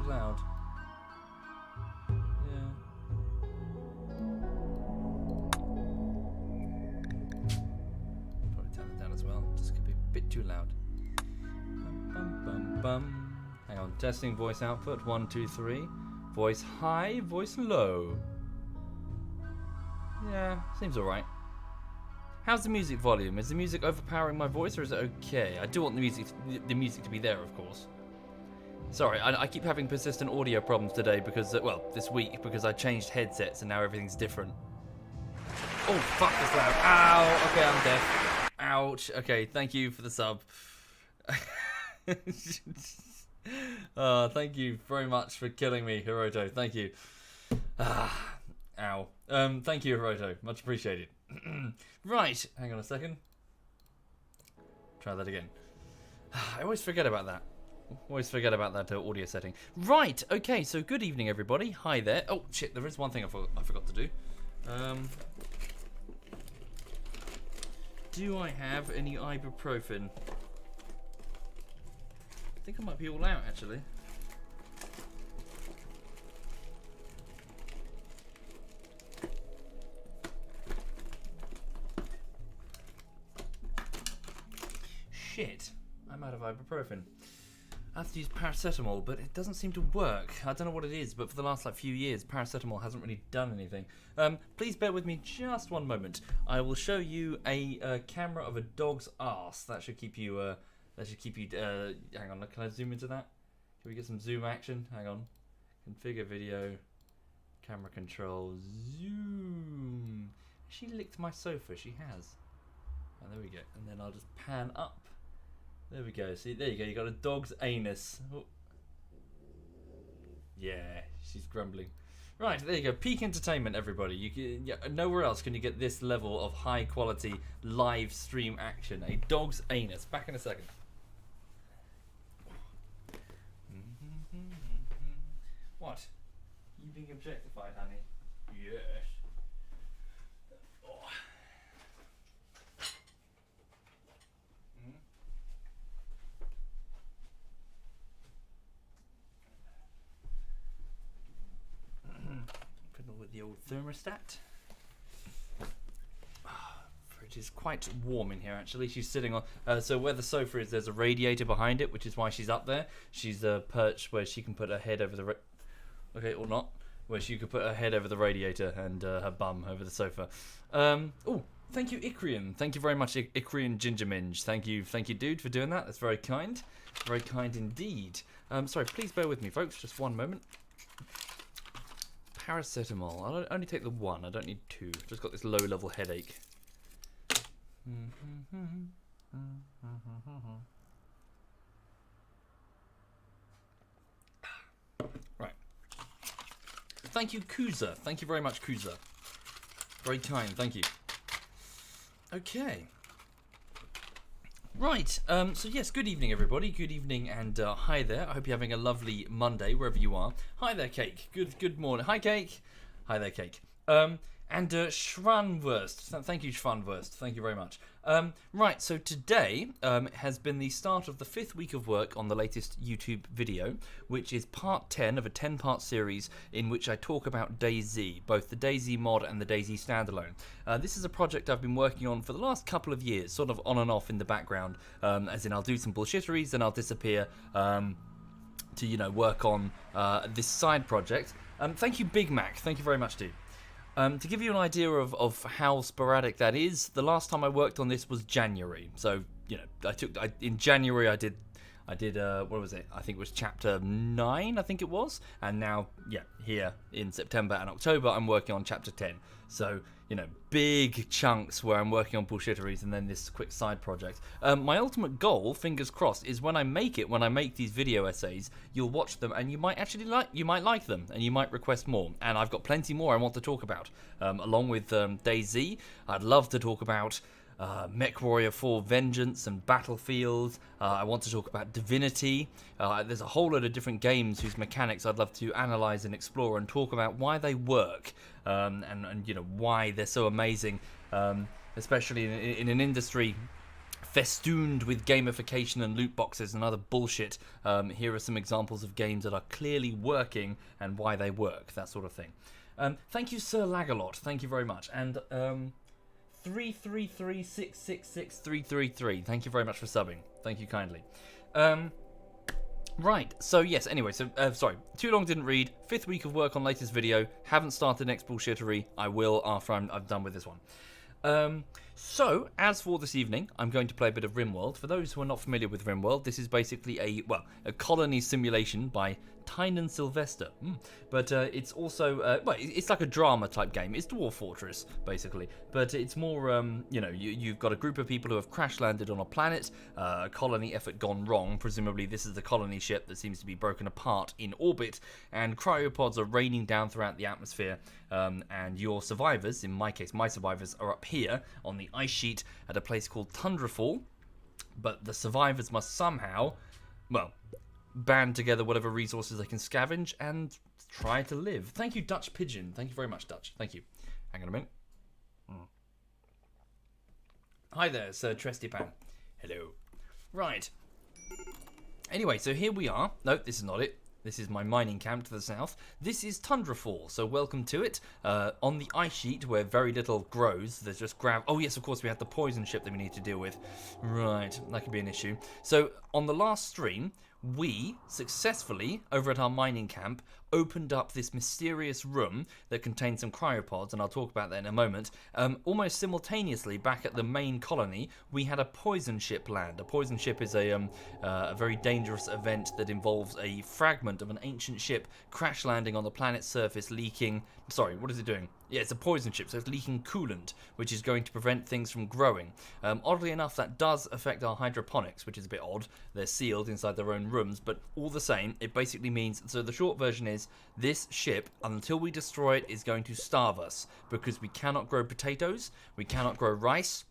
loud. Yeah. Probably turn it down as well. Just could be a bit too loud. Bum, bum, bum, bum. Hang on. Testing voice output. 1, 2, 3. Voice high, voice low. Yeah, seems alright. How's the music volume? Is the music overpowering my voice, or is it okay? I do want the music to be there, of course. Sorry, I keep having persistent audio problems today because, well, this week, because I changed headsets and now everything's different. Oh, fuck, that's loud. Ow, okay, I'm deaf. Ouch. Okay, thank you for the sub. Thank you very much for killing me, Hiroto. Thank you. Ow. Thank you, Hiroto. Much appreciated. Right, hang on a second. Try that again. I always forget about that. Always forget about that audio setting. Right, okay, so good evening, everybody. Hi there. Oh, shit, there is one thing I forgot to do. Do I have any ibuprofen? I think I might be all out, actually. Shit, I'm out of ibuprofen. I have to use paracetamol, but it doesn't seem to work. I don't know what it is, but for the last few years, paracetamol hasn't really done anything. Please bear with me just one moment. I will show you a camera of a dog's arse. That should keep you. Hang on, can I zoom into that? Can we get some zoom action? Hang on. Configure video. Camera control. Zoom. She licked my sofa. She has. And there we go. And then I'll just pan up. There we go. See, there you go. You got a dog's anus. Oh. Yeah, she's grumbling. Right, there you go. Peak entertainment, everybody. You can, nowhere else can you get this level of high quality live stream action. A dog's anus. Back in a second. What? You being objectified, honey? Yes. With the old thermostat. Fridge is quite warm in here, actually. She's sitting on so where the sofa is, there's a radiator behind it, which is why she's up there. She's perched where she can put her head over the okay, or not, where she could put her head over the radiator and her bum over the sofa. Oh, thank you, Icrian. Thank you very much, Icrian Ginger Minge. Thank you, dude, for doing that. That's very kind indeed. Sorry, please bear with me, folks, just one moment. Paracetamol. I'll only take the one. I don't need two. Just got this low-level headache. Right. Thank you, Kuza. Thank you very much, Kuza. Very kind. Thank you. Okay. Right, so yes, good evening everybody, good evening and hi there. I hope you're having a lovely Monday wherever you are. Hi there, Cake. Good morning. Hi, Cake. Hi there, Cake. And Schwanwurst. Thank you, Schwanwurst. Thank you very much. Right, so today has been the start of the 5th week of work on the latest YouTube video, which is part 10 of a 10-part series in which I talk about DayZ, both the DayZ mod and the DayZ standalone. This is a project I've been working on for the last couple of years, sort of on and off in the background, as in I'll do some bullshitteries, then I'll disappear to, you know, work on this side project. Thank you, Big Mac. Thank you very much, dude. To give you an idea of how sporadic that is, the last time I worked on this was January. So, you know, in January I did what was it? I think it was chapter 9, I think it was. And now, yeah, here in September and October, I'm working on chapter 10. So, you know, big chunks where I'm working on bullshitteries and then this quick side project. My ultimate goal, fingers crossed, is when I make these video essays, you'll watch them and you might like them and you might request more. And I've got plenty more I want to talk about. Along with DayZ, I'd love to talk about MechWarrior 4 Vengeance and Battlefield. I want to talk about Divinity. There's a whole load of different games whose mechanics I'd love to analyze and explore and talk about why they work and you know why they're so amazing, especially in an industry festooned with gamification and loot boxes and other bullshit. Here are some examples of games that are clearly working and why they work, that sort of thing. Thank you, Sir Lagalot. Thank you very much. And 333666333. Thank you very much for subbing. Thank you kindly. Right, so yes, anyway, so, sorry, too long didn't read, 5th week of work on latest video, haven't started next bullshittery, I will after I'm done with this one. So, as for this evening, I'm going to play a bit of RimWorld. For those who are not familiar with RimWorld, this is basically a colony simulation by Tynan Sylvester. But it's also, it's like a drama type game. It's Dwarf Fortress, basically. But it's more, you've got a group of people who have crash landed on a planet, a colony effort gone wrong. Presumably this is the colony ship that seems to be broken apart in orbit, and cryopods are raining down throughout the atmosphere. And your survivors, in my case, my survivors, are up here on the ice sheet at a place called Tundrafall. But the survivors must somehow, band together whatever resources they can scavenge and try to live. Thank you, Dutch Pigeon. Thank you very much, Dutch. Thank you. Hang on a minute. Hi there, Sir Trestipan. Hello. Right. Anyway, so here we are. No, this is not it. This is my mining camp to the south. This is Tundrafall, so welcome to it. On the ice sheet, where very little grows, there's just Oh yes, of course, we have the poison ship that we need to deal with. Right, that could be an issue. So, on the last stream, we successfully, over at our mining camp, opened up this mysterious room that contains some cryopods, and I'll talk about that in a moment. Almost simultaneously, back at the main colony, we had a poison ship land. A poison ship is a very dangerous event that involves a fragment of an ancient ship crash landing on the planet's surface, leaking... Sorry, what is it doing? Yeah, it's a poison ship, so it's leaking coolant, which is going to prevent things from growing. Oddly enough, that does affect our hydroponics, which is a bit odd. They're sealed inside their own rooms, but all the same, it basically means... So the short version is, this ship, until we destroy it, is going to starve us, because we cannot grow potatoes, we cannot grow rice,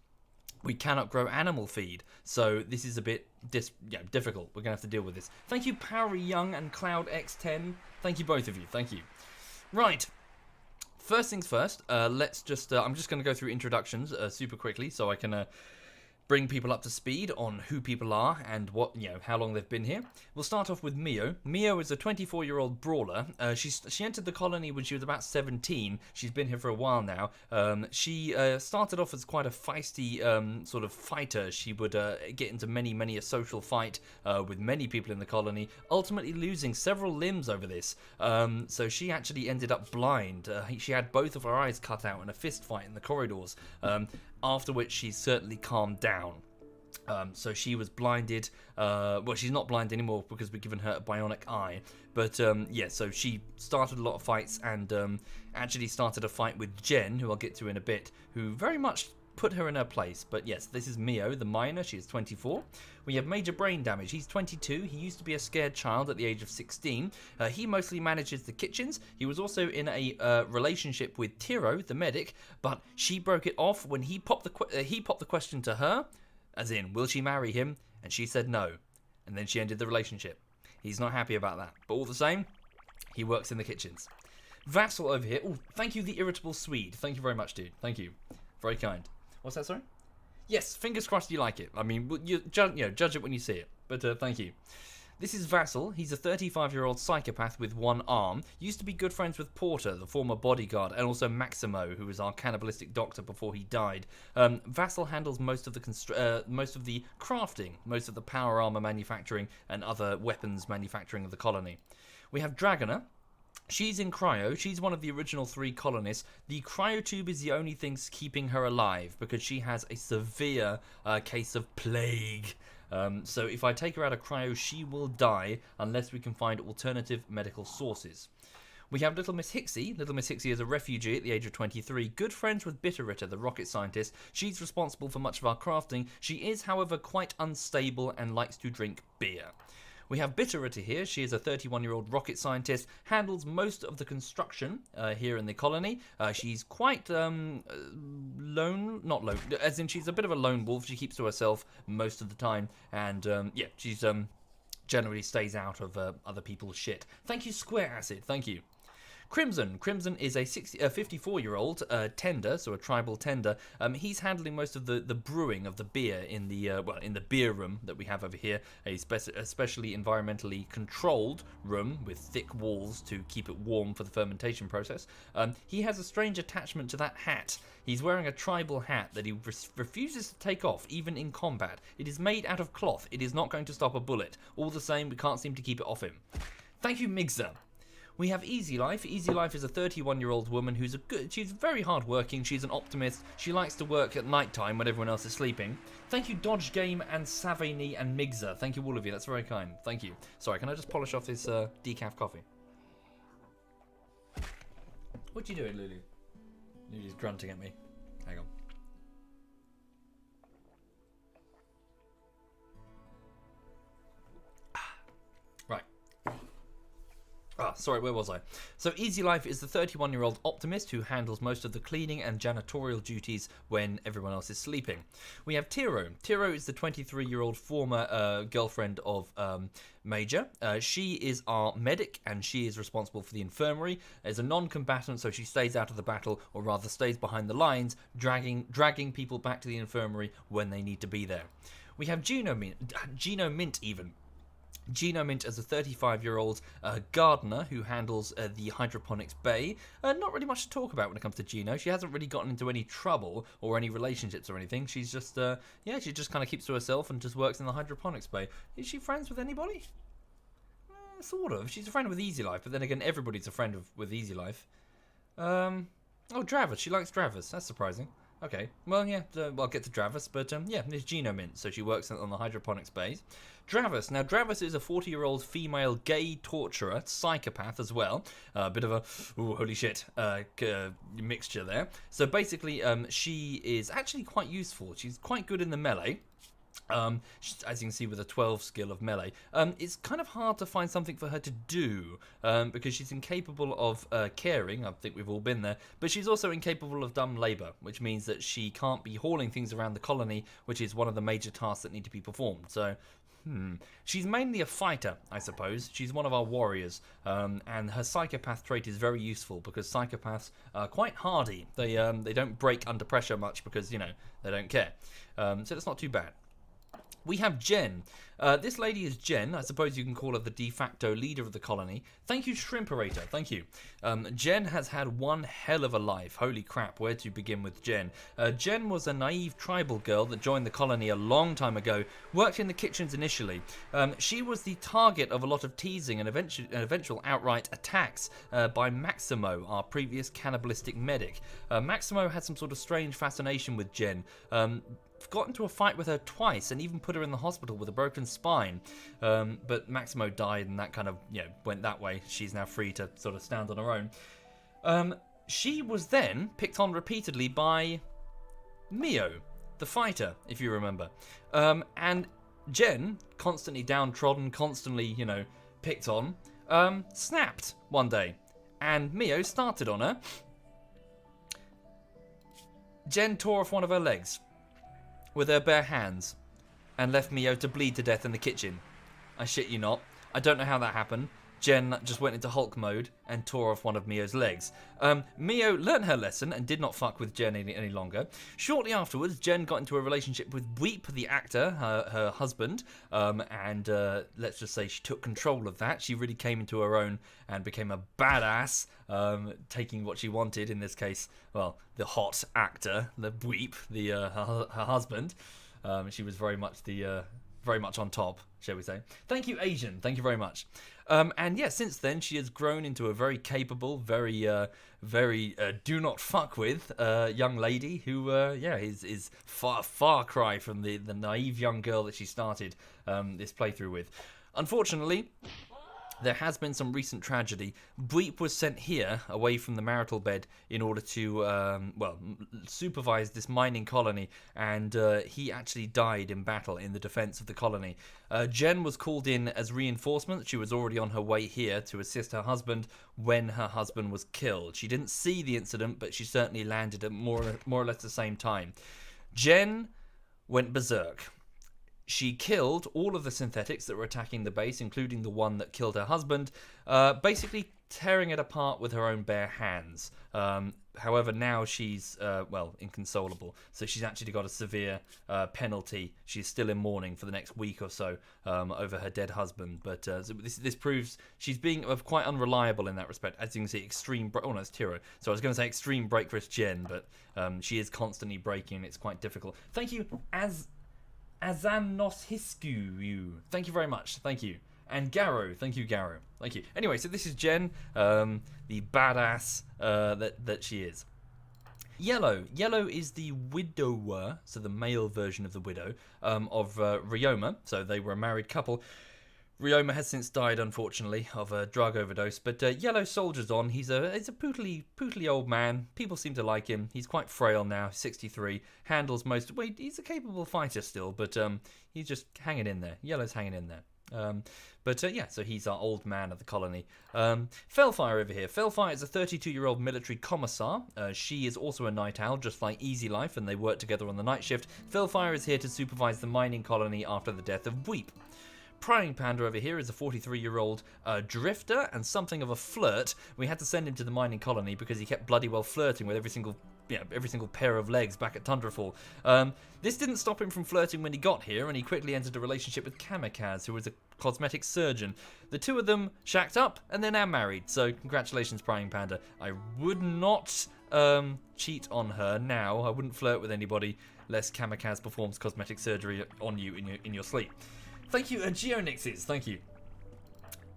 we cannot grow animal feed. So this is a bit difficult. We're going to have to deal with this. Thank you, Powery Young and Cloud X10. Thank you, both of you. Thank you. Right. First things first, let's just, I'm just going to go through introductions super quickly so I can bring people up to speed on who people are and what, how long they've been here. We'll start off with Mio. Mio is a 24-year-old brawler. She entered the colony when she was about 17. She's been here for a while now. She started off as quite a feisty sort of fighter. She would get into many a social fight with many people in the colony, ultimately losing several limbs over this. So she actually ended up blind. She had both of her eyes cut out in a fist fight in the corridors. After which she certainly calmed down. So she was blinded. Well, she's not blind anymore because we've given her a bionic eye. But yeah, so she started a lot of fights and actually started a fight with Jen, who I'll get to in a bit, who very much put her in her place. But yes, this is Mio, the miner. She is 24. We have major brain damage. He's 22. He used to be a scared child at the age of 16. He mostly manages the kitchens. He was also in a relationship with Tiro, the medic, but she broke it off when he popped the question to her, as in, will she marry him? And she said no. And then she ended the relationship. He's not happy about that. But all the same, he works in the kitchens. Vassal over here. Oh, thank you, the irritable Swede. Thank you very much, dude. Thank you. Very kind. What's that, sorry? Yes, fingers crossed you like it. I mean, you judge it when you see it. But thank you. This is Vassal. He's a 35-year-old psychopath with one arm. Used to be good friends with Porter, the former bodyguard, and also Maximo, who was our cannibalistic doctor before he died. Vassal handles most of the crafting, most of the power armor manufacturing, and other weapons manufacturing of the colony. We have Dragoner. She's in cryo. She's one of the original 3 colonists. The cryotube is the only thing keeping her alive because she has a severe case of plague. So if I take her out of cryo, she will die unless we can find alternative medical sources. We have Little Miss Hixie. Little Miss Hixie is a refugee at the age of 23, good friends with Bitterritter, the rocket scientist. She's responsible for much of our crafting. She is, however, quite unstable and likes to drink beer. We have Bitterritter here. She is a 31-year-old rocket scientist, handles most of the construction here in the colony. She's quite not lone, as in she's a bit of a lone wolf. She keeps to herself most of the time, and yeah, she's generally stays out of other people's shit. Thank you, Square Acid. Thank you. Crimson. Crimson is a 54-year-old tender, so a tribal tender. He's handling most of the brewing of the beer in the in the beer room that we have over here, a especially environmentally controlled room with thick walls to keep it warm for the fermentation process. He has a strange attachment to that hat. He's wearing a tribal hat that he refuses to take off, even in combat. It is made out of cloth. It is not going to stop a bullet. All the same, we can't seem to keep it off him. Thank you, Migza. We have Easy Life. Easy Life is a 31-year-old woman who's she's very hard-working. She's an optimist. She likes to work at night time when everyone else is sleeping. Thank you, Dodge Game and Savini and Migza. Thank you, all of you. That's very kind. Thank you. Sorry, can I just polish off this decaf coffee? What you doing, Lulu? Lulu's grunting at me. Hang on. Right. Sorry, where was I? So Easy Life is the 31-year-old optimist who handles most of the cleaning and janitorial duties when everyone else is sleeping. We have Tiro. Tiro is the 23-year-old former girlfriend of Major. She is our medic and she is responsible for the infirmary. As a non-combatant, so she stays out of the battle, or rather stays behind the lines, dragging people back to the infirmary when they need to be there. We have Gino Mint even. Gino Mint as a 35-year-old gardener who handles the hydroponics bay. Not really much to talk about when it comes to Gino. She hasn't really gotten into any trouble or any relationships or anything. She's just, she just kind of keeps to herself and just works in the hydroponics bay. Is she friends with anybody? Sort of. She's a friend with Easy Life, but then again, everybody's a friend with Easy Life. Dravas. She likes Dravas. That's surprising. Okay, well, yeah, I'll get to Dravas, but yeah, there's Gino Mint, so she works on the hydroponics bays. Dravas. Now, Dravas is a 40-year-old female gay torturer, psychopath as well. A bit of a, holy shit, mixture there. So basically, she is actually quite useful. She's quite good in the melee. As you can see with a 12 skill of melee, it's kind of hard to find something for her to do because she's incapable of caring. I think we've all been there, but she's also incapable of dumb labour, which means that she can't be hauling things around the colony, which is one of the major tasks that need to be performed. So she's mainly a fighter, I suppose. She's one of our warriors, and her psychopath trait is very useful because psychopaths are quite hardy. They don't break under pressure much because, you know, they don't care. So that's not too bad. We have Jen. This lady is Jen. I suppose you can call her the de facto leader of the colony. Thank you, Shrimperator. Thank you. Jen has had one hell of a life. Holy crap, where to begin with Jen? Jen was a naive tribal girl that joined the colony a long time ago, worked in the kitchens initially. She was the target of a lot of teasing and eventual outright attacks by Maximo, our previous cannibalistic medic. Maximo had some sort of strange fascination with Jen. Got into a fight with her twice and even put her in the hospital with a broken spine. But Maximo died and that kind of, went that way. She's now free to sort of stand on her own. She was then picked on repeatedly by Mio, the fighter, if you remember. And Jen, constantly downtrodden, constantly, picked on, snapped one day. And Mio started on her. Jen tore off one of her legs with her bare hands and left Mio to bleed to death in the kitchen. I shit you not. I don't know how that happened. Jen just went into Hulk mode and tore off one of Mio's legs. Mio learnt her lesson and did not fuck with Jen any longer. Shortly afterwards, Jen got into a relationship with Weep, the actor, her husband, and let's just say she took control of that. She really came into her own and became a badass, taking what she wanted, in this case, well, the hot actor, the Weep, her husband. She was very much on top, shall we say. Thank you, Asian. Thank you very much. And yeah, since then, she has grown into a very capable, very do not fuck with young lady who, is far cry from the naive young girl that she started this playthrough with. Unfortunately, there has been some recent tragedy. Bweep was sent here, away from the marital bed, in order to, supervise this mining colony, and he actually died in battle in the defense of the colony. Jen was called in as reinforcement. She was already on her way here to assist her husband when her husband was killed. She didn't see the incident, but she certainly landed at more or less the same time. Jen went berserk. She killed all of the synthetics that were attacking the base, including the one that killed her husband, basically tearing it apart with her own bare hands. However, now she's, inconsolable. So she's actually got a severe penalty. She's still in mourning for the next week or so over her dead husband. But so this proves she's being quite unreliable in that respect. As you can see, extreme... Oh, no, it's Tiro. So I was going to say extreme break risk Jen, but she is constantly breaking. It's quite difficult. Thank you, Azanoshisku. Thank you very much. Thank you. And Garrow, thank you, Garrow. Thank you. Anyway, so this is Jen, the badass that she is. Yellow is the widower, so the male version of the widow of Ryoma. So they were a married couple. Ryoma has since died, unfortunately, of a drug overdose. But Yellow soldiers on. He's a pootly old man. People seem to like him. He's quite frail now, 63. Handles most. Well, he's a capable fighter still, but he's just hanging in there. Yellow's hanging in there. So he's our old man of the colony. Fellfire over here. Fellfire is a 32-year-old military commissar. She is also a night owl, just like Easy Life, and they work together on the night shift. Fellfire is here to supervise the mining colony after the death of Weep. Prying Panda over here is a 43-year-old drifter and something of a flirt. We had to send him to the mining colony because he kept bloody well flirting with every single pair of legs back at Tundrafall. This didn't stop him from flirting when he got here, and he quickly entered a relationship with Kamikaze, who was a cosmetic surgeon. The two of them shacked up, and they're now married. So congratulations, Prying Panda. I would not cheat on her now. I wouldn't flirt with anybody lest Kamikaze performs cosmetic surgery on you in your sleep. Thank you, Geonixes. Thank you.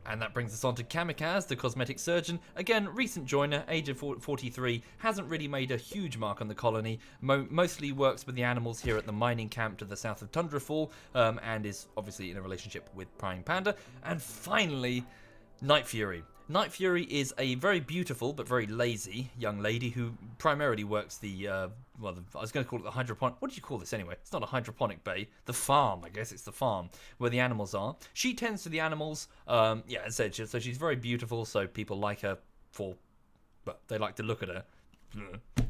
And that brings us on to Kamikaze, the cosmetic surgeon. Again, recent joiner, age of 43, hasn't really made a huge mark on the colony. Mostly works with the animals here at the mining camp to the south of Tundrafall, and is obviously in a relationship with Prying Panda. And finally, Night Fury. Night Fury is a very beautiful but very lazy young lady who primarily works I was going to call it the hydroponic. What do you call this anyway? It's not a hydroponic bay. The farm, I guess it's the farm where the animals are. She tends to the animals. As I said, so she's very beautiful. So people like her they like to look at her.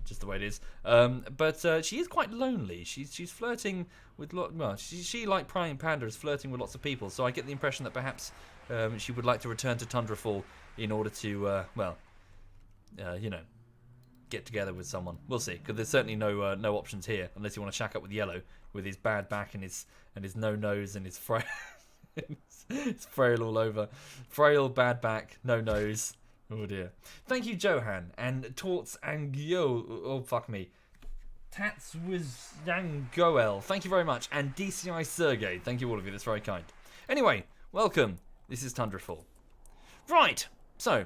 Just the way it is. But she is quite lonely. She's flirting with she like Prying Panda is flirting with lots of people. So I get the impression that perhaps she would like to return to Tundrafall in order to get together with someone. We'll see, because there's certainly no options here unless you want to shack up with Yellow with his bad back and his no nose and his frail it's frail all over. Frail, bad back, no nose. Oh dear. Thank you, Johan and Torts and oh fuck me. Tats was Goel. Thank you very much. And DCI Sergey. Thank you all of you. That's very kind. Anyway, welcome. This is Tundrafall. Right. So,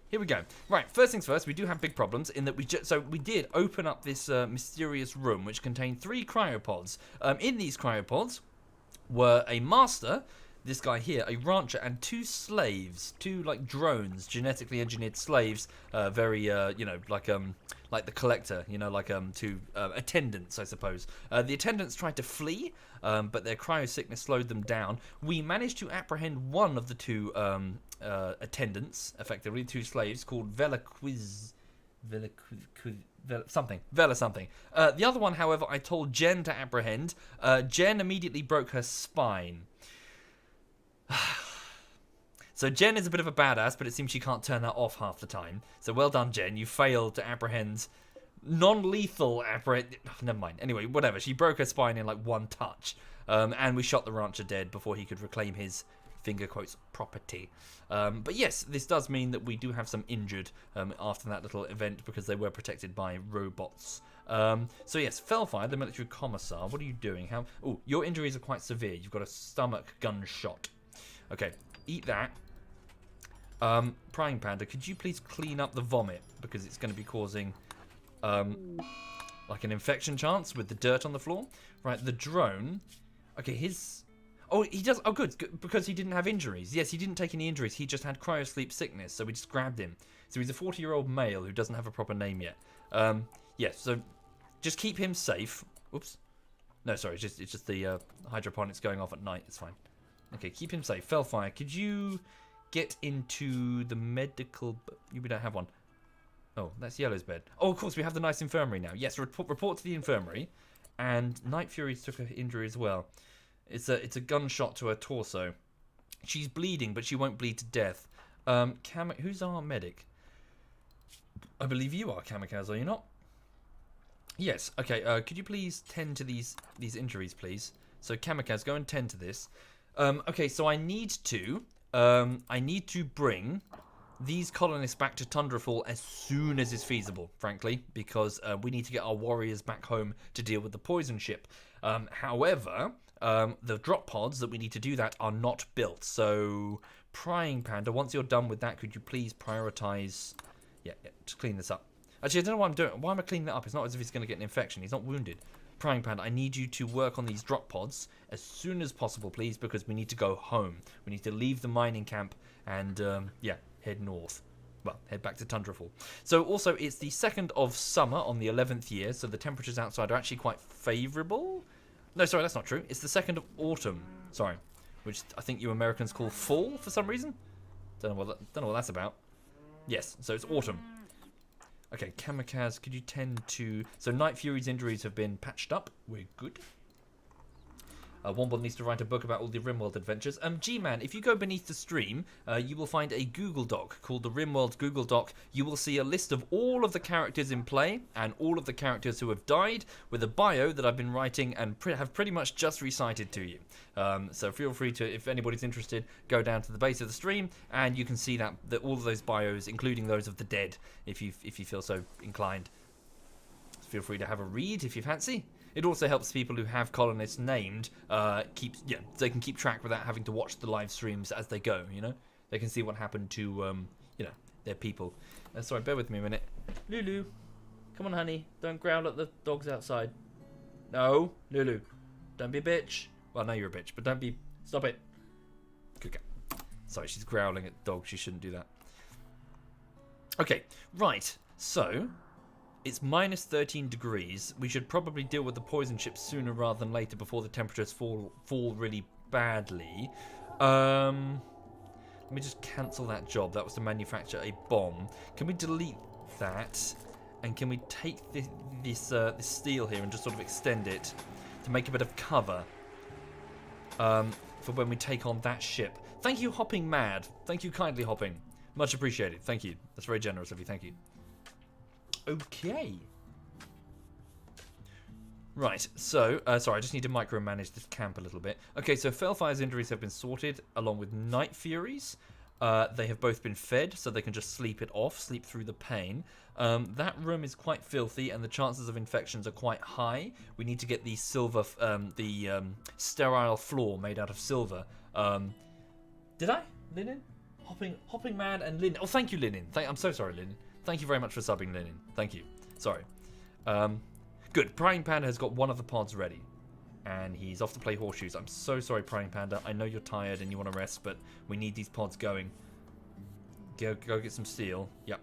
here we go. Right, first things first, we do have big problems in that we did open up this mysterious room which contained 3 cryopods. In these cryopods were a master, this guy here, a rancher, and 2 slaves, 2 like drones, genetically engineered slaves, like the collector, 2 attendants, I suppose. The attendants tried to flee, but their cryo sickness slowed them down. We managed to apprehend one of the 2 attendants, effectively 2 slaves, called Vela something. The other one, however, I told Jen to apprehend. Jen immediately broke her spine. So Jen is a bit of a badass, but it seems she can't turn that off half the time. So well done, Jen. You failed to apprehend non-lethal never mind. Anyway, whatever. She broke her spine in like one touch. And we shot the rancher dead before he could reclaim his finger quotes property. But yes, this does mean that we do have some injured after that little event because they were protected by robots. So yes, Fellfire, the military commissar, what are you doing? Your injuries are quite severe. You've got a stomach gunshot. Okay, eat that. Prying Panda, could you please clean up the vomit because it's going to be causing like an infection chance with the dirt on the floor. Right, the drone. Okay, he does. Oh, good, because he didn't have injuries. Yes, he didn't take any injuries. He just had cryosleep sickness, so we just grabbed him. So he's a 40-year-old male who doesn't have a proper name yet. Yes, so just keep him safe. Oops. No, sorry, it's just the hydroponics going off at night. It's fine. Okay, keep him safe. Fellfire, could you get into the medical... We don't have one. Oh, that's Yellow's bed. Oh, of course, we have the nice infirmary now. Yes, report to the infirmary. And Night Fury took an injury as well. It's a gunshot to her torso. She's bleeding, but she won't bleed to death. Who's our medic? I believe you are, Kamikaze, are you not? Yes. Okay. Could you please tend to these injuries, please? So Kamikaze, go and tend to this. Okay. So I need to bring these colonists back to Tundrafall as soon as is feasible, frankly, because we need to get our warriors back home to deal with the poison ship. However, the drop pods that we need to do that are not built. So, Prying Panda, once you're done with that, could you please prioritize... Yeah, just clean this up. Actually, I don't know what I'm doing. Why am I cleaning it up? It's not as if he's going to get an infection. He's not wounded. Prying Panda, I need you to work on these drop pods as soon as possible, please, because we need to go home. We need to leave the mining camp and, head north. Well, head back to Tundrafall. So also, it's the 2nd of summer on the 11th year, so the temperatures outside are actually quite favourable. No, sorry, that's not true. It's the 2nd of autumn. Sorry. Which I think you Americans call fall for some reason. Don't know what that's about. Yes, so it's autumn. Okay, Kamikaze, could you tend to... So Night Fury's injuries have been patched up. We're good. Womble needs to write a book about all the RimWorld adventures. G-Man, if you go beneath the stream, you will find a Google Doc called the RimWorld Google Doc. You will see a list of all of the characters in play and all of the characters who have died with a bio that I've been writing and have pretty much just recited to you. So feel free to, if anybody's interested, go down to the base of the stream and you can see that all of those bios, including those of the dead, if you feel so inclined. Feel free to have a read if you fancy. It also helps people who have colonists named they can keep track without having to watch the live streams as they go. You know, they can see what happened to their people. Sorry, bear with me a minute. Lulu, come on, honey, don't growl at the dogs outside. No, Lulu, don't be a bitch. Well, I know you're a bitch, but don't be. Stop it. Good girl. Sorry, she's growling at dogs. She shouldn't do that. Okay, right. So. It's minus 13 degrees. We should probably deal with the poison ship sooner rather than later before the temperatures fall really badly. Let me just cancel that job. That was to manufacture a bomb. Can we delete that? And can we take this steel here and just sort of extend it to make a bit of cover for when we take on that ship? Thank you, Hopping Mad. Thank you kindly, Hopping. Much appreciated. Thank you. That's very generous of you. Thank you. Okay. Right, so, sorry, I just need to micromanage this camp a little bit. Okay, so Fellfire's injuries have been sorted, along with Night Fury's. They have both been fed, so they can just sleep it off, sleep through the pain. That room is quite filthy, and the chances of infections are quite high. We need to get the silver, sterile floor made out of silver. Did I? Linen? Hopping Mad and Linen. Oh, thank you, Linen. I'm so sorry, Linen. Thank you very much for subbing, Linen. Thank you. Sorry. Good. Prying Panda has got one of the pods ready. And he's off to play horseshoes. I'm so sorry, Prying Panda. I know you're tired and you want to rest, but we need these pods going. Go get some steel. Yep.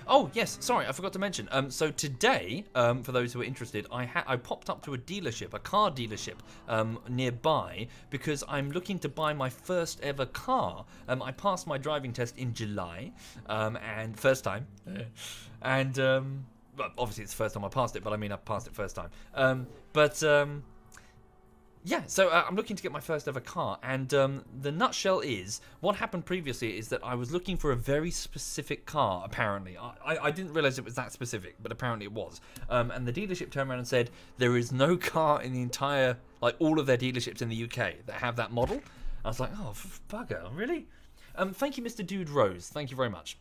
Oh, yes. Sorry, I forgot to mention. So today, for those who are interested, I popped up to a dealership, a car dealership nearby, because I'm looking to buy my first ever car. I passed my driving test in July, and first time. And, well, obviously it's the first time I passed it, but I mean I passed it first time. Yeah, so I'm looking to get my first ever car, and the nutshell is, what happened previously is that I was looking for a very specific car, apparently. I didn't realise it was that specific, but apparently it was. And the dealership turned around and said, there is no car in the entire, like all of their dealerships in the UK that have that model. I was like, oh, bugger, really? Thank you, Mr. Dude Rose, thank you very much.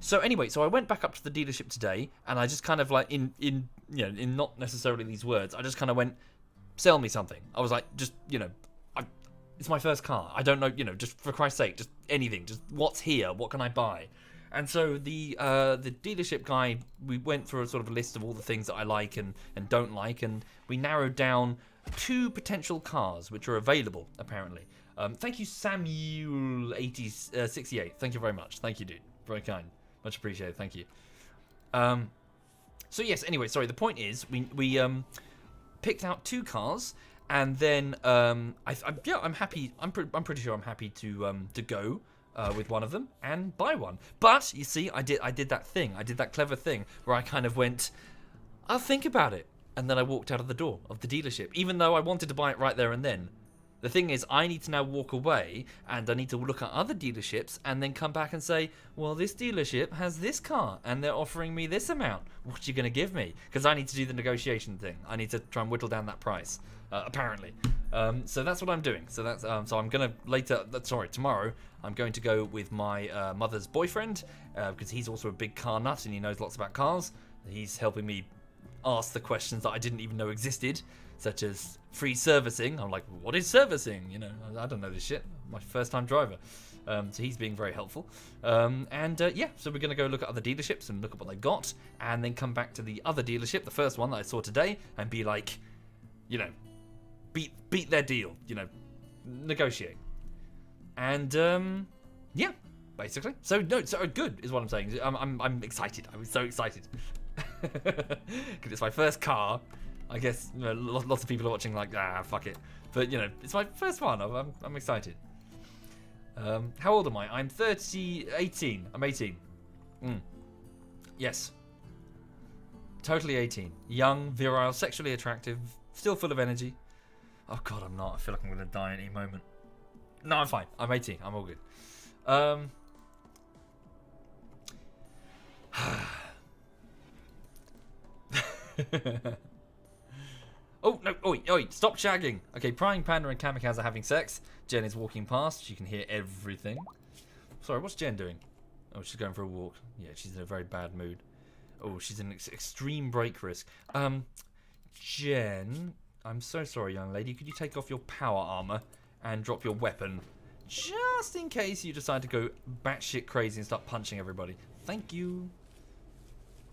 So anyway, so I went back up to the dealership today, and I just kind of like, in not necessarily these words, I just kind of went, sell me something. I was like, just, it's my first car. I don't know, just for Christ's sake, just anything. Just what's here? What can I buy? And so the dealership guy, we went through a sort of list of all the things that I like and don't like, and we narrowed down 2 potential cars which are available, apparently. Thank you, Samuel68. Thank you very much. Thank you, dude. Very kind. Much appreciated. Thank you. So yes, anyway, sorry, the point is, we picked out 2 cars, and then I'm happy. I'm pretty sure I'm happy to go with one of them and buy one. But you see, I did that thing. I did that clever thing where I kind of went, I'll think about it, and then I walked out of the door of the dealership, even though I wanted to buy it right there and then. The thing is, I need to now walk away, and I need to look at other dealerships, and then come back and say, well, this dealership has this car, and they're offering me this amount. What are you going to give me? Because I need to do the negotiation thing. I need to try and whittle down that price, apparently. So that's what I'm doing. So that's so I'm going to tomorrow, I'm going to go with my mother's boyfriend, because he's also a big car nut, and he knows lots about cars. He's helping me ask the questions that I didn't even know existed, such as free servicing. I'm like, what is servicing? You know, I don't know this shit. My first time driver. So he's being very helpful. Yeah, so we're going to go look at other dealerships and look at what they've got, and then come back to the other dealership, the first one that I saw today, and be like, you know, beat their deal, you know, negotiate. And yeah, basically. So good is what I'm saying. I'm excited. I was so excited. Because it's my first car. I guess you know, lots of people are watching like, fuck it. But you know, it's my first one. I'm excited. How old am I? I'm 18. I'm 18. Yes. Totally 18. Young, virile, sexually attractive, still full of energy. Oh god, I'm not. I feel like I'm gonna die at any moment. No, I'm fine. I'm 18. I'm all good. Oh, no, oi, stop shagging. Okay, Prying Panda and Kamikaze are having sex. Jen is walking past. She can hear everything. Sorry, what's Jen doing? Oh, she's going for a walk. Yeah, she's in a very bad mood. Oh, she's in extreme break risk. Jen, I'm so sorry, young lady. Could you take off your power armor and drop your weapon? Just in case you decide to go batshit crazy and start punching everybody. Thank you.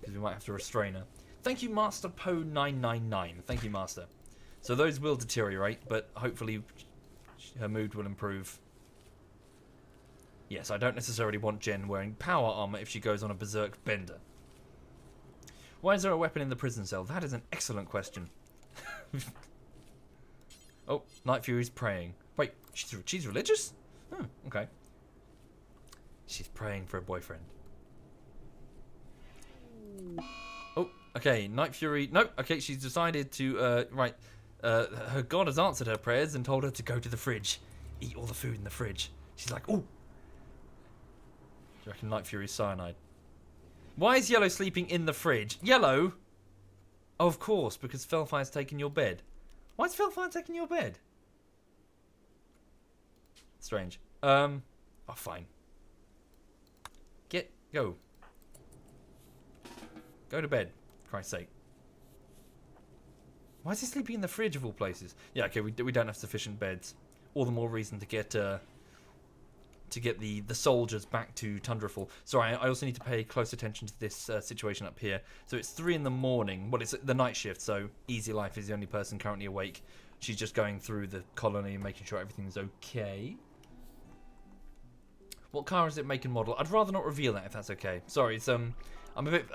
Because we might have to restrain her. Thank you, Master Po999. Thank you, Master. So those will deteriorate, but hopefully her mood will improve. Yes, I don't necessarily want Jen wearing power armor if she goes on a berserk bender. Why is there a weapon in the prison cell? That is an excellent question. Oh, Night Fury's praying. Wait, she's religious? Oh, okay. She's praying for a boyfriend. Oh, okay, Night Fury... No, okay, she's decided to... right, her god has answered her prayers and told her to go to the fridge. Eat all the food in the fridge. She's like, ooh. Do you reckon Night Fury's cyanide? Why is Yellow sleeping in the fridge? Yellow? Oh, of course, because Felfire's taken your bed. Why is Felfire taking your bed? Strange. Oh, fine. Go. Go to bed, for Christ's sake. Why is he sleeping in the fridge of all places? Yeah, okay, we don't have sufficient beds. All the more reason to get the soldiers back to Tundrafall. Sorry, I also need to pay close attention to this situation up here. So it's 3 in the morning. Well, it's the night shift, so Easy Life is the only person currently awake. She's just going through the colony and making sure everything's okay. What car is it, make and model? I'd rather not reveal that if that's okay. Sorry, it's I'm a bit.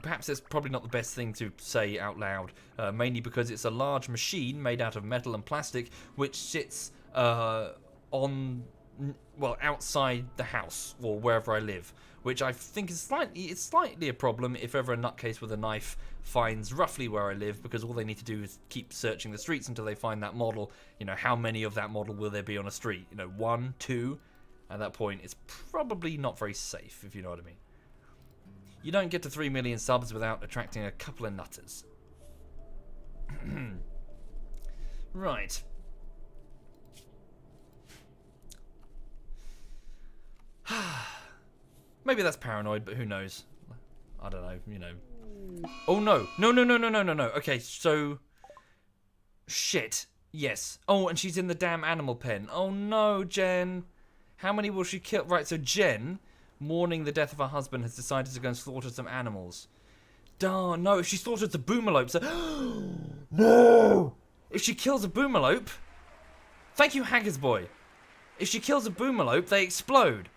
Perhaps it's probably not the best thing to say out loud, mainly because it's a large machine made out of metal and plastic, which sits on, well, outside the house or wherever I live, which I think is slightly a problem if ever a nutcase with a knife finds roughly where I live, because all they need to do is keep searching the streets until they find that model. You know, how many of that model will there be on a street? You know, 1, 2. At that point, it's probably not very safe, if you know what I mean. You don't get to 3 million subs without attracting a couple of nutters. Right. Maybe that's paranoid, but who knows? I don't know, you know. Oh, no. No. Okay, so... Shit. Yes. Oh, and she's in the damn animal pen. Oh, no, Jen. How many will she kill? Right, so Jen, mourning the death of her husband, has decided to go and slaughter some animals. Darn, no, if she slaughters a boomalope... So no! If she kills a boomalope... Thank you, Haggis Boy. If she kills a boomalope, they explode.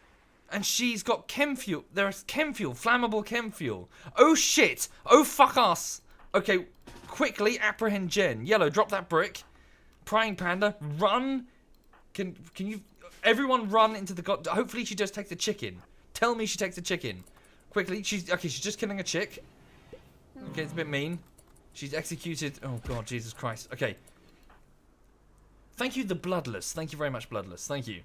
And she's got chem fuel. There's chem fuel, flammable chem fuel. Oh, shit. Oh, fuck us. Okay, quickly apprehend Jen. Yellow, drop that brick. Prying Panda, run. Can you... Everyone run into the... Hopefully she just takes the chicken. Tell me she takes the chicken. Quickly. She's just killing a chick. Okay, it's a bit mean. She's executed... Oh, God, Jesus Christ. Okay. Thank you, the Bloodless. Thank you very much, Bloodless. Thank you.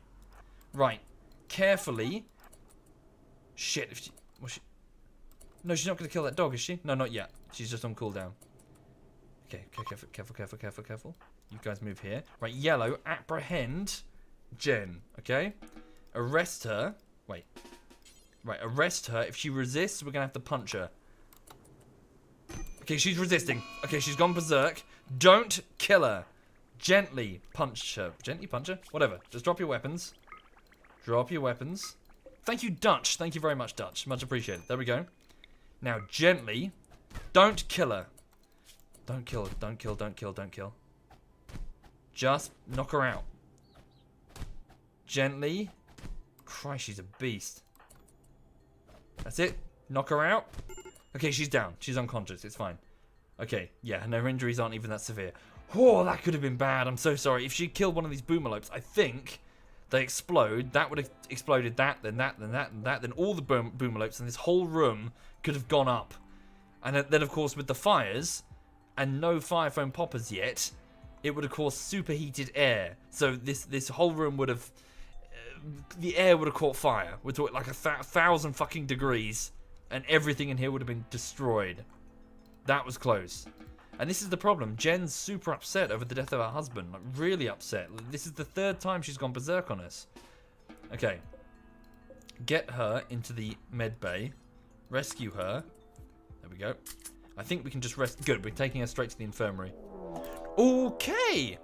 Right. Carefully. Shit. If she... Was she... No, she's not going to kill that dog, is she? No, not yet. She's just on cooldown. Okay, careful. You guys move here. Right, yellow, apprehend Jen, okay? Arrest her. Wait. Right, arrest her. If she resists, we're going to have to punch her. Okay, she's resisting. Okay, she's gone berserk. Don't kill her. Gently punch her. Gently punch her? Whatever. Just drop your weapons. Drop your weapons. Thank you, Dutch. Thank you very much, Dutch. Much appreciated. There we go. Now, gently. Don't kill her. Don't kill her. Don't kill. Just knock her out. Gently. Christ, she's a beast. That's it. Knock her out. Okay, she's down. She's unconscious. It's fine. Okay, yeah, and her injuries aren't even that severe. Oh, that could have been bad. I'm so sorry. If she killed one of these boomalopes, I think they explode. That would have exploded that, then that, then that, and that. Then all the boomalopes and this whole room could have gone up. And then, of course, with the fires and no fire foam poppers yet, it would have caused superheated air. So this whole room would have... the air would have caught fire. We're talking like 1,000 fucking degrees. And everything in here would have been destroyed. That was close. And this is the problem. Jen's super upset over the death of her husband. Like, really upset. This is the 3rd time she's gone berserk on us. Okay. Get her into the med bay. Rescue her. There we go. I think we can just rest. Good. We're taking her straight to the infirmary. Okay.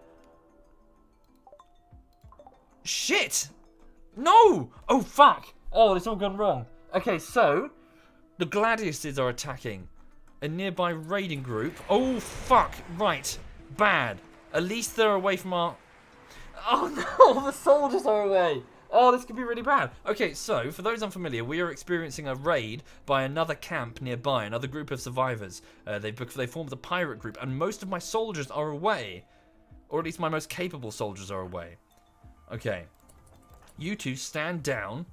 Shit. No. Oh, fuck. Oh, it's all gone wrong. Okay, so the gladiuses are attacking a nearby raiding group. Oh, fuck. Right. Bad. At least they're away from our... Oh, no. The soldiers are away. Oh, this could be really bad. Okay, so, for those unfamiliar, we are experiencing a raid by another camp nearby, another group of survivors. They formed a pirate group, and most of my soldiers are away. Or at least my most capable soldiers are away. Okay. You two stand down.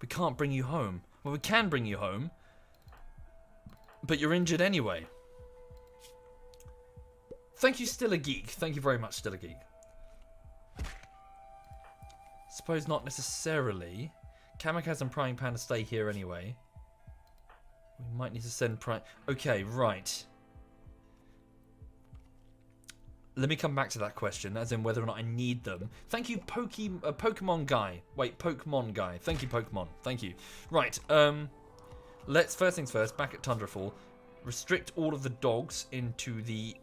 We can't bring you home. Well, we can bring you home. But you're injured anyway. Thank you, Still a Geek. Thank you very much, Still a Geek. Suppose not necessarily. Kamikaze and Prying Pan stay here anyway. We might need to send Okay, right. Let me come back to that question, as in whether or not I need them. Thank you, Pokemon Guy. Wait, Pokemon Guy. Thank you, Pokemon. Thank you. Right, let's, first things first, back at Tundrafall, restrict all of the dogs into the,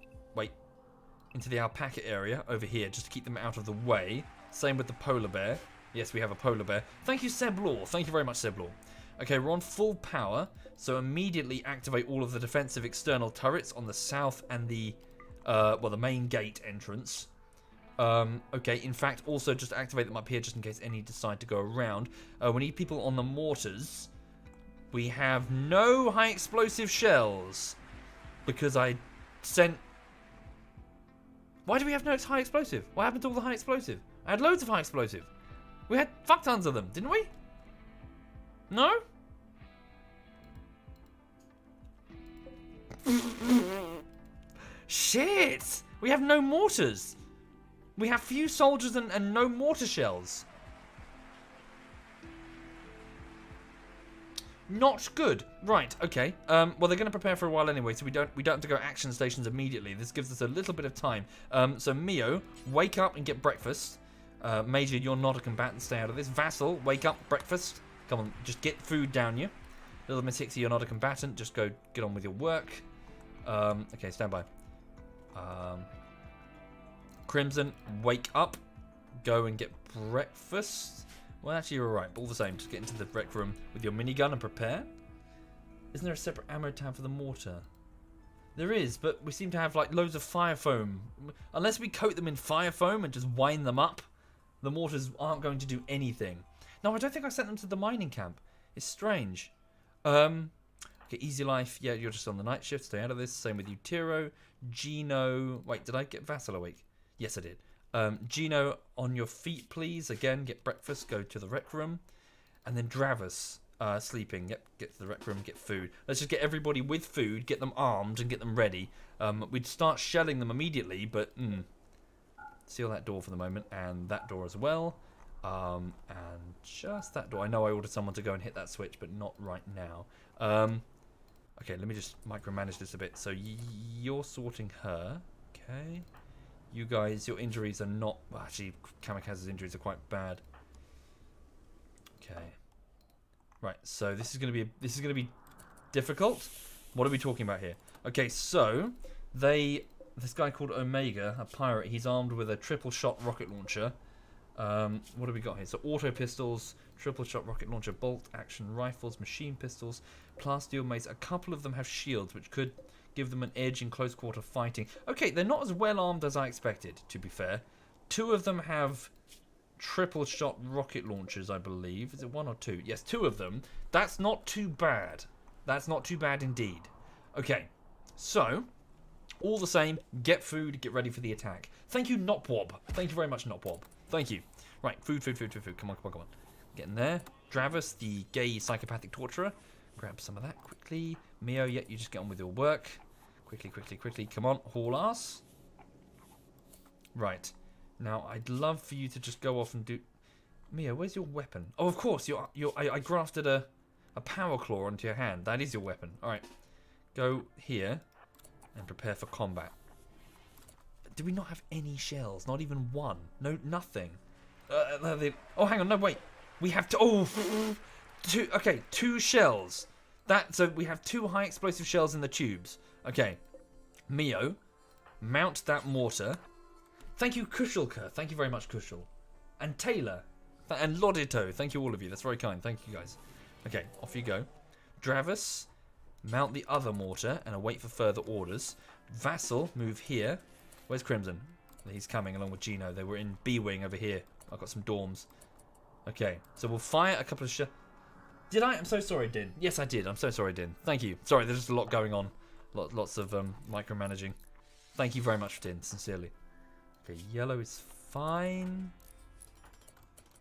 into the alpaca area over here, just to keep them out of the way. Same with the polar bear. Yes, we have a polar bear. Thank you, Seb Law. Thank you very much, Seb Law. Okay, we're on full power, so immediately activate all of the defensive external turrets on the south and the, the main gate entrance. Okay, in fact, also just activate them up here just in case any decide to go around. We need people on the mortars. We have no high explosive shells because I sent... Why do we have no high explosive? What happened to all the high explosive? I had loads of high explosive. We had fuck tons of them, didn't we? No? Shit! We have no mortars. We have few soldiers and no mortar shells. Not good. Right, okay. Well, they're going to prepare for a while anyway, so we don't have to go action stations immediately. This gives us a little bit of time. So Mio, wake up and get breakfast. Major, you're not a combatant. Stay out of this. Vassal, wake up, breakfast. Come on, just get food down you. Little Miss Hixie, you're not a combatant. Just go get on with your work. Okay, stand by. Crimson, wake up. Go and get breakfast. Well, actually, you're alright, but all the same, just get into the rec room with your minigun and prepare. Isn't there a separate ammo tab for the mortar? There is, but we seem to have, like, loads of fire foam. Unless we coat them in fire foam and just wind them up, the mortars aren't going to do anything. No, I don't think I sent them to the mining camp. It's strange. Okay, Easy Life. Yeah, you're just on the night shift. Stay out of this. Same with you, Tiro. Gino. Wait, did I get Vassal awake? Yes, I did. Gino, on your feet, please. Again, get breakfast, go to the rec room. And then Dravus, sleeping. Yep, get to the rec room, get food. Let's just get everybody with food, get them armed, and get them ready. We'd start shelling them immediately, but... seal that door for the moment, and that door as well. And just that door. I know I ordered someone to go and hit that switch, but not right now. Okay, let me just micromanage this a bit. So you're sorting her. Okay. You guys, your injuries are not... Well, actually, Kamikaze's injuries are quite bad. Okay. Right, so this is going to be difficult. What are we talking about here? Okay, so this guy called Omega, a pirate, he's armed with a triple shot rocket launcher. What have we got here? So auto pistols, triple shot rocket launcher, bolt action rifles, machine pistols, plasteel mace. A couple of them have shields, which could give them an edge in close quarter fighting. Okay, they're not as well armed as I expected, to be fair. 2 of them have triple shot rocket launchers, I believe. Is it 1 or 2? Yes, 2 of them. That's not too bad. That's not too bad indeed. Okay, so all the same, get food, get ready for the attack. Thank you, Nopwob. Thank you very much, Nopwob. Thank you. Right, food. Come on. Getting there. Dravis, the gay psychopathic torturer. Grab some of that quickly. Mio, yeah, you just get on with your work. Quickly. Come on, haul ass. Right. Now, I'd love for you to just go off and do... Mio, where's your weapon? Oh, of course, I grafted a power claw onto your hand. That is your weapon. All right. Go here and prepare for combat. Do we not have any shells? Not even one? No, nothing. Oh, hang on. No, wait. We have to... Oh, 2. Okay, 2 shells. So we have 2 high explosive shells in the tubes. Okay. Mio, mount that mortar. Thank you, Kushilka. Thank you very much, Kushil. And Taylor. And Lodito. Thank you, all of you. That's very kind. Thank you, guys. Okay, off you go. Dravis, mount the other mortar and await for further orders. Vassal, move here. Where's Crimson? He's coming along with Gino. They were in B-Wing over here. I've got some dorms. Okay, so we'll fire a couple of Did I? I'm so sorry, Din. Yes, I did. I'm so sorry, Din. Thank you. Sorry, there's just a lot going on. Lots of micromanaging. Thank you very much, Din. Sincerely. Okay, yellow is fine.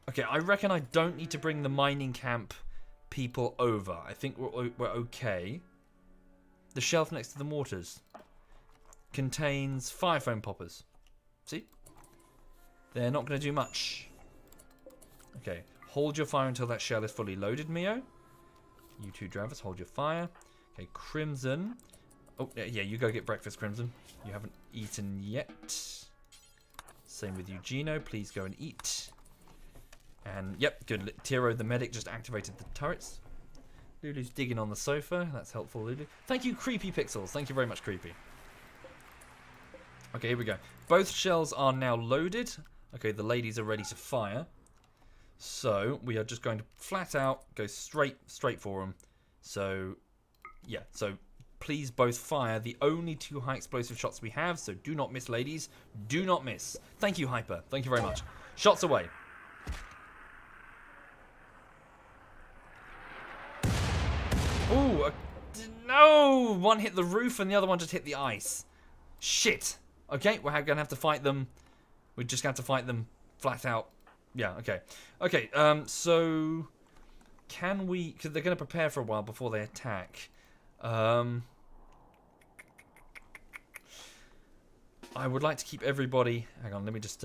Okay, I reckon I don't need to bring the mining camp people over. I think we're okay. The shelf next to the mortars contains fire foam poppers. See? They're not going to do much. Okay, hold your fire until that shell is fully loaded, Mio. You 2, Dravis, hold your fire. Okay, Crimson. Oh, yeah, you go get breakfast, Crimson. You haven't eaten yet. Same with you, Gino. Please go and eat. And, yep, good. Tiro, the medic, just activated the turrets. Lulu's digging on the sofa. That's helpful, Lulu. Thank you, Creepy Pixels. Thank you very much, Creepy. Okay, here we go. Both shells are now loaded. Okay, the ladies are ready to fire. So, we are just going to flat out go straight for them. So, yeah. So, please both fire the only 2 high explosive shots we have. So, do not miss, ladies. Do not miss. Thank you, Hyper. Thank you very much. Shots away. Ooh, no! One hit the roof and the other one just hit the ice. Shit. Okay, we're going to have to fight them. We're just going to have to fight them flat out. Yeah, okay. Okay, so... Can we... Because they're going to prepare for a while before they attack. I would like to keep everybody... Hang on, let me just...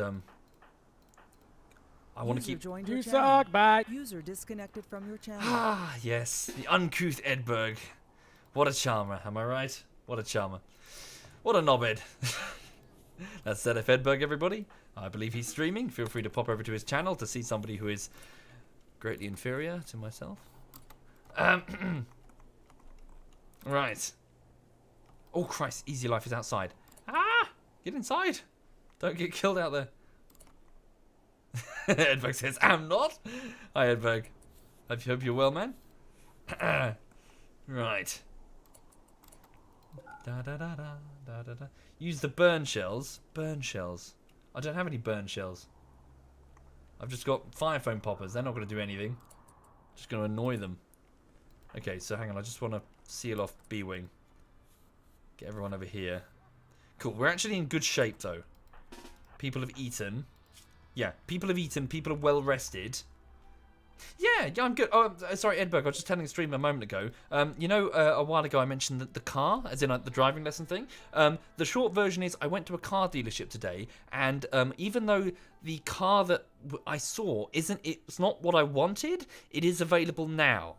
I want to keep... You suck, bye. User disconnected from your channel. Ah, yes. The uncouth Edberg. What a charmer, am I right? What a charmer. What a knobhead. That's ZF Edberg, everybody. I believe he's streaming. Feel free to pop over to his channel to see somebody who is greatly inferior to myself. Right. Oh, Christ. Easy Life is outside. Ah! Get inside. Don't get killed out there. Edberg says, I'm not. Hi, Edberg. I hope you're well, man. Right. Use the burn shells. Burn shells. I don't have any burn shells. I've just got fire foam poppers. They're not going to do anything. Just going to annoy them. Okay, so hang on. I just want to seal off B-Wing. Get everyone over here. Cool. We're actually in good shape, though. People have eaten. Yeah, people have eaten. People are well rested. Yeah, I'm good. Oh, sorry, Edberg, I was just telling the stream a moment ago. A while ago I mentioned the car, as in the driving lesson thing. The short version is I went to a car dealership today, and even though the car that I saw it's not what I wanted, it is available now.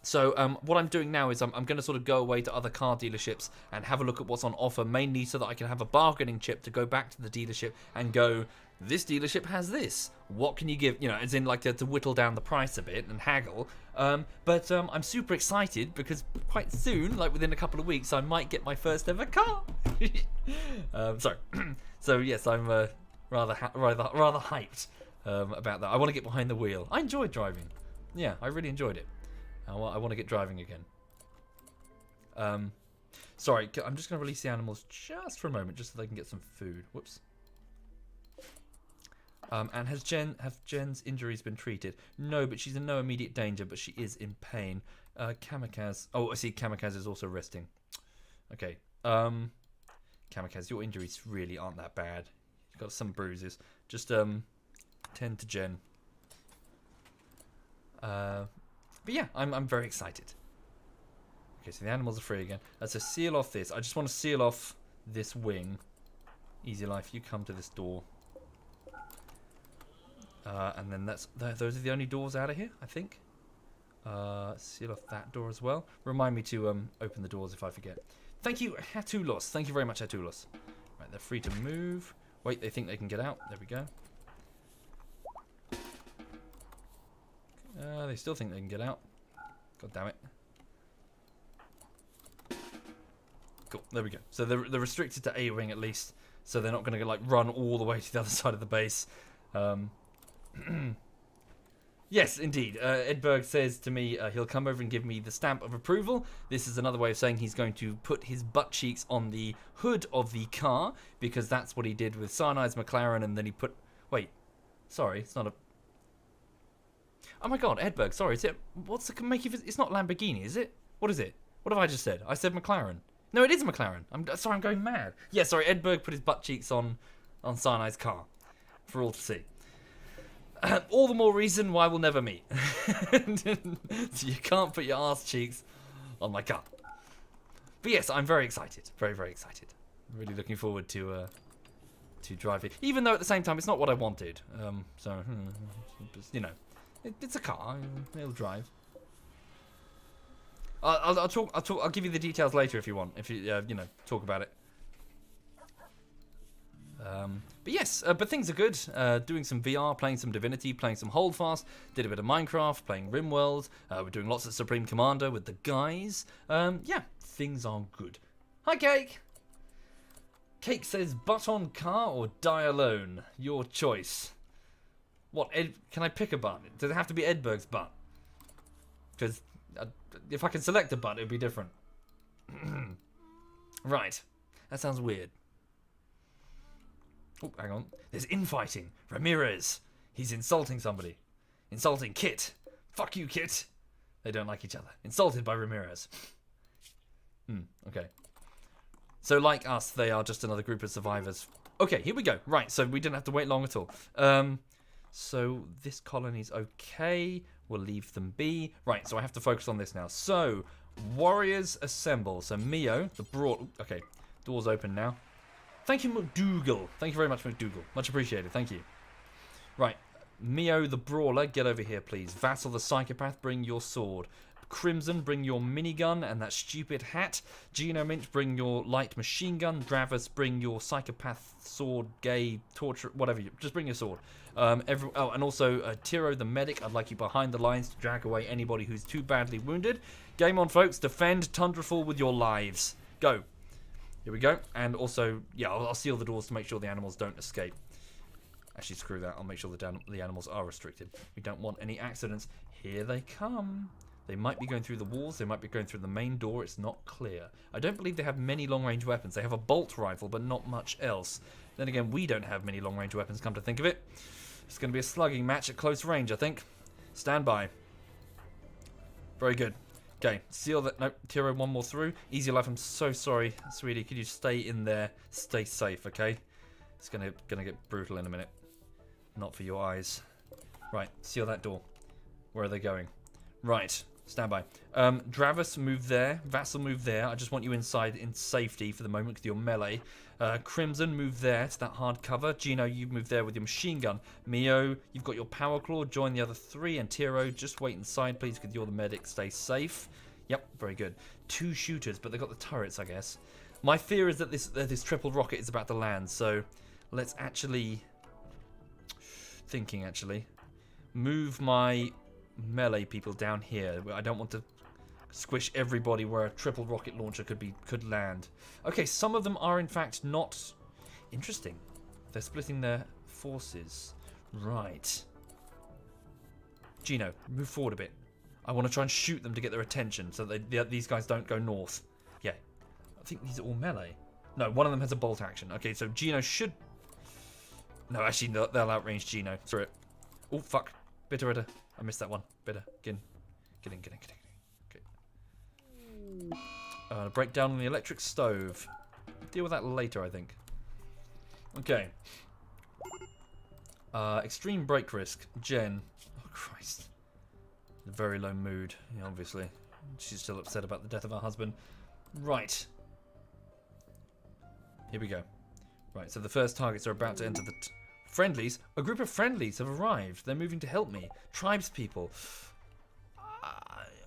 So what I'm doing now is I'm going to sort of go away to other car dealerships and have a look at what's on offer, mainly so that I can have a bargaining chip to go back to the dealership and go, this dealership has this. What can you give? As in like to whittle down the price a bit and haggle. But I'm super excited because quite soon, like within a couple of weeks, I might get my first ever car. Sorry. So yes, I'm rather hyped about that. I want to get behind the wheel. I enjoyed driving. Yeah, I really enjoyed it. I want to get driving again. Sorry, I'm just going to release the animals just for a moment, just so they can get some food. Whoops. And have Jen's injuries been treated? No, but she's in no immediate danger, but she is in pain. Kamikaze. Oh, I see. Kamikaze is also resting. Okay. Kamikaze, your injuries really aren't that bad. You've got some bruises. Just tend to Jen. But yeah, I'm very excited. Okay, so the animals are free again. So seal off this. I just want to seal off this wing. Easy life, you come to this door. And then those are the only doors out of here, I think. Seal off that door as well. Remind me to open the doors if I forget. Thank you, Hatulos. Thank you very much, Hatulos. Right, they're free to move. Wait, they think they can get out. There we go. They still think they can get out. God damn it. Cool, there we go. So they're restricted to A wing at least. So they're not going to like run all the way to the other side of the base. Yes, indeed. Edberg says to me he'll come over and give me the stamp of approval. This is another way of saying he's going to put his butt cheeks on the hood of the car, because that's what he did with Cyanide McLaren, and then he put... Wait, sorry, it's not a... Oh my god, Edberg, sorry, is it... What's the make of it? It's not Lamborghini, is it? What is it? What have I just said? I said McLaren. No, it is McLaren. I'm sorry, I'm going mad. Yeah, sorry, Edberg put his butt cheeks on Cyanide's car for all to see. All the more reason why we'll never meet. So you can't put your arse cheeks on my car. But yes, I'm very excited. Very, very excited. I'm really looking forward to driving. Even though at the same time, it's not what I wanted. So, you know, it's a car. It'll drive. I'll talk. I'll give you the details later if you want. If you talk about it. But yes, but things are good. Doing some VR, playing some Divinity, playing some Holdfast, did a bit of Minecraft, playing RimWorld. We're doing lots of Supreme Commander with the guys. Yeah, things are good. Hi, Cake. Cake says, butt on car or die alone? Your choice. What, can I pick a butt? Does it have to be Edberg's butt? Because if I can select a butt, it would be different. Right. That sounds weird. Oh, hang on. There's infighting. Ramirez. He's insulting somebody. Insulting Kit. Fuck you, Kit. They don't like each other. Insulted by Ramirez. Okay. So like us, they are just another group of survivors. Okay, here we go. Right, so we didn't have to wait long at all. So this colony's okay. We'll leave them be. Right, so I have to focus on this now. So, warriors assemble. So Mio, the broad... Okay, doors open now. Thank you, McDougal. Thank you very much, McDougal. Much appreciated. Thank you. Right. Mio the Brawler, get over here, please. Vassal the Psychopath, bring your sword. Crimson, bring your minigun and that stupid hat. Gino Minch, bring your light machine gun. Dravus, bring your psychopath sword, gay, torture, whatever. Just bring your sword. And also Tiro the Medic, I'd like you behind the lines to drag away anybody who's too badly wounded. Game on, folks. Defend Tundrafall with your lives. Go. Here we go. And also, yeah, I'll seal the doors to make sure the animals don't escape. Actually, screw that. I'll make sure the animals are restricted. We don't want any accidents. Here they come. They might be going through the walls. They might be going through the main door. It's not clear. I don't believe they have many long-range weapons. They have a bolt rifle, but not much else. Then again, we don't have many long-range weapons, come to think of it. It's going to be a slugging match at close range, I think. Stand by. Very good. Okay, seal that. Nope, Tiro, one more through. Easy life, I'm so sorry, sweetie. Could you stay in there? Stay safe, okay? It's gonna get brutal in a minute. Not for your eyes. Right, seal that door. Where are they going? Right. Stand by. Dravis, move there. Vassal, move there. I just want you inside in safety for the moment because you're melee. Crimson, move there to that hard cover. Gino, you move there with your machine gun. Mio, you've got your power claw. Join the other three. And Tiro, just wait inside, please, because you're the medic. Stay safe. Yep, very good. 2 shooters, but they've got the turrets, I guess. My fear is that this triple rocket is about to land, so let's actually... move my melee people down here. I don't want to squish everybody where a triple rocket launcher could land. Okay, some of them are in fact not interesting. They're splitting their forces. Right. Gino, move forward a bit. I want to try and shoot them to get their attention so that these guys don't go north. Yeah. I think these are all melee. No, one of them has a bolt action. Okay, so Gino should... No, actually, they'll outrange Gino. Through it. Oh, fuck. Bitter. I missed that one. Bitter. Get in. Okay. Break down on the electric stove. Deal with that later, I think. Okay. Extreme break risk. Jen. Oh, Christ. Very low mood, obviously. She's still upset about the death of her husband. Right. Here we go. Right, so the first targets are about to enter the... Friendlies? A group of friendlies have arrived. They're moving to help me. Tribespeople.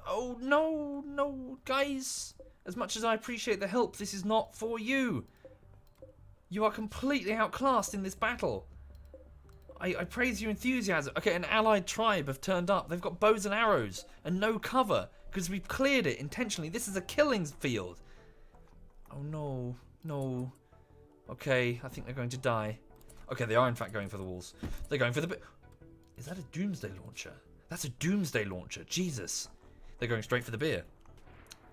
Oh, no, guys. As much as I appreciate the help, this is not for you. You are completely outclassed in this battle. I praise your enthusiasm. Okay, an allied tribe have turned up. They've got bows and arrows and no cover because we've cleared it intentionally. This is a killing field. Oh, no. Okay, I think they're going to die. Okay, they are in fact going for the walls. They're going for the... Is that a doomsday launcher? That's a doomsday launcher. Jesus. They're going straight for the beer.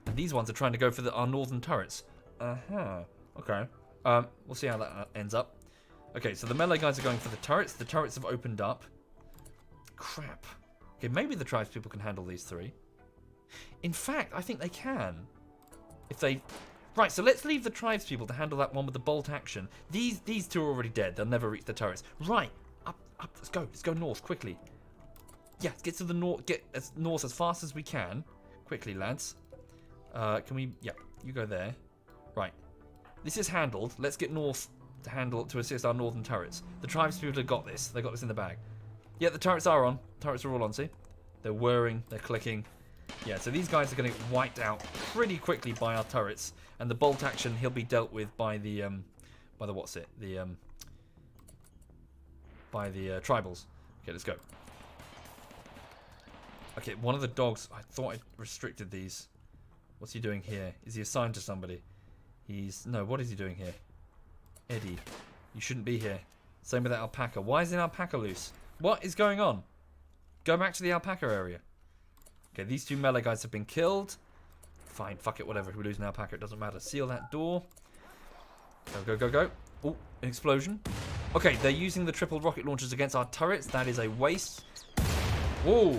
And these ones are trying to go for our northern turrets. Uh-huh. Okay. We'll see how that ends up. Okay, so the melee guys are going for the turrets. The turrets have opened up. Crap. Okay, maybe the tribespeople can handle these 3. In fact, I think they can. If they... Right, so let's leave the tribespeople to handle that one with the bolt action. These 2 are already dead. They'll never reach the turrets. Right. Up. Let's go. Let's go north quickly. Yeah, let's get to the north. Get as north as fast as we can. Quickly, lads. Can we... Yeah, you go there. Right. This is handled. Let's get north to assist our northern turrets. The tribespeople have got this. They got this in the bag. Yeah, the turrets are on. Turrets are all on, see? They're whirring. They're clicking. Yeah, so these guys are going to get wiped out pretty quickly by our turrets. And the bolt action, he'll be dealt with by the tribals. Okay, let's go. Okay, one of the dogs, I thought I restricted these. What's he doing here? Is he assigned to somebody? No, what is he doing here? Eddie, you shouldn't be here. Same with that alpaca. Why is an alpaca loose? What is going on? Go back to the alpaca area. Okay, these 2 melee guys have been killed. Fine, fuck it, whatever. If we lose an alpaca, it doesn't matter. Seal that door. Go. Oh, an explosion. Okay, they're using the triple rocket launchers against our turrets. That is a waste. Whoa.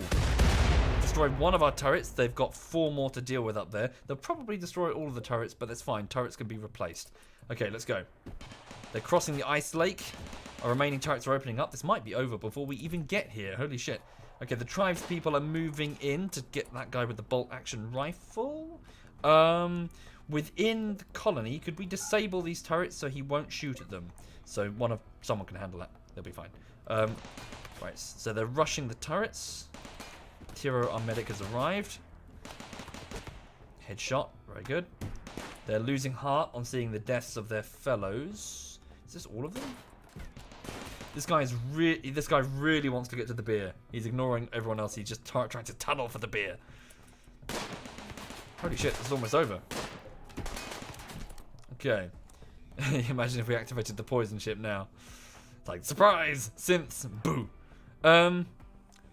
Destroyed one of our turrets. They've got 4 more to deal with up there. They'll probably destroy all of the turrets, but that's fine. Turrets can be replaced. Okay, let's go. They're crossing the ice lake. Our remaining turrets are opening up. This might be over before we even get here. Holy shit. Okay, the tribespeople are moving in to get that guy with the bolt action rifle. Within the colony, could we disable these turrets so he won't shoot at them? So someone can handle that. They'll be fine. Right, so they're rushing the turrets. Tiro, our medic, has arrived. Headshot, very good. They're losing heart on seeing the deaths of their fellows. Is this all of them? This guy really wants to get to the beer. He's ignoring everyone else. He's just trying to tunnel for the beer. Holy shit, this is almost over. Okay. Imagine if we activated the poison ship now. It's like, surprise! Synths! Boo!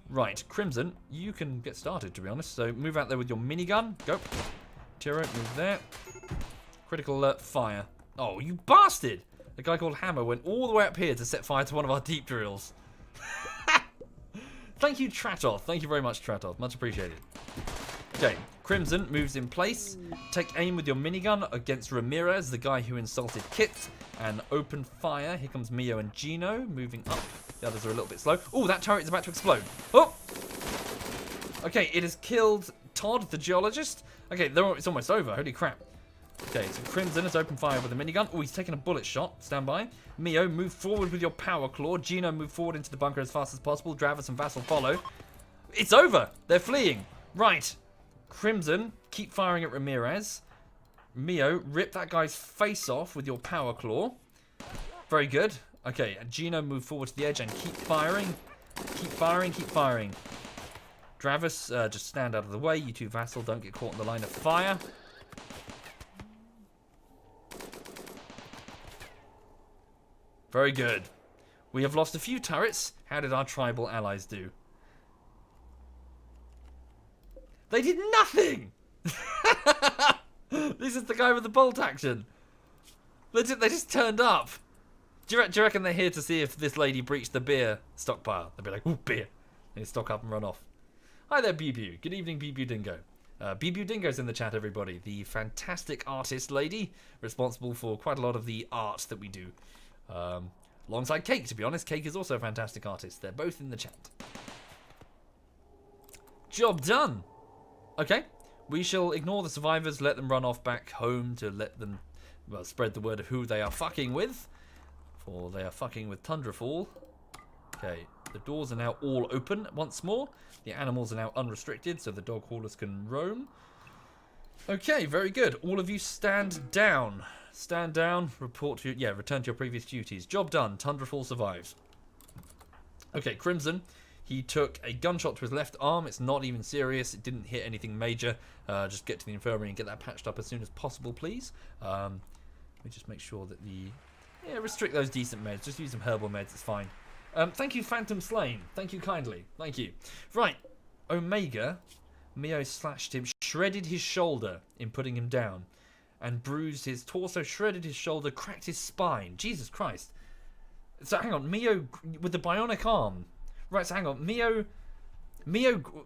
Right, Crimson, you can get started, to be honest. So move out there with your minigun. Go. Tiro, move there. Critical fire. Oh, you bastard! The guy called Hammer went all the way up here to set fire to one of our deep drills. Thank you, Tratoth. Thank you very much, Tratoth. Much appreciated. Okay, Crimson moves in place. Take aim with your minigun against Ramirez, the guy who insulted Kit, and open fire. Here comes Mio and Gino moving up. The others are a little bit slow. Oh, that turret is about to explode. Oh! Okay, it has killed Todd, the geologist. Okay, it's almost over. Holy crap. Okay, so Crimson has opened fire with a minigun. Oh, he's taking a bullet shot. Stand by. Mio, move forward with your power claw. Gino, move forward into the bunker as fast as possible. Dravis and Vassal follow. It's over. They're fleeing. Right. Crimson, keep firing at Ramirez. Mio, rip that guy's face off with your power claw. Very good. Okay, and Gino, move forward to the edge and keep firing. Keep firing, keep firing. Dravis, just stand out of the way. You two, Vassal, don't get caught in the line of fire. Very good. We have lost a few turrets. How did our tribal allies do? They did nothing! This is the guy with the bolt action. They just turned up. Do you reckon they're here to see if this lady breached the beer stockpile? They'll be like, ooh, beer. And they stock up and run off. Hi there, Beebew. Good evening, Beebew Dingo. Beebew Dingo's in the chat, everybody. The fantastic artist lady responsible for quite a lot of the art that we do. Alongside Cake, to be honest. Cake is also a fantastic artist. They're both in the chat. Job done. Okay. We shall ignore the survivors, let them run off back home to let them, well, spread the word of who they are fucking with. For they are fucking with Tundrafall. Okay. The doors are now all open once more. The animals are now unrestricted, so the dog haulers can roam. Okay, very good. All of you stand down. Stand down, report to return to your previous duties. Job done. Tundrafall survives. Okay, Crimson. He took a gunshot to his left arm. It's not even serious. It didn't hit anything major. Just get to the infirmary and get that patched up as soon as possible, please. Let me just make sure that restrict those decent meds. Just use some herbal meds. It's fine. Thank you, Phantom Slain. Thank you kindly. Thank you. Right. Omega. Mio slashed him, shredded his shoulder in putting him down. And bruised his torso, shredded his shoulder, cracked his spine. Jesus Christ. So hang on, Mio with the bionic arm. Right, so hang on, Mio.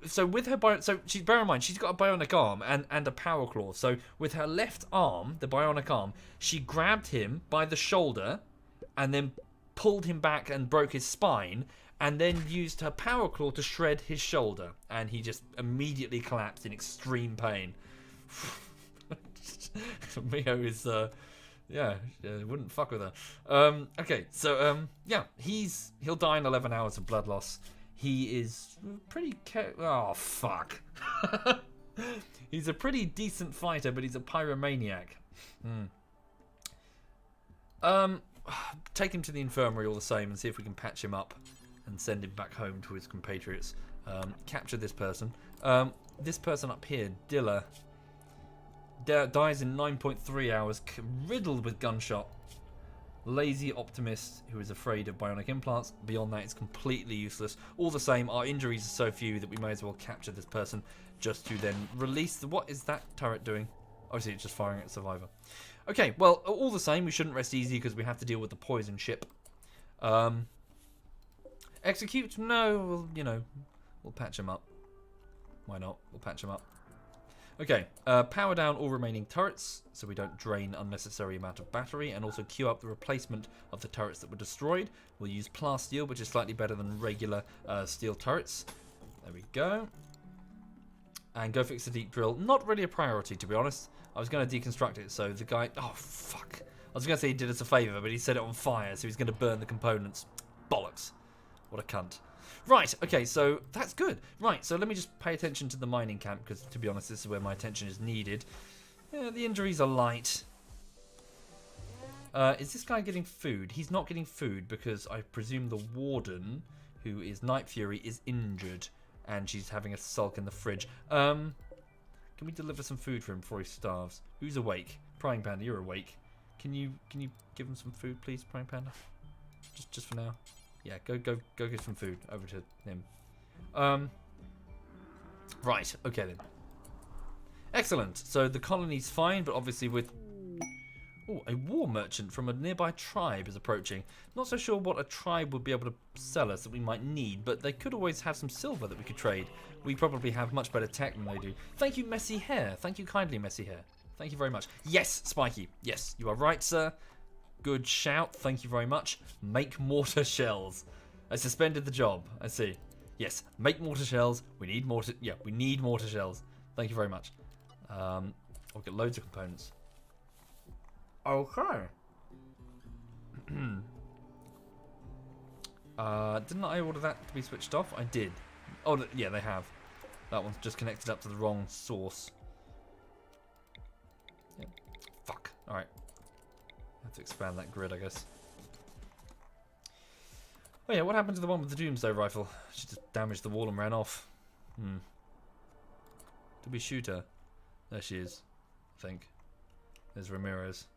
So with her bear in mind, she's got a bionic arm and a power claw. So with her left arm, the bionic arm, she grabbed him by the shoulder, and then pulled him back and broke his spine, and then used her power claw to shred his shoulder, and he just immediately collapsed in extreme pain. Mio is, wouldn't fuck with her. Okay, so, he'll die in 11 hours of blood loss. He is pretty, oh, fuck. He's a pretty decent fighter, but he's a pyromaniac. Take him to the infirmary all the same and see if we can patch him up and send him back home to his compatriots. Capture this person. This person up here, Dilla, dies in 9.3 hours, riddled with gunshot. Lazy optimist who is afraid of bionic implants. Beyond that, it's completely useless. All the same, our injuries are so few that we may as well capture this person just to then release the... What is that turret doing? Obviously, it's just firing at Survivor. Okay, well, all the same, we shouldn't rest easy because we have to deal with the poison ship. Execute? No, we'll patch him up. Why not? We'll patch him up. Okay, power down all remaining turrets so we don't drain unnecessary amount of battery, and also queue up the replacement of the turrets that were destroyed. We'll use plasteel, which is slightly better than regular steel turrets. There we go. And go fix the deep drill. Not really a priority, to be honest. I was going to deconstruct it, so the guy... Oh, fuck. I was going to say he did us a favour, but he set it on fire, so he's going to burn the components. Bollocks. What a cunt. Right, okay, so that's good. Right, so let me just pay attention to the mining camp, because, to be honest, this is where my attention is needed. Yeah, the injuries are light. Is this guy getting food? He's not getting food, because I presume the warden, who is Night Fury, is injured, and she's having a sulk in the fridge. Can we deliver some food for him before he starves? Who's awake? Prying Panda, you're awake. Can you give him some food, please, Prying Panda? Just for now. Yeah, go get some food over to him. Right, okay then. Excellent. So the colony's fine, but obviously with... Oh, a war merchant from a nearby tribe is approaching. Not so sure what a tribe would be able to sell us that we might need, but they could always have some silver that we could trade. We probably have much better tech than they do. Thank you, Messy Hair. Thank you kindly, Messy Hair. Thank you very much. Yes, Spiky. Yes, you are right, sir. Good shout. Thank you very much. Make mortar shells. I suspended the job. I see. Yes, make mortar shells. We need mortar. Yeah, we need mortar shells. Thank you very much. We'll get loads of components. Okay. Didn't I order that to be switched off? I did. Oh, yeah, they have. That one's just connected up to the wrong source. Yeah. Fuck. Alright. Have to expand that grid, I guess. Oh yeah, what happened to the one with the Doomsday rifle? She just damaged the wall and ran off. Did we shoot her? There she is, I think. There's Ramirez.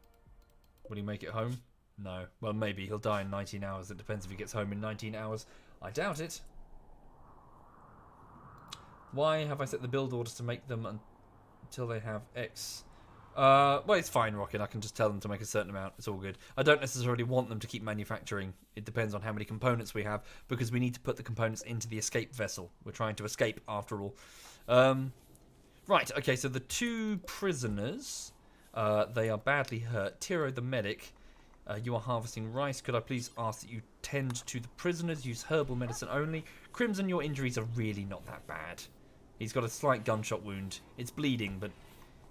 Will he make it home? No. Well, maybe. He'll die in 19 hours. It depends if he gets home in 19 hours. I doubt it. Why have I set the build orders to make them until they have X? Well, it's fine, Rocket. I can just tell them to make a certain amount. It's all good. I don't necessarily want them to keep manufacturing. It depends on how many components we have, because we need to put the components into the escape vessel. We're trying to escape, after all. Right, okay, so the 2 prisoners, they are badly hurt. Tiro, the medic, you are harvesting rice. Could I please ask that you tend to the prisoners, use herbal medicine only? Crimson, your injuries are really not that bad. He's got a slight gunshot wound. It's bleeding, but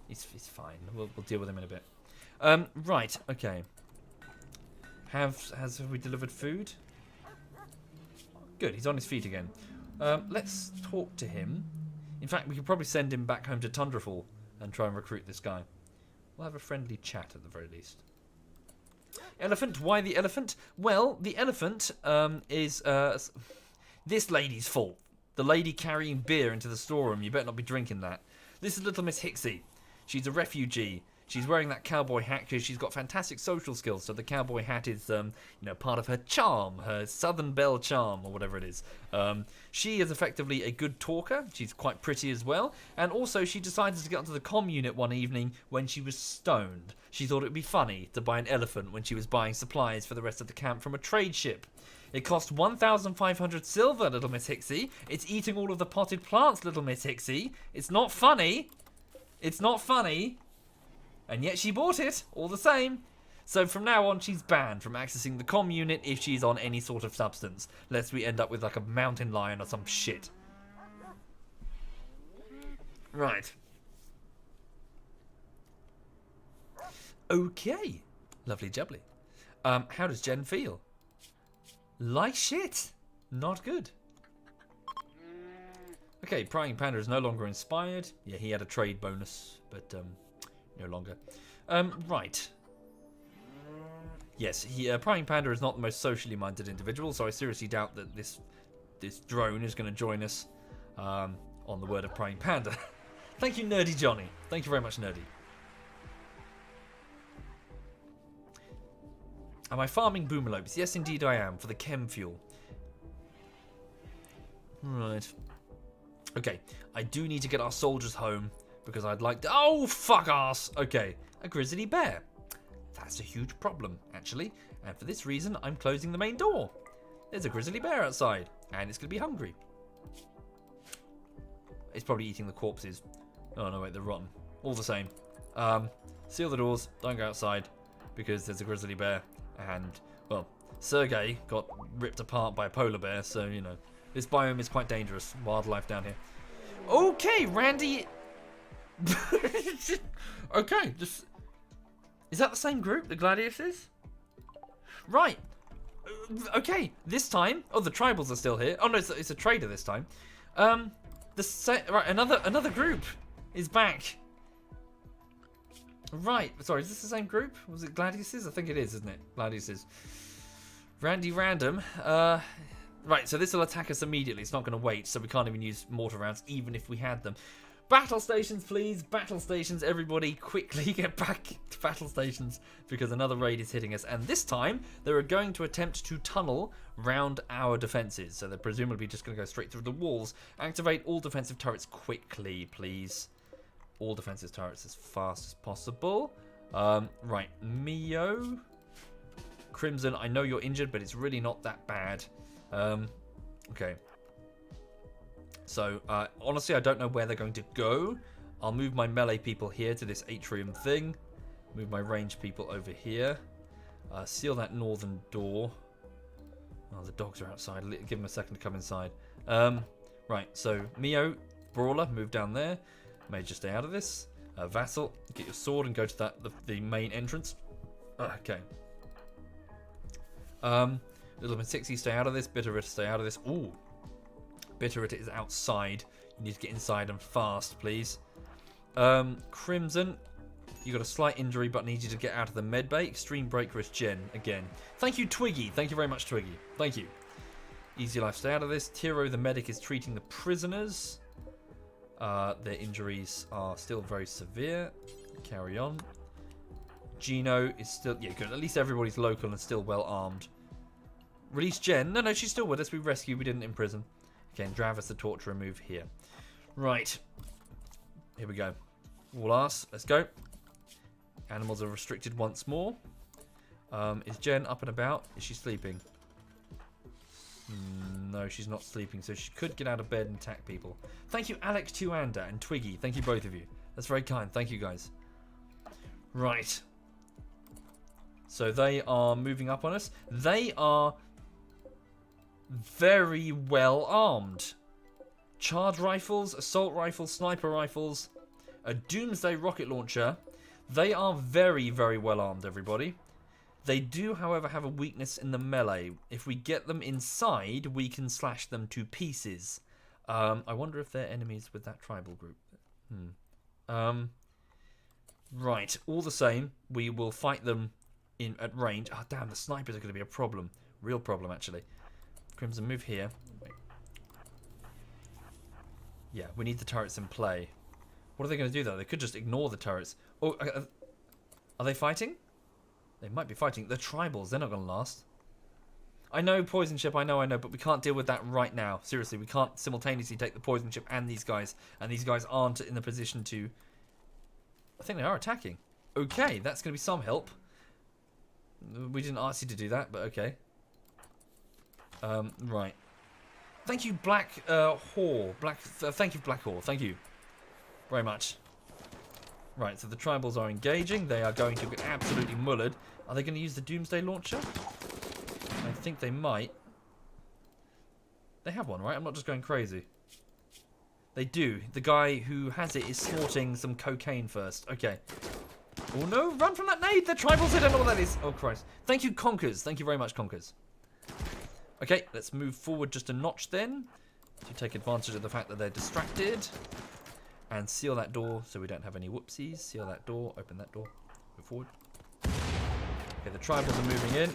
it's fine. We'll deal with him in a bit. Right, okay. Have we delivered food? Good, he's on his feet again. Let's talk to him. In fact, we could probably send him back home to Tundrafall and try and recruit this guy. We'll have a friendly chat at the very least. Elephant? Why the elephant? Well, the elephant is this lady's fault. The lady carrying beer into the storeroom. You better not be drinking that. This is little Miss Hicksy. She's a refugee. She's wearing that cowboy hat because she's got fantastic social skills. So the cowboy hat is, part of her charm, her Southern Belle charm, or whatever it is. She is effectively a good talker. She's quite pretty as well. And also, she decided to get onto the comm unit one evening when she was stoned. She thought it would be funny to buy an elephant when she was buying supplies for the rest of the camp from a trade ship. It cost 1,500 silver, little Miss Hicksy. It's eating all of the potted plants, little Miss Hicksy. It's not funny. It's not funny. And yet she bought it, all the same. So from now on, she's banned from accessing the comm unit if she's on any sort of substance, lest we end up with like a mountain lion or some shit. Right. Okay. Lovely jubbly. How does Jen feel? Like shit. Not good. Okay, Prying Panda is no longer inspired. Yeah, he had a trade bonus, but no longer. Right. Yes, Prying Panda is not the most socially minded individual, so I seriously doubt that this drone is going to join us on the word of Prying Panda. Thank you, Nerdy Johnny. Thank you very much, Nerdy. Am I farming boomalopes? Yes, indeed I am, for the chem fuel. Right. Okay, I do need to get our soldiers home, because I'd like to... Oh, fuck ass! Okay, a grizzly bear. That's a huge problem, actually. And for this reason, I'm closing the main door. There's a grizzly bear outside, and it's going to be hungry. It's probably eating the corpses. Oh, no, wait, they're rotten. All the same. Seal the doors, don't go outside, because there's a grizzly bear. And, well, Sergey got ripped apart by a polar bear, so, you know, this biome is quite dangerous. Wildlife down here. Okay, Randy... Okay, just... Is that the same group, the Gladiuses? Right. Okay, this time... Oh, the tribals are still here. Oh, no, it's a trader this time. Right, another group is back. Right, sorry, is this the same group? Was it Gladiuses? I think it is, isn't it? Gladiuses. Randy Random. Right, so this will attack us immediately. It's not going to wait, so we can't even use mortar rounds, even if we had them. Battle stations, please. Battle stations, everybody. Quickly get back to battle stations, because another raid is hitting us. And this time, they are going to attempt to tunnel round our defences. So they're presumably just going to go straight through the walls. Activate all defensive turrets quickly, please. All defensive turrets as fast as possible. Right, Mio. Crimson, I know you're injured, but it's really not that bad. Okay. So, honestly, I don't know where they're going to go. I'll move my melee people here to this atrium thing. Move my range people over here. Seal that northern door. Oh, the dogs are outside. Give them a second to come inside. Right, so Mio, Brawler, move down there. Major, stay out of this. Vassal, get your sword and go to the main entrance. Okay. Little bit 60, stay out of this. Bitterrit, stay out of this. Ooh. Bitterrit is outside. You need to get inside and fast, please. Crimson, you got a slight injury, but I need you to get out of the med bay. Extreme break risk Jen, again. Thank you, Twiggy. Thank you very much, Twiggy. Thank you. Easy life, stay out of this. Tiro, the medic, is treating the prisoners. Their injuries are still very severe. Carry on. Gino is still... Yeah, good. At least everybody's local and still well armed. Release Jen. No, she's still with us. We rescued. We didn't imprison. Okay, and Dravis, the torturer, move here. Right. Here we go. All arse. Let's go. Animals are restricted once more. Is Jen up and about? Is she sleeping? No, she's not sleeping, so she could get out of bed and attack people. Thank you, Alex Tuanda and Twiggy. Thank you, both of you. That's very kind. Thank you, guys. Right. So they are moving up on us. They are very well armed. Charge rifles, assault rifles, sniper rifles, a doomsday rocket launcher. They are very, very well armed, everybody. They do, however, have a weakness in the melee. If we get them inside, we can slash them to pieces. I wonder if they're enemies with that tribal group. Right. All the same, we will fight them at range. Oh, damn, the snipers are going to be a problem. Real problem, actually. Crimson, move here. Yeah, we need the turrets in play. What are they going to do, though? They could just ignore the turrets. Oh, are they fighting? They might be fighting. They're tribals. They're not going to last. I know, poison ship. I know. But we can't deal with that right now. Seriously, we can't simultaneously take the poison ship and these guys. And these guys aren't in the position to... I think they are attacking. Okay, that's going to be some help. We didn't ask you to do that, but okay. Right. Thank you, Black Whore. Thank you, Black Whore. Thank you very much. Right, so the tribals are engaging. They are going to get absolutely mullered. Are they going to use the Doomsday Launcher? I think they might. They have one, right? I'm not just going crazy. They do. The guy who has it is snorting some cocaine first. Okay. Oh no, run from that nade! The tribals, I don't know what that is. Oh Christ. Thank you, Conkers. Thank you very much, Conkers. Okay, let's move forward just a notch then. To take advantage of the fact that they're distracted. And seal that door so we don't have any whoopsies. Seal that door, open that door, move forward. Okay, the tribals are moving in.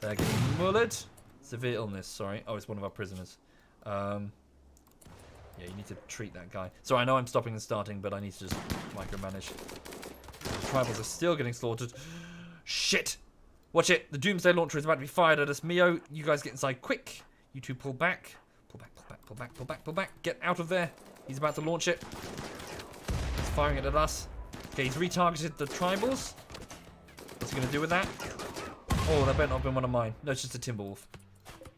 They're getting mullered. Severe illness, sorry. Oh, it's one of our prisoners. Yeah, you need to treat that guy. Sorry, I know I'm stopping and starting, but I need to just micromanage. The tribals are still getting slaughtered. Shit! Watch it! The Doomsday Launcher is about to be fired at us. Mio, you guys get inside quick. You two pull back. Pull back, pull back, pull back, pull back, pull back. Get out of there. He's about to launch it. He's firing it at us. Okay, he's retargeted the tribals. What's he going to do with that? Oh, that better not have been one of mine. No, it's just a Timberwolf.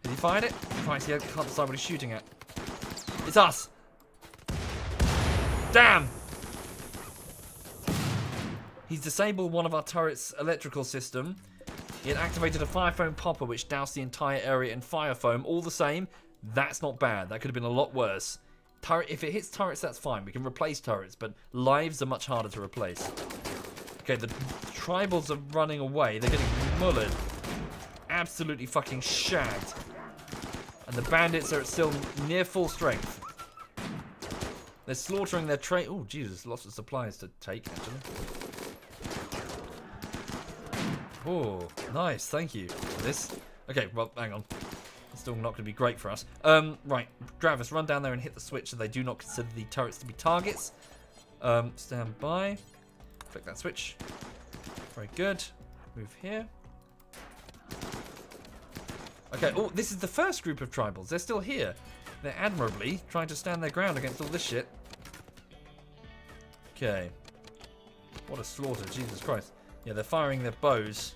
Has he fired it? Christ, he can't decide what he's shooting at. It's us! Damn! He's disabled one of our turret's electrical system. He had activated a fire foam popper which doused the entire area in fire foam. All the same, that's not bad. That could have been a lot worse. If it hits turrets, that's fine. We can replace turrets, but lives are much harder to replace. Okay, the tribals are running away. They're getting mullered. Absolutely fucking shagged. And the bandits are still near full strength. They're slaughtering their train. Oh, Jesus, lots of supplies to take, actually. Oh, nice. Thank you for this. Okay, well, hang on. It's still not going to be great for us. Right, Dravis, run down there and hit the switch so they do not consider the turrets to be targets. Stand by. Click that switch. Very good. Move here. Okay, oh, this is the first group of tribals. They're still here. They're admirably trying to stand their ground against all this shit. Okay. What a slaughter, Jesus Christ. Yeah, they're firing their bows.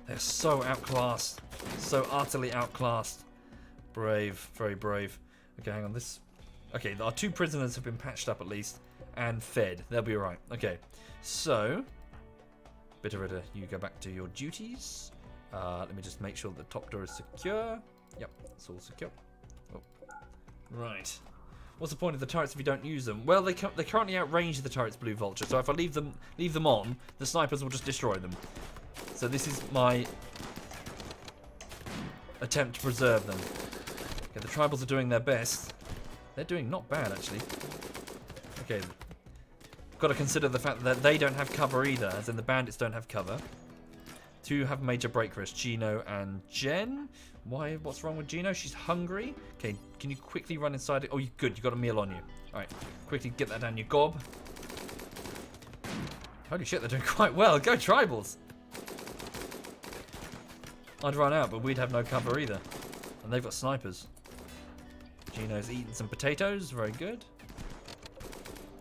They're so outclassed. So utterly outclassed. Brave, very brave. Okay, hang on. Okay, our two prisoners have been patched up at least. And fed. They'll be alright. Okay, so... Bitterritter, you go back to your duties. Let me just make sure the top door is secure. Yep, it's all secure. Oh. Right. What's the point of the turrets if you don't use them? Well, they currently outrange the turrets, Blue Vulture. So if I leave them on, the snipers will just destroy them. So this is my attempt to preserve them. Okay, the tribals are doing their best. They're doing not bad, actually. Okay. Got to consider the fact that they don't have cover either, as in the bandits don't have cover. Two have major break risk, Gino and Jen. Why? What's wrong with Gino? She's hungry. Okay, can you quickly run inside it? Oh, you good. You got a meal on you. All right, quickly get that down your gob. Holy shit, they're doing quite well. Go tribals. I'd run out, but we'd have no cover either. And they've got snipers. Gino's eating some potatoes. Very good.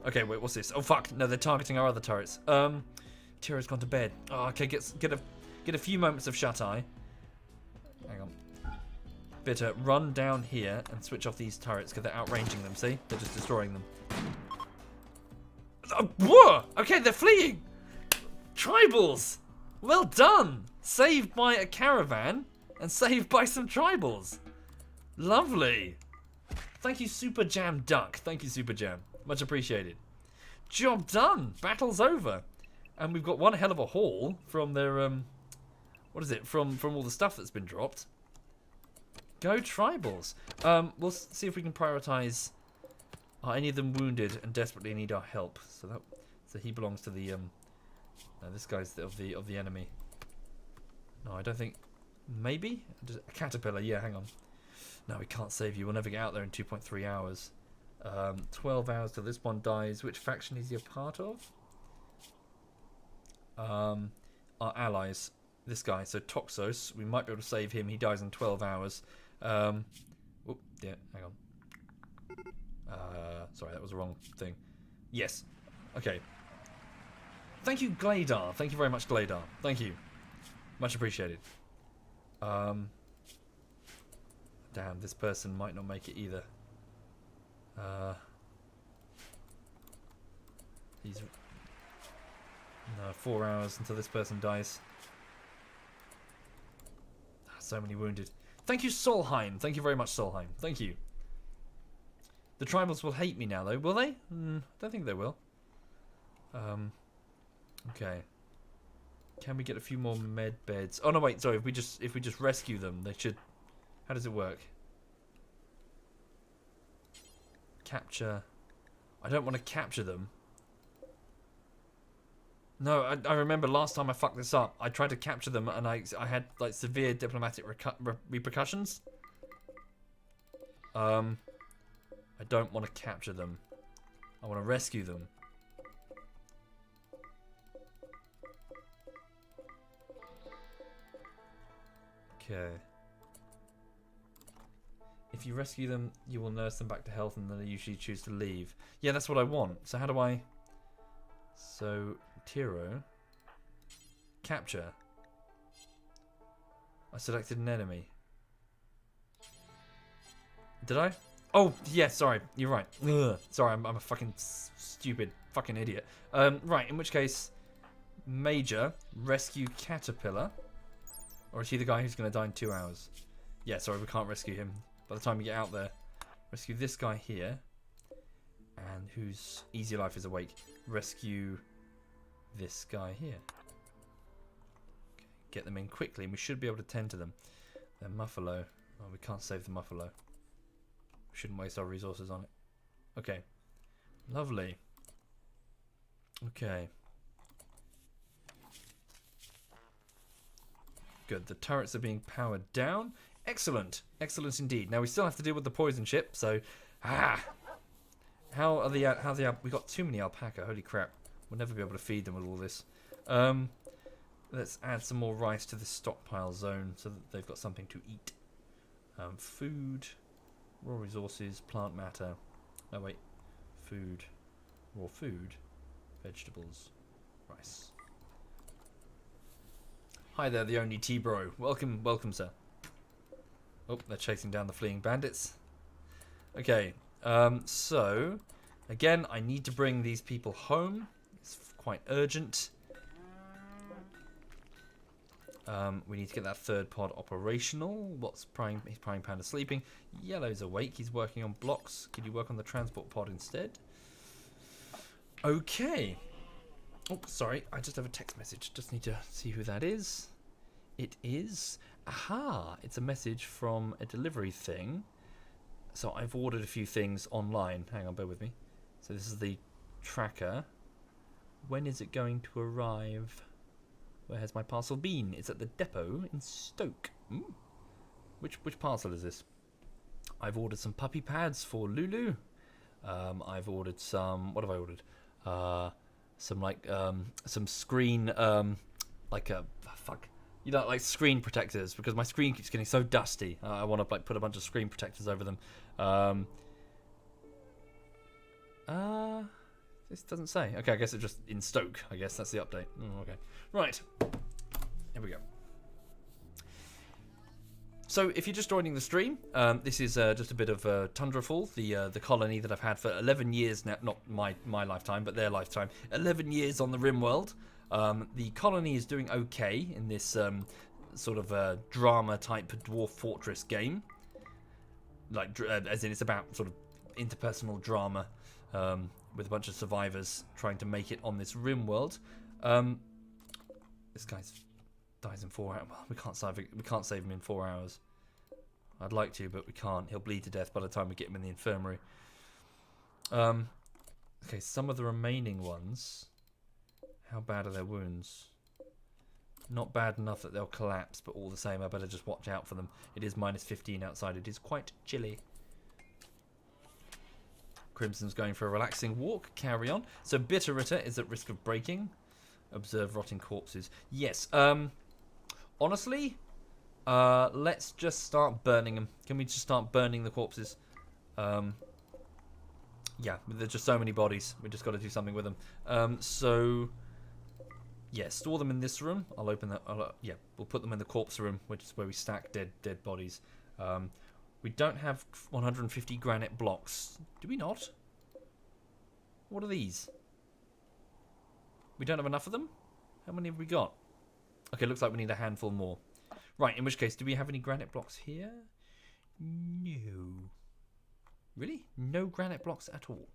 Okay, wait, what's this? Oh, fuck. No, they're targeting our other turrets. Tira's gone to bed. Oh, okay, get a few moments of shut-eye. Hang on. Bitter, run down here and switch off these turrets because they're outranging them, see? They're just destroying them. Oh, whoa! Okay, they're fleeing! Tribals! Well done! Saved by a caravan and saved by some tribals. Lovely. Thank you, Super Jam Duck. Thank you, Super Jam. Much appreciated. Job done. Battle's over. And we've got one hell of a haul from their, what is it? From all the stuff that's been dropped. Go tribals. We'll see if we can prioritize. Are any of them wounded and desperately need our help? So he belongs to the, no, this guy's of the enemy. No, I don't think, maybe? Just a caterpillar, yeah, hang on. No, we can't save you. We'll never get out there in 2.3 hours. 12 hours till this one dies. Which faction is he a part of? Our allies. This guy. So Toxos. We might be able to save him. He dies in 12 hours. Oh, yeah. Hang on. Sorry, that was the wrong thing. Yes. Okay. Thank you, Gladar. Thank you very much, Gladar. Thank you. Much appreciated. Damn, this person might not make it either. He's... No, 4 hours until this person dies. So many wounded. Thank you, Solheim. Thank you very much, Solheim. Thank you. The tribals will hate me now, though. Will they? Don't think they will. Okay. Can we get a few more med beds? Oh no, wait. Sorry. If we just rescue them, they should. How does it work? Capture. I don't want to capture them. No, I remember last time I fucked this up. I tried to capture them and I had like severe diplomatic repercussions. I don't want to capture them. I want to rescue them. Okay. If you rescue them, you will nurse them back to health and then they usually choose to leave. Yeah, that's what I want. So how do I... So, Tiro. Capture. I selected an enemy. Did I? Oh, yeah, sorry. You're right. Ugh. Sorry, I'm a fucking stupid fucking idiot. Right, in which case, Major, rescue Caterpillar. Or is he the guy who's going to die in 2 hours? Yeah, sorry, we can't rescue him. By the time we get out there, rescue this guy here. And whose easy life is awake. Rescue this guy here. Okay, get them in quickly and we should be able to tend to them. They're Muffalo. Oh, we can't save the Muffalo. We shouldn't waste our resources on it. Okay. Lovely. Okay. Good. The turrets are being powered down. Excellent. Excellent indeed. Now we still have to deal with the poison ship, so... How are the we got too many alpaca, holy crap. We'll never be able to feed them with all this. Let's add some more rice to the stockpile zone so that they've got something to eat. Food, raw resources, plant matter. No, wait. Food, raw food, vegetables, rice. Hi there, the only T-bro. Welcome, welcome, sir. Oh, they're chasing down the fleeing bandits. Okay, so, again, I need to bring these people home. It's quite urgent. We need to get that third pod operational. His prime panda sleeping. Yellow's awake. He's working on blocks. Could you work on the transport pod instead? Okay. Oh, sorry. I just have a text message. Just need to see who that is. It is... Aha! It's a message from a delivery thing. So I've ordered a few things online. Hang on, bear with me. So this is the tracker. When is it going to arrive? Where has my parcel been? It's at the depot in Stoke. Ooh. Which parcel is this? I've ordered some puppy pads for Lulu. I've ordered some... What have I ordered? Some screen... fuck. You know, like screen protectors, because my screen keeps getting so dusty. I want to like put a bunch of screen protectors over them. This doesn't say. Okay, I guess it's just in Stoke. I guess that's the update. Okay. Right. Here we go. So, if you're just joining the stream, this is just a bit of Tundrafall, the colony that I've had for 11 years now. Not my lifetime, but their lifetime. 11 years on the RimWorld. The colony is doing okay in this sort of drama-type dwarf fortress game. Like, as in it's about sort of interpersonal drama with a bunch of survivors trying to make it on this RimWorld. This guy dies in 4 hours. Well, we can't save him in 4 hours. I'd like to, but we can't. He'll bleed to death by the time we get him in the infirmary. Okay, some of the remaining ones... How bad are their wounds? Not bad enough that they'll collapse, but all the same, I better just watch out for them. It is minus 15 outside. It is quite chilly. Crimson's going for a relaxing walk. Carry on. So Bitterritter is at risk of breaking. Observe rotting corpses. Yes. Honestly, let's just start burning them. Can we just start burning the corpses? Yeah, there's just so many bodies. We just got to do something with them. So... Yeah, store them in this room. I'll open that. Yeah, we'll put them in the corpse room, which is where we stack dead bodies. We don't have 150 granite blocks. Do we not? What are these? We don't have enough of them? How many have we got? Okay, looks like we need a handful more. Right, in which case, do we have any granite blocks here? No. Really? No granite blocks at all.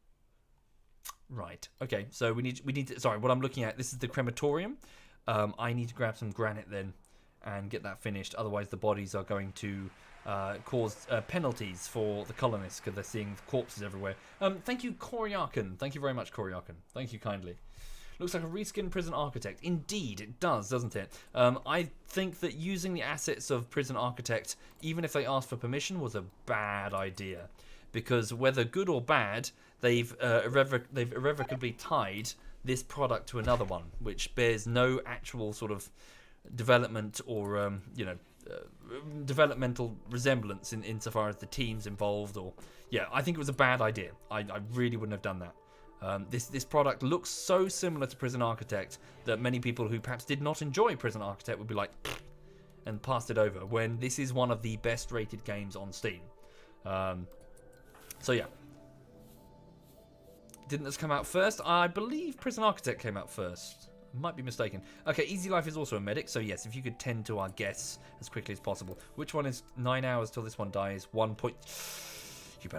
Right. Okay. So we need to, sorry, what I'm looking at, this is the crematorium. I need to grab some granite then and get that finished. Otherwise, the bodies are going to cause penalties for the colonists because they're seeing corpses everywhere. Thank you, Koryakin. Thank you very much, Koryakin. Thank you kindly. Looks like a reskinned prison architect. Indeed, it does, doesn't it? I think that using the assets of prison architect, even if they asked for permission, was a bad idea. Because whether good or bad, they've irrevocably tied this product to another one, which bears no actual sort of development or developmental resemblance insofar as the teams involved. Or yeah, I think it was a bad idea. I really wouldn't have done that. This product looks so similar to Prison Architect that many people who perhaps did not enjoy Prison Architect would be like and passed it over. When this is one of the best rated games on Steam. So yeah. Didn't this come out first? I believe Prison Architect came out first. Might be mistaken. Okay, Easy Life is also a medic, so yes, if you could tend to our guests as quickly as possible. Which one is 9 hours till this one dies? 1 point. You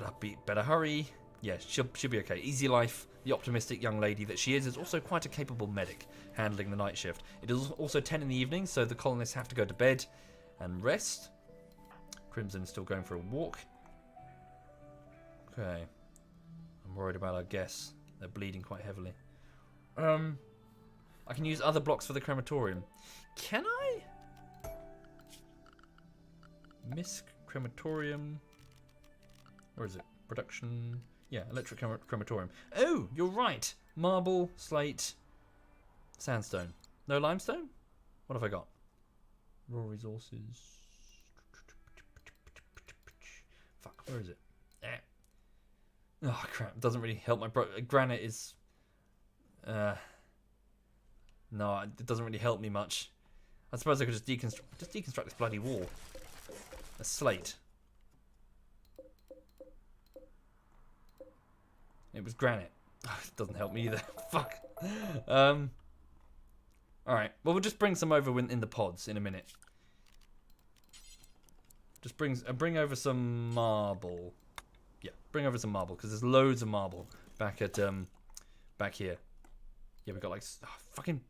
better hurry. Yeah, she'll be okay. Easy Life, the optimistic young lady that she is also quite a capable medic, handling the night shift. It is also 10 in the evening, so the colonists have to go to bed and rest. Crimson's still going for a walk. Okay. I'm worried about our guests. They're bleeding quite heavily. I can use other blocks for the crematorium. Can I? Misk crematorium. Where is it? Production. Yeah, electric crematorium. Oh, you're right. Marble, slate, sandstone. No limestone? What have I got? Raw resources. Fuck, where is it? Oh crap! Doesn't really help my granite is. No, it doesn't really help me much. I suppose I could just deconstruct this bloody wall. A slate. It was granite. It doesn't help me either. Fuck. All right. Well, we'll just bring some over in the pods in a minute. Just bring over some marble. Yeah, bring over some marble because there's loads of marble back at back here. Yeah, we got like fucking.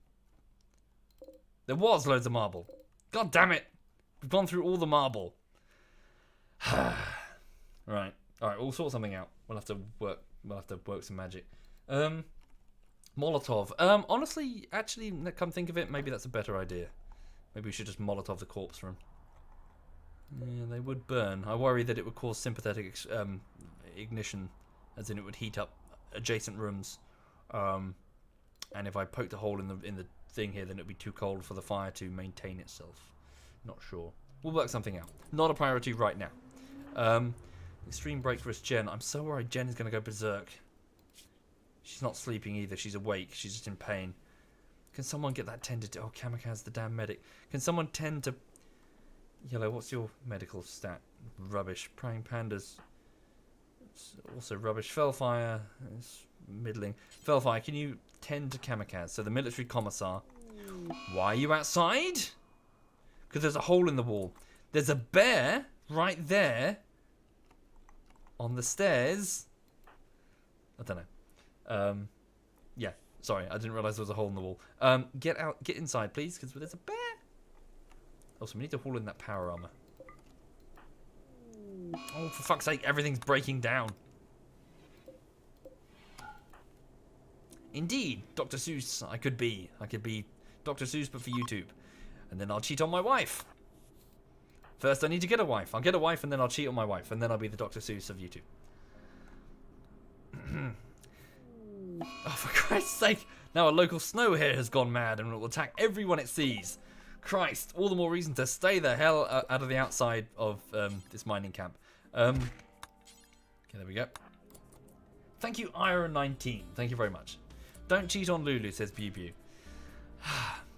There was loads of marble. God damn it! We've gone through all the marble. Right. All right. We'll sort something out. We'll have to work. We'll have to work some magic. Molotov. Honestly, actually, come think of it, maybe that's a better idea. Maybe we should just Molotov the corpse room. Yeah, they would burn. I worry that it would cause sympathetic ignition, as in it would heat up adjacent rooms. And if I poked a hole in the thing here, then it would be too cold for the fire to maintain itself. Not sure. We'll work something out. Not a priority right now. Extreme break for us, Jen. I'm so worried Jen is going to go berserk. She's not sleeping either. She's awake. She's just in pain. Can someone get that tended to... Oh, Kamikaze, the damn medic. Can someone tend to... Yellow, what's your medical stat? Rubbish. Praying Pandas. It's also rubbish. Fellfire. It's middling. Fellfire, can you tend to Kamikaze? So the military commissar. Why are you outside? Because there's a hole in the wall. There's a bear right there. On the stairs. I don't know. Yeah, sorry, I didn't realise there was a hole in the wall. Get inside, please, because there's a bear. Also, we need to haul in that power armor. Oh, for fuck's sake, everything's breaking down. Indeed, Dr. Seuss, I could be Dr. Seuss, but for YouTube. And then I'll cheat on my wife. First, I need to get a wife. I'll get a wife, and then I'll cheat on my wife, and then I'll be the Dr. Seuss of YouTube. Oh, for Christ's sake! Now a local snow hare has gone mad and will attack everyone it sees. Christ, all the more reason to stay the hell out of the outside of this mining camp. Okay, there we go. Thank you, Iron19. Thank you very much. Don't cheat on Lulu, says Bew.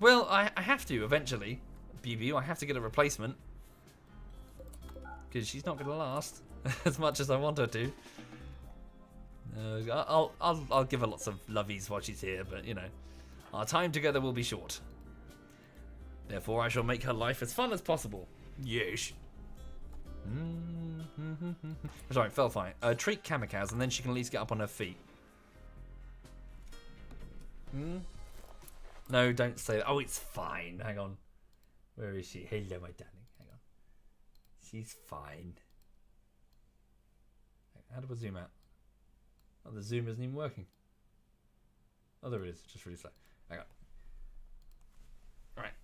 Well, I have to eventually. Bew, I have to get a replacement. Because she's not going to last as much as I want her to. I'll give her lots of lovies while she's here, but you know, our time together will be short. Therefore, I shall make her life as fun as possible. Yes. Sorry, Fellfire. Treat Kamikaze, and then she can at least get up on her feet. No, don't say that. Oh, it's fine. Hang on. Where is she? Hello, my darling. Hang on. She's fine. How do I zoom out? Oh, the zoom isn't even working. Oh, there it is. Just really slow. Hang on. Right.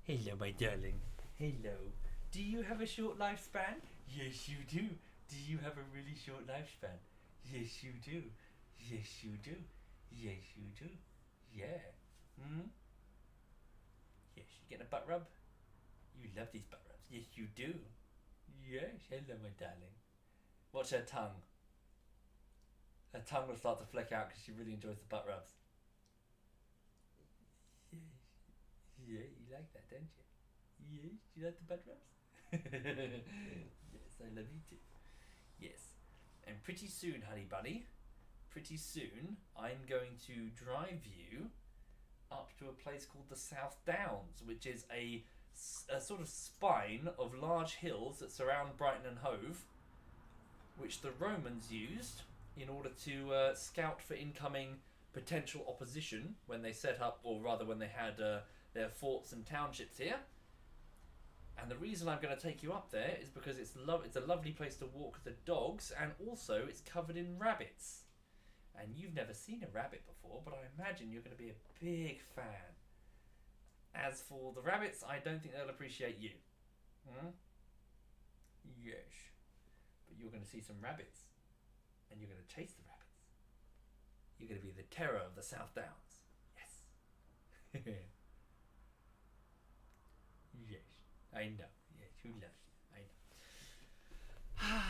Hello, my darling. Hello. Do you have a short lifespan? Yes, you do. Do you have a really short lifespan? Yes, you do. Yes, you do. Yes, you do. Yeah. Yes, you getting a butt rub? You love these butt rubs. Yes, you do. Yes. Hello, my darling. Watch her tongue. Her tongue will start to flick out because she really enjoys the butt rubs. Yes. Yeah, you like that, don't you? Yes, you like the butt rubs? Yes, I love you too. Yes. And pretty soon, honey bunny, pretty soon, I'm going to drive you up to a place called the South Downs, which is a sort of spine of large hills that surround Brighton and Hove, which the Romans used in order to scout for incoming potential opposition when they set up, or rather when they had their forts and townships here. And the reason I'm going to take you up there is because it's a lovely place to walk the dogs, and also it's covered in rabbits. And you've never seen a rabbit before, but I imagine you're going to be a big fan. As for the rabbits, I don't think they'll appreciate you. Yes. But you're going to see some rabbits. And you're going to chase the rabbits. You're going to be the terror of the South Downs. Yes. Yes. I know. Yes, who loves you? I know.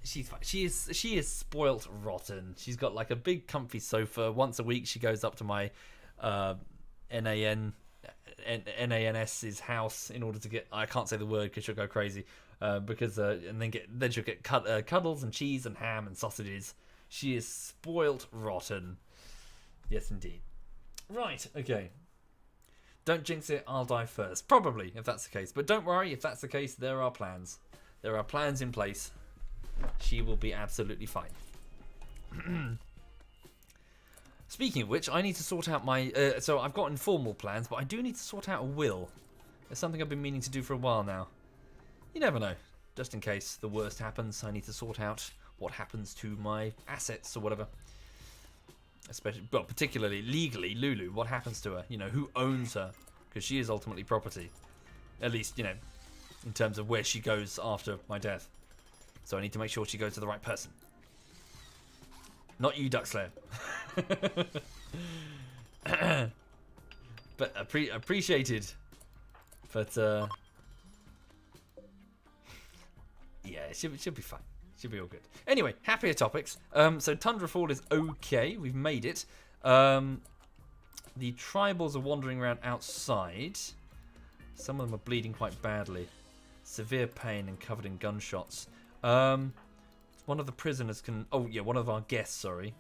She's fine. She is spoilt rotten. She's got like a big comfy sofa. Once a week she goes up to my NANS's house in order to get, I can't say the word because she'll go crazy, because and then she'll get cuddles and cheese and ham and sausages. She is spoilt rotten. Yes, indeed. Right, okay. Don't jinx it, I'll die first. Probably, if that's the case. But don't worry, if that's the case, there are plans. There are plans in place. She will be absolutely fine. Speaking of which, I need to sort out my... so I've got informal plans, but I do need to sort out a will. It's something I've been meaning to do for a while now. You never know. Just in case the worst happens, I need to sort out what happens to my assets or whatever. Especially, well, particularly legally, Lulu, what happens to her? You know, who owns her? Because she is ultimately property. At least, you know, in terms of where she goes after my death. So I need to make sure she goes to the right person. Not you, Duckslayer. But appreciated. But, yeah, it should be fine. Should be all good. Anyway, happier topics. So Tundrafall is okay. We've made it. The tribals are wandering around outside. Some of them are bleeding quite badly. Severe pain and covered in gunshots. One of the prisoners can... Oh, yeah, one of our guests, sorry,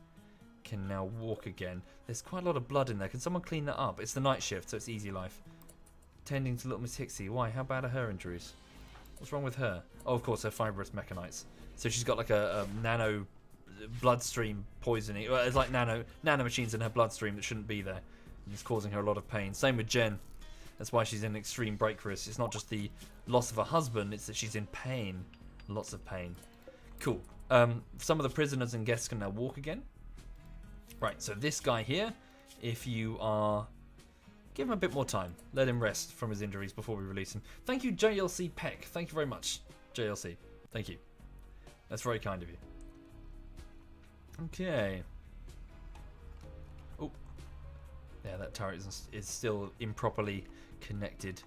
can now walk again. There's quite a lot of blood in there. Can someone clean that up? It's the night shift, so it's easy life. Tending to little Miss Hixie. Why? How bad are her injuries? What's wrong with her? Oh, of course, her fibrous mechanites. So she's got like a nano bloodstream poisoning. Well, it's like nano machines in her bloodstream that shouldn't be there. And it's causing her a lot of pain. Same with Jen. That's why she's in extreme break risk. It's not just the loss of her husband, it's that she's in pain. Lots of pain. Cool. Some of the prisoners and guests can now walk again. Right, so this guy here, if you are... Give him a bit more time. Let him rest from his injuries before we release him. Thank you, JLC Peck. Thank you very much, JLC. Thank you. That's very kind of you. Okay. Oh. Yeah, that turret is still improperly connected.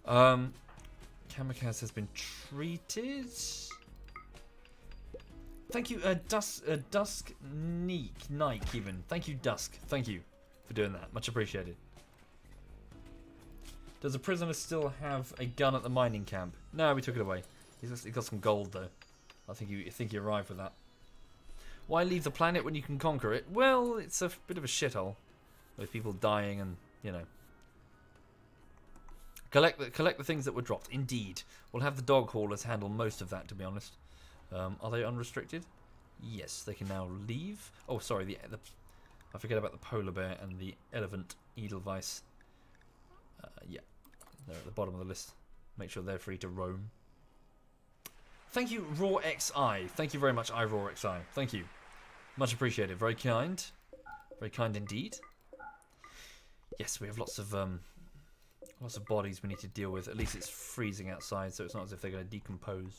Kamikaze has been treated. Thank you, Dusk Nike even. Thank you, Dusk. Thank you for doing that. Much appreciated. Does a prisoner still have a gun at the mining camp? No, we took it away. He's got some gold though. I think you arrived with that. Why leave the planet when you can conquer it? Well, it's a bit of a shithole with people dying and, you know. Collect the things that were dropped. Indeed. We'll have the dog haulers handle most of that, to be honest. Are they unrestricted? Yes, they can now leave. Oh, sorry, I forget about the polar bear and the elephant edelweiss. Yeah, they're at the bottom of the list. Make sure they're free to roam. Thank you, RawXI. Thank you very much, iRawXI. Thank you. Much appreciated. Very kind. Very kind indeed. Yes, we have lots of bodies we need to deal with. At least it's freezing outside, so it's not as if they're going to decompose.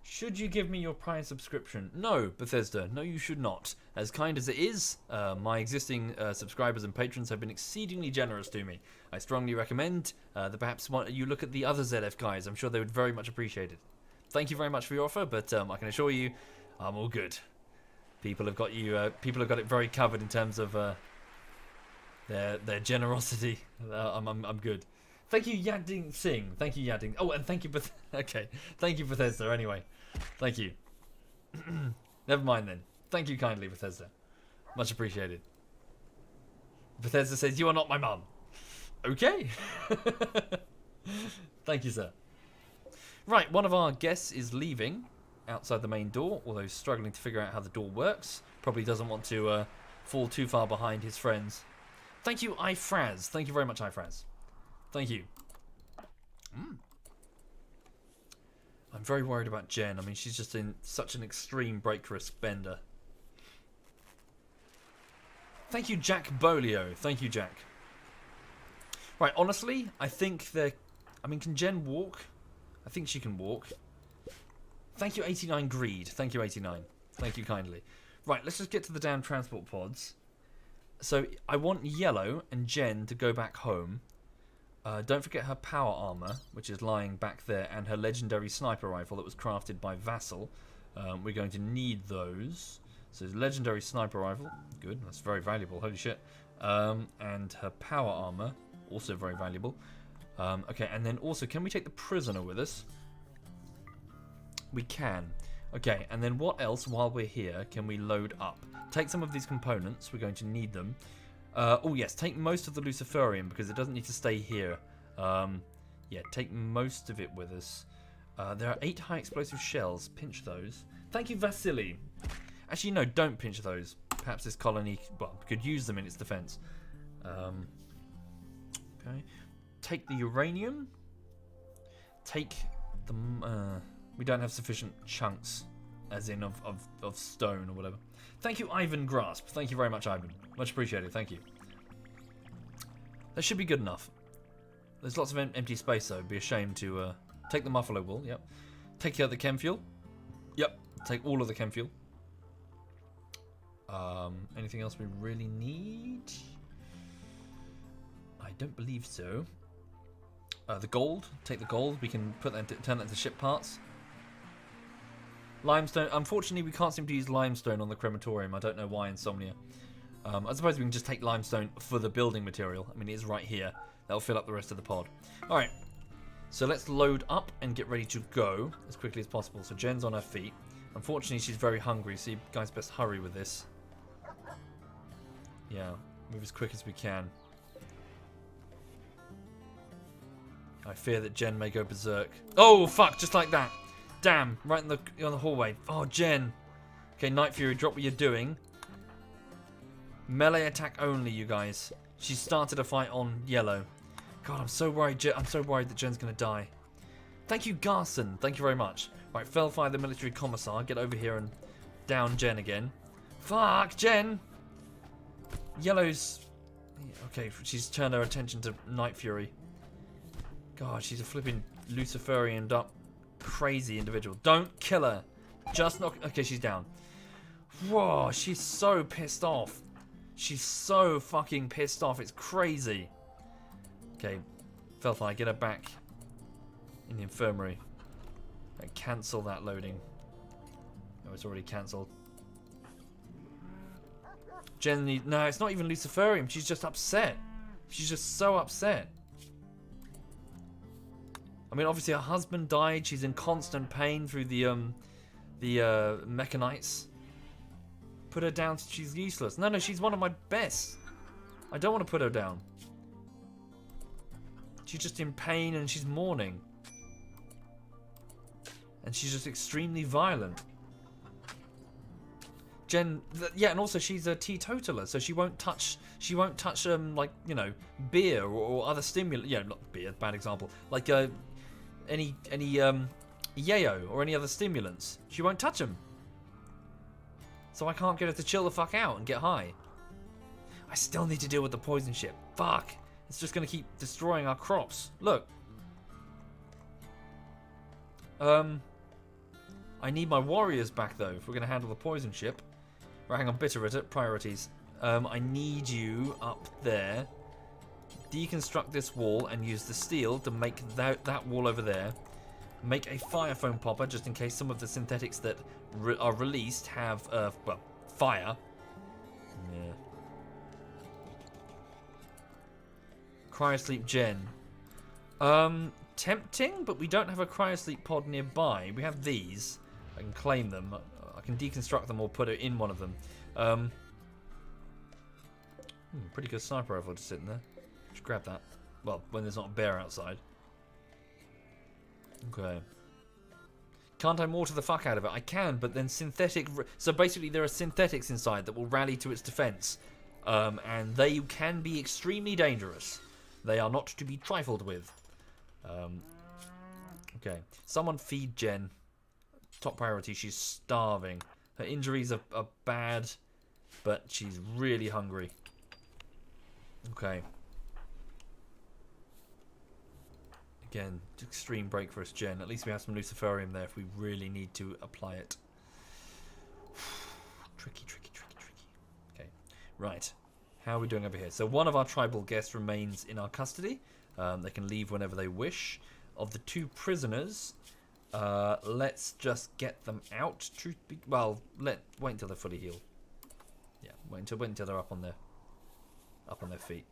Should you give me your Prime subscription? No, Bethesda. No, you should not. As kind as it is, my existing subscribers and patrons have been exceedingly generous to me. I strongly recommend that perhaps you look at the other ZF guys. I'm sure they would very much appreciate it. Thank you very much for your offer, but I can assure you, I'm all good. People have got you. People have got it very covered in terms of their generosity. I'm good. Thank you, Yading Singh. Thank you, Yading. Oh, and thank you, okay. Thank you, Bethesda. Anyway, thank you. Never mind then. Thank you kindly, Bethesda. Much appreciated. Bethesda says, "You are not my mum." Okay. Thank you, sir. Right, one of our guests is leaving outside the main door, although struggling to figure out how the door works. Probably doesn't want to fall too far behind his friends. Thank you, iFraz. Thank you very much, iFraz. Thank you. I'm very worried about Jen. I mean, she's just in such an extreme break risk bender. Thank you, Jack Bolio. Thank you, Jack. Right, honestly, I think they're... I mean, can Jen walk? I think she can walk. Thank you, 89 Greed. Thank you, 89. Thank you kindly. Right, let's just get to the damn transport pods. So, I want Yellow and Jen to go back home. Don't forget her power armor, which is lying back there, and her legendary sniper rifle that was crafted by Vassal. We're going to need those. So, legendary sniper rifle. Good, that's very valuable. Holy shit. And her power armor, also very valuable. Okay, and then also, can we take the prisoner with us? We can. Okay, and then what else while we're here can we load up? Take some of these components. We're going to need them. Oh yes, take most of the Luciferium because it doesn't need to stay here. Yeah, take most of it with us. There are 8 high explosive shells. Pinch those. Thank you, Vasily. Actually, no, don't pinch those. Perhaps this colony, well, could use them in its defense. Okay. Take the uranium. Take the... we don't have sufficient chunks, as in of stone or whatever. Thank you, Ivan Grasp. Thank you very much, Ivan. Much appreciated. Thank you. That should be good enough. There's lots of empty space, though. It'd be a shame to... take the muffalo wool. Yep. Take the chem fuel. Yep. Take all of the chem fuel. Anything else we really need? I don't believe so. The gold. Take the gold. We can put that turn that into ship parts. Limestone. Unfortunately, we can't seem to use limestone on the crematorium. I don't know why, Insomnia. I suppose we can just take limestone for the building material. I mean, it is right here. That'll fill up the rest of the pod. All right. So let's load up and get ready to go as quickly as possible. So Jen's on her feet. Unfortunately, she's very hungry, so you guys best hurry with this. Yeah, move as quick as we can. I fear that Jen may go berserk. Oh, fuck, just like that. Damn, right in on the hallway. Oh, Jen. Okay, Night Fury, drop what you're doing. Melee attack only, you guys. She started a fight on yellow. God, I'm so worried. I'm so worried that Jen's going to die. Thank you, Garson. Thank you very much. Right, Felfire, the military commissar. Get over here and down Jen again. Fuck, Jen. Yellow's... Okay, she's turned her attention to Night Fury. God, she's a flipping Luciferian up crazy individual. Don't kill her. Just knock... Okay, she's down. Whoa, she's so pissed off. She's so fucking pissed off. It's crazy. Okay, Felfire, get her back in the infirmary. And cancel that loading. Oh, it's already cancelled. Jen no, it's not even Luciferium. She's just upset. She's just so upset. I mean, obviously her husband died. She's in constant pain through the mechanites. Put her down. She's useless. No, she's one of my best. I don't want to put her down. She's just in pain and she's mourning. And she's just extremely violent. Jen, yeah, and also she's a teetotaler, so she won't touch like, you know, beer or other stimulants. Yeah, not beer, bad example. Like any yayo or any other stimulants. She won't touch them. So I can't get her to chill the fuck out and get high. I still need to deal with the poison ship. Fuck. It's just going to keep destroying our crops. Look. I need my warriors back, though, if we're going to handle the poison ship. Right, hang on. Priorities. I need you up there. Deconstruct this wall and use the steel to make that wall over there. Make a fire foam popper, just in case some of the synthetics that are released have, well, fire. Yeah. Cryosleep Gen. Tempting, but we don't have a cryosleep pod nearby. We have these. I can claim them. I can deconstruct them or put it in one of them. Pretty good sniper rifle just sitting there. Just grab that. Well, when there's not a bear outside. Okay. Can't I mortar the fuck out of it? I can, but then synthetic... So basically there are synthetics inside that will rally to its defense. And they can be extremely dangerous. They are not to be trifled with. Okay. Someone feed Jen. Top priority. She's starving. Her injuries are bad, but she's really hungry. Okay. Again, extreme break for us, Jen. At least we have some Luciferium there if we really need to apply it. Tricky. Okay. Right. How are we doing over here? So one of our tribal guests remains in our custody. They can leave whenever they wish. Of the 2 prisoners, let's just get them out. Well, wait until they're fully healed. Yeah, wait until they're up on their feet.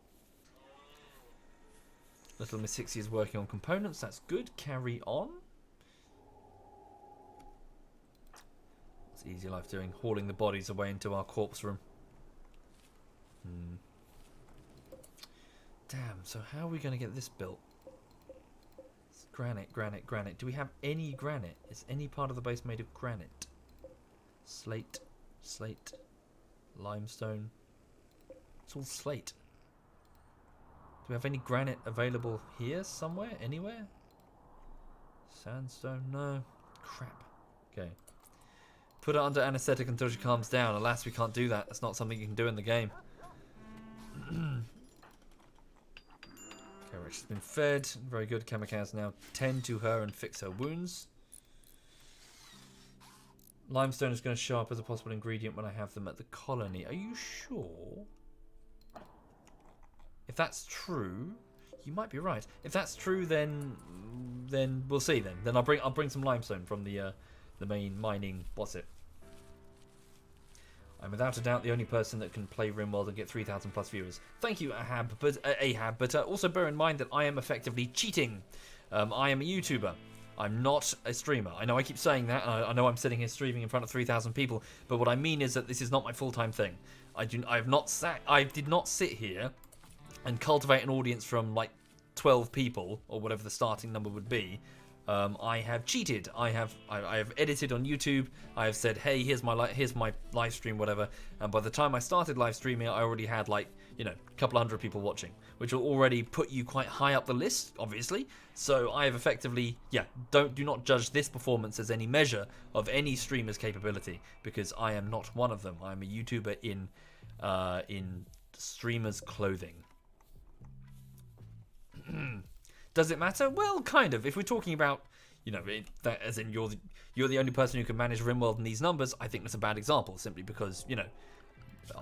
Little Miss Hixie is working on components. That's good. Carry on. easy life doing? Hauling the bodies away into our corpse room. Damn, so how are we going to get this built? It's granite, granite, granite. Do we have any granite? Is any part of the base made of granite? Slate, slate, limestone. It's all slate. Do we have any granite available here somewhere? Anywhere? Sandstone? No. Crap. Okay. Put her under anesthetic until she calms down. Alas, we can't do that. That's not something you can do in the game. Okay, right, she's been fed. Very good. Kamikaze now tend to her and fix her wounds. Limestone is going to show up as a possible ingredient when I have them at the colony. Are you sure? If that's true, you might be right. If that's true, then we'll see. Then I'll bring some limestone from the main mining. What's it? I'm without a doubt the only person that can play RimWorld and get 3,000 plus viewers. Thank you, Ahab. But also bear in mind that I am effectively cheating. I am a YouTuber. I'm not a streamer. I know I keep saying that. I know I'm sitting here streaming in front of 3,000 people. But what I mean is that this is not my full-time thing. I did not sit here and cultivate an audience from like 12 people or whatever the starting number would be. I have cheated. I have edited on YouTube. I have said, hey, here's my live stream, whatever. And by the time I started live streaming, I already had like, a couple hundred people watching, which will already put you quite high up the list, obviously. So I have effectively, do not judge this performance as any measure of any streamer's capability, because I am not one of them. I'm a YouTuber in streamer's clothing. Does it matter? Well, kind of. If we're talking about, as in you're the only person who can manage RimWorld in these numbers, I think that's a bad example. Simply because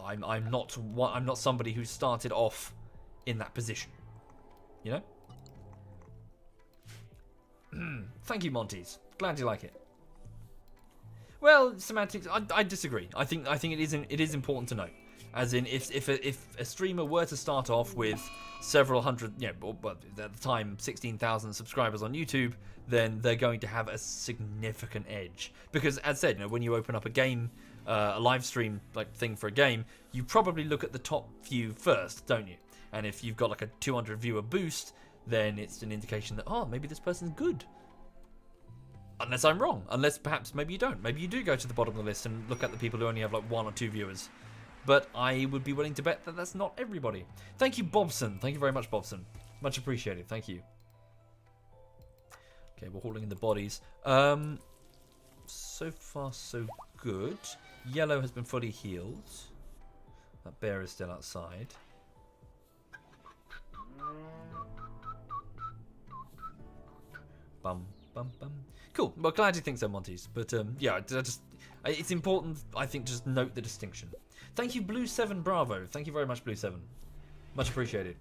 I'm not somebody who started off in that position. Thank you, Montes. Glad you like it. Well, semantics. I disagree. I think it is important to note. As in, if a streamer were to start off with several hundred, but at the time 16,000 subscribers on YouTube, then they're going to have a significant edge. Because, as said, when you open up a game, a live stream like thing for a game, you probably look at the top few first, don't you? And if you've got like a 200 viewer boost, then it's an indication that maybe this person's good. Unless I'm wrong. Unless perhaps maybe you don't. Maybe you do go to the bottom of the list and look at the people who only have like 1 or 2 viewers. But I would be willing to bet that that's not everybody. Thank you, Bobson. Thank you very much, Bobson. Much appreciated. Thank you. Okay, we're hauling in the bodies. So far, so good. Yellow has been fully healed. That bear is still outside. Bum, bum, bum. Cool. Well, glad you think so, Montes. But, it's important, I think, just note the distinction. Thank you, Blue7 Bravo. Thank you very much, Blue7. Much appreciated.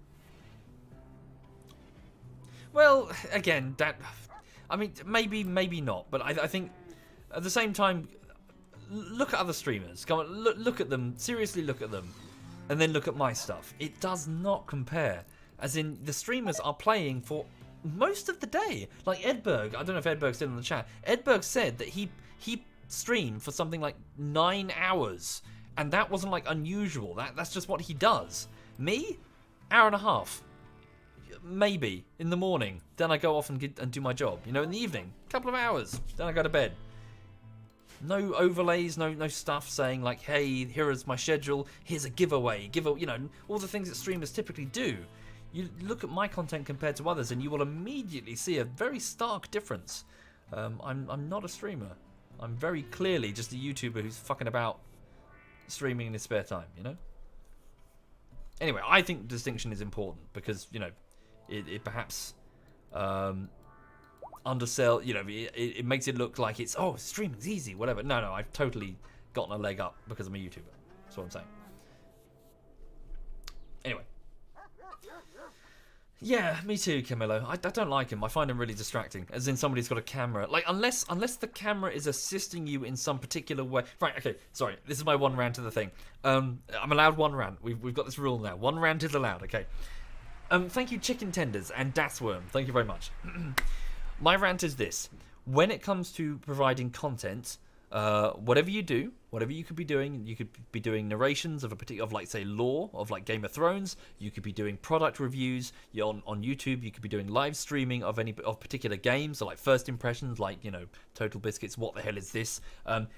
Well, again, maybe not. But I think, at the same time, look at other streamers. Come on, look at them. Seriously, look at them. And then look at my stuff. It does not compare. As in, the streamers are playing for most of the day. Like Edberg, I don't know if Edberg's still in the chat. Edberg said that he streamed for something like 9 hours. And that wasn't like unusual. That's just what he does. Me? Hour and a half. Maybe. In the morning. Then I go off and do my job. In the evening. Couple of hours. Then I go to bed. No overlays, no stuff saying like, hey, here is my schedule. Here's a giveaway. All the things that streamers typically do. You look at my content compared to others and you will immediately see a very stark difference. I'm not a streamer. I'm very clearly just a YouTuber who's fucking about streaming in his spare time, Anyway, I think distinction is important because, it perhaps undersell, it makes it look like it's, streaming's easy, whatever. No, I've totally gotten a leg up because I'm a YouTuber. That's what I'm saying. Anyway. Yeah, me too, Camillo. I don't like him. I find him really distracting. As in somebody's got a camera. Like, unless the camera is assisting you in some particular way. Right, okay, sorry. This is my one rant of the thing. I'm allowed one rant. We've got this rule now. One rant is allowed, okay? Thank you, Chicken Tenders and Datsworm. Thank you very much. My rant is this. When it comes to providing content, whatever you do, whatever you could be doing, you could be doing narrations of a particular, of like say lore, of like Game of Thrones. You could be doing product reviews. On YouTube, you could be doing live streaming of particular games, or like first impressions, like Total Biscuits. What the hell is this?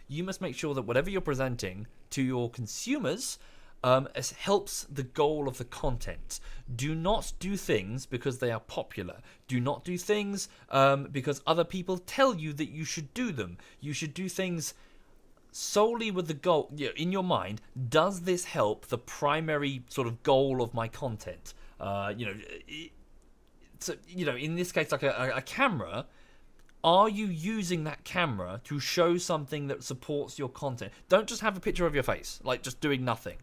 You must make sure that whatever you're presenting to your consumers helps the goal of the content. Do not do things because they are popular. Do not do things because other people tell you that you should do them. You should do things solely with the goal in your mind. Does this help the primary sort of goal of my content? So in this case, like a camera. Are you using that camera to show something that supports your content? Don't just have a picture of your face, like just doing nothing.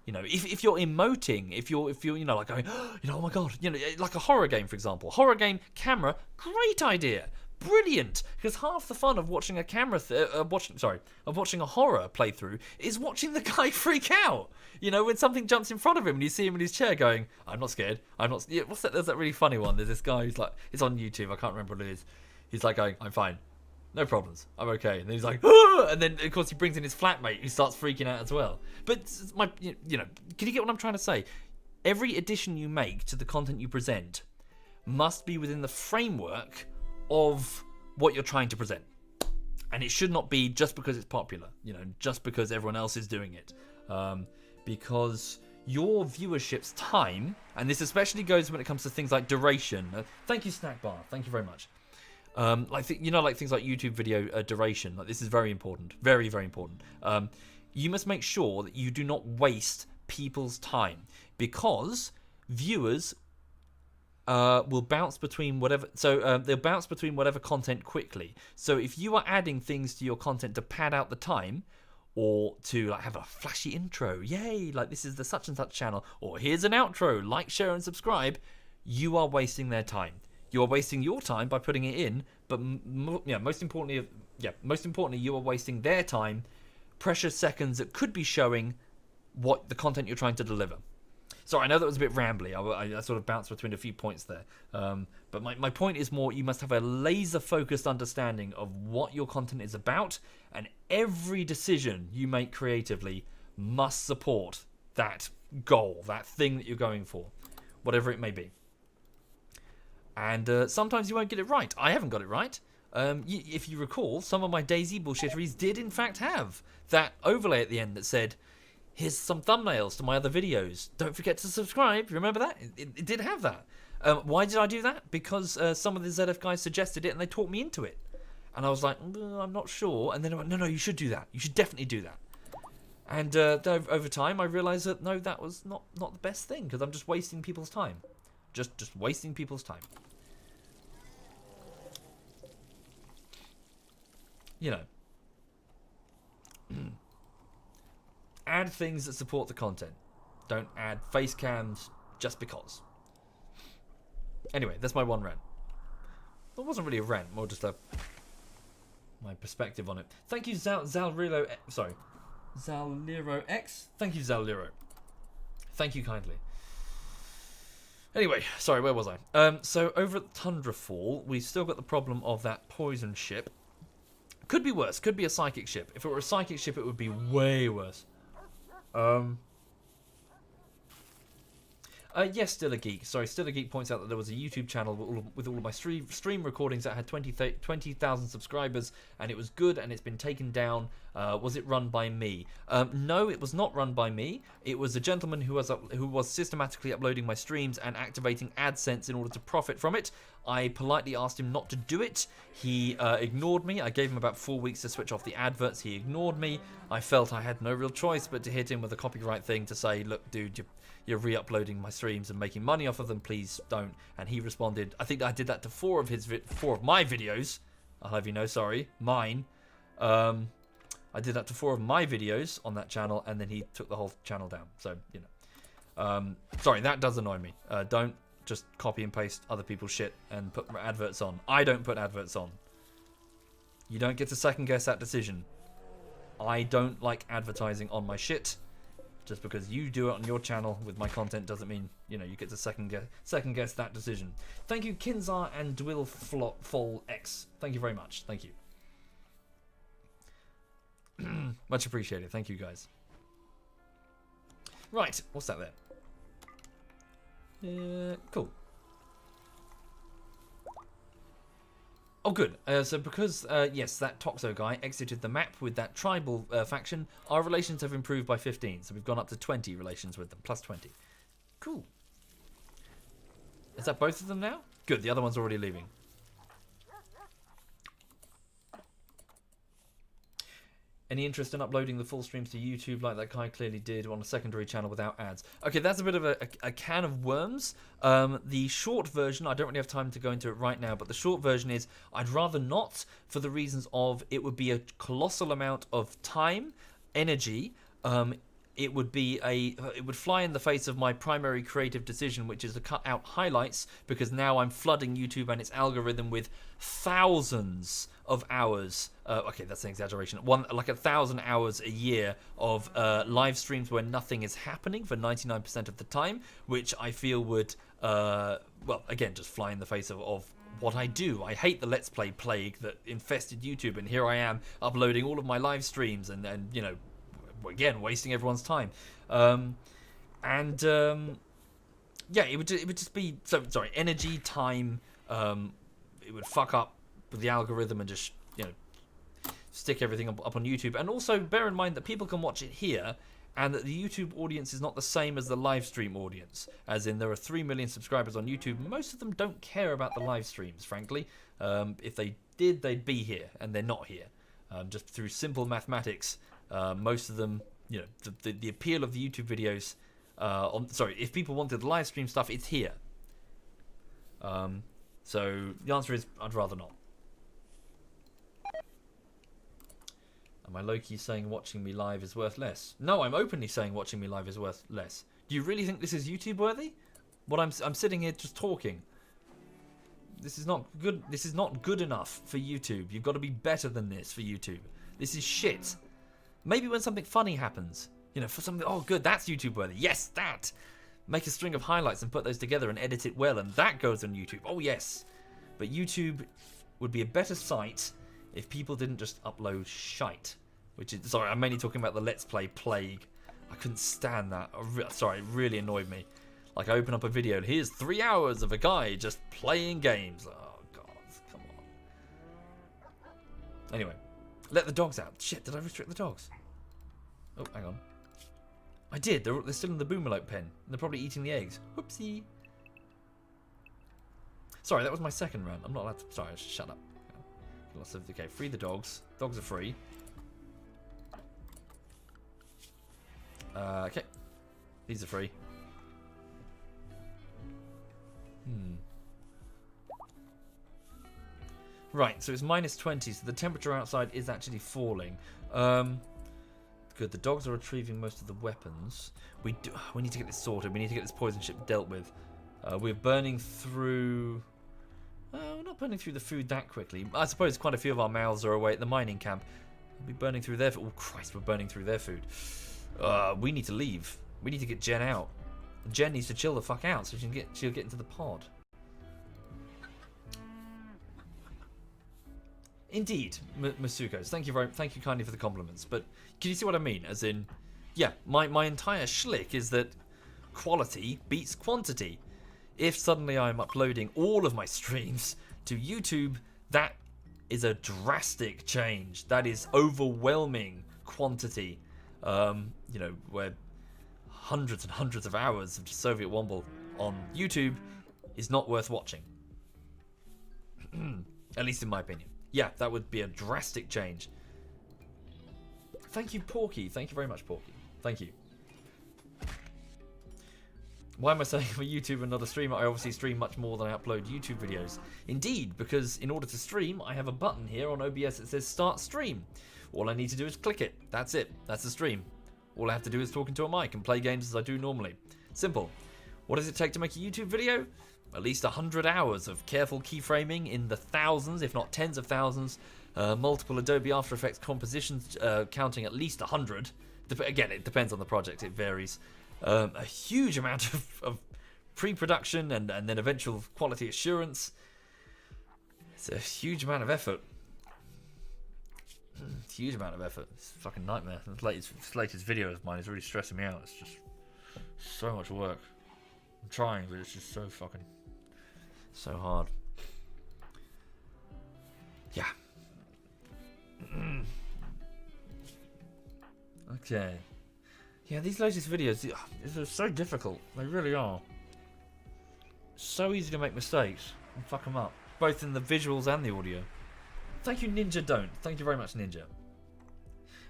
If you're emoting, if you're like going, oh my god, like a horror game, for example. Horror game camera, great idea, brilliant. Because half the fun of watching a watching a horror playthrough is watching the guy freak out. When something jumps in front of him and you see him in his chair going, I'm not scared. I'm not. Yeah, what's that? There's that really funny one. There's this guy who's like, it's on YouTube. I can't remember what it is. He's like going, I'm fine. No problems. I'm okay. And then he's like, ah! And then of course he brings in his flatmate who starts freaking out as well. But can you get what I'm trying to say? Every addition you make to the content you present must be within the framework of what you're trying to present. And it should not be just because it's popular, just because everyone else is doing it. Because your viewership's time, and this especially goes when it comes to things like duration. Thank you, Snack Bar. Thank you very much. Like things like YouTube video duration. Like, this is very important, very, very important. You must make sure that you do not waste people's time, because viewers will bounce between whatever. So they'll bounce between whatever content quickly. So if you are adding things to your content to pad out the time, or to like have a flashy intro, yay, like this is the such and such channel, or here's an outro, like, share, and subscribe, you are wasting their time. You are wasting your time by putting it in, but most importantly, you are wasting their time, precious seconds that could be showing what the content you're trying to deliver. Sorry, I know that was a bit rambly. I sort of bounced between a few points there. But my point is more, you must have a laser-focused understanding of what your content is about, and every decision you make creatively must support that goal, that thing that you're going for, whatever it may be. And sometimes you won't get it right. I haven't got it right. If you recall, some of my DayZ bullshitteries did in fact have that overlay at the end that said, here's some thumbnails to my other videos. Don't forget to subscribe. Remember that? It did have that. Why did I do that? Because some of the ZF guys suggested it and they talked me into it. And I was like, I'm not sure. And then I went, no, you should do that. You should definitely do that. And over time, I realised that, no, that was not the best thing, because I'm just wasting people's time. Just wasting people's time. Add things that support the content. Don't add face cams just because. Anyway, that's my one rant. It wasn't really a rant, more just my perspective on it. Thank you, Zalrilo. Sorry, Zaliro X. Thank you, Zaliro. Thank you kindly. Anyway, sorry, where was I? So over at Tundrafall, we've still got the problem of that poison ship. Could be worse. Could be a psychic ship. If it were a psychic ship, it would be way worse. Yes, Still a Geek. Sorry, Still a Geek points out that there was a YouTube channel with all of my stream recordings that had 20,000 subscribers, and it was good, and it's been taken down. Was it run by me? No, it was not run by me. It was a gentleman who was systematically uploading my streams and activating AdSense in order to profit from it. I politely asked him not to do it. He ignored me. I gave him about 4 weeks to switch off the adverts. He ignored me. I felt I had no real choice but to hit him with a copyright thing to say, look, dude, you're re-uploading my streams and making money off of them. Please don't. And he responded, I think I did that to four of my videos. I'll have you know, sorry, mine. I did that to 4 of my videos on that channel, and then he took the whole channel down. So, sorry, that does annoy me. Don't just copy and paste other people's shit and put adverts on. I don't put adverts on. You don't get to second guess that decision. I don't like advertising on my shit. Just because you do it on your channel with my content doesn't mean, you get to second guess that decision. Thank you, Kinzar and Dwill Fall X. Thank you very much. Thank you. Much appreciated. Thank you, guys. Right, what's that there? Cool. Oh, good. So because, yes, that Toxo guy exited the map with that tribal faction, our relations have improved by 15. So we've gone up to 20 relations with them, plus 20. Cool. Is that both of them now? Good, the other one's already leaving. Any interest in uploading the full streams to YouTube like that guy clearly did on a secondary channel without ads? Okay, that's a bit of a can of worms. The short version, I don't really have time to go into it right now, but the short version is I'd rather not, for the reasons of it would be a colossal amount of time, energy. It would fly in the face of my primary creative decision, which is to cut out highlights, because now I'm flooding YouTube and its algorithm with thousands of hours. Okay, that's an exaggeration. Like 1,000 hours a year of live streams where nothing is happening for 99% of the time, which I feel would, well, again, just fly in the face of what I do. I hate the Let's Play plague that infested YouTube, and here I am uploading all of my live streams and you know, again, wasting everyone's time. Yeah, it would just be energy, time. It would fuck up the algorithm and just, you know, stick everything up on YouTube. And also bear in mind that people can watch it here, and that the YouTube audience is not the same as the live stream audience. As in, there are 3 million subscribers on YouTube. Most of them don't care about the live streams, frankly. If they did, they'd be here, and they're not here. Just through simple mathematics, most of them, you know, the appeal of the YouTube videos. If people wanted the live stream stuff, it's here. So the answer is I'd rather not. Am I low-key saying watching me live is worth less? No, I'm openly saying watching me live is worth less. Do you really think this is YouTube worthy? What I'm sitting here just talking. This is not good. This is not good enough for YouTube. You've got to be better than this for YouTube. This is shit. Maybe when something funny happens, you know, for something, oh good, that's YouTube worthy. Yes, that. Make a string of highlights and put those together and edit it well, and that goes on YouTube. Oh yes. But YouTube would be a better site if people didn't just upload shite. Which is, sorry, I'm mainly talking about the Let's Play plague. I couldn't stand that. Sorry, it really annoyed me. Like, I open up a video and here's 3 hours of a guy just playing games. Oh god, come on. Anyway, let the dogs out. Shit, did I restrict the dogs? Oh, hang on. I did. They're still in the boomerlope pen. They're probably eating the eggs. Whoopsie. Sorry, that was my second round. I'm not allowed to... Sorry, shut up. Okay, free the dogs. Dogs are free. Okay. These are free. Right, so it's minus 20, so the temperature outside is actually falling. Good, the dogs are retrieving most of the weapons. We need to get this sorted. We need to get this poison ship dealt with. We're burning through... we're not burning through the food that quickly. I suppose quite a few of our mouths are away at the mining camp. We'll be burning through their food. Oh, Christ, we're burning through their food. We need to leave. We need to get Jen out. Jen needs to chill the fuck out so she'll get into the pod. Indeed, Masukos. Thank you kindly for the compliments. But can you see what I mean? As in, yeah, my entire schlick is that quality beats quantity. If suddenly I'm uploading all of my streams to YouTube, that is a drastic change. That is overwhelming quantity. You know, where hundreds and hundreds of hours of SovietWomble on YouTube is not worth watching. At least in my opinion. Yeah, that would be a drastic change. Thank you, Porky. Thank you very much, Porky. Thank you. Why am I saying I'm a YouTuber and not a streamer? I obviously stream much more than I upload YouTube videos. Indeed, because in order to stream, I have a button here on OBS that says Start Stream. All I need to do is click it. That's it. That's the stream. All I have to do is talk into a mic and play games as I do normally. Simple. What does it take to make a YouTube video? At least 100 hours of careful keyframing in the thousands, if not tens of thousands. Multiple Adobe After Effects compositions, counting at least 100. Again, it depends on the project. It varies. A huge amount of pre-production and then eventual quality assurance. It's a huge amount of effort. a huge amount of effort. It's a fucking nightmare. This latest video of mine is really stressing me out. It's just so much work. I'm trying, but it's just so fucking... so hard. Yeah. Okay. Yeah, these latest videos, they're so difficult. They really are. So easy to make mistakes and fuck them up. Both in the visuals and the audio. Thank you, Ninja Don't. Thank you very much, Ninja.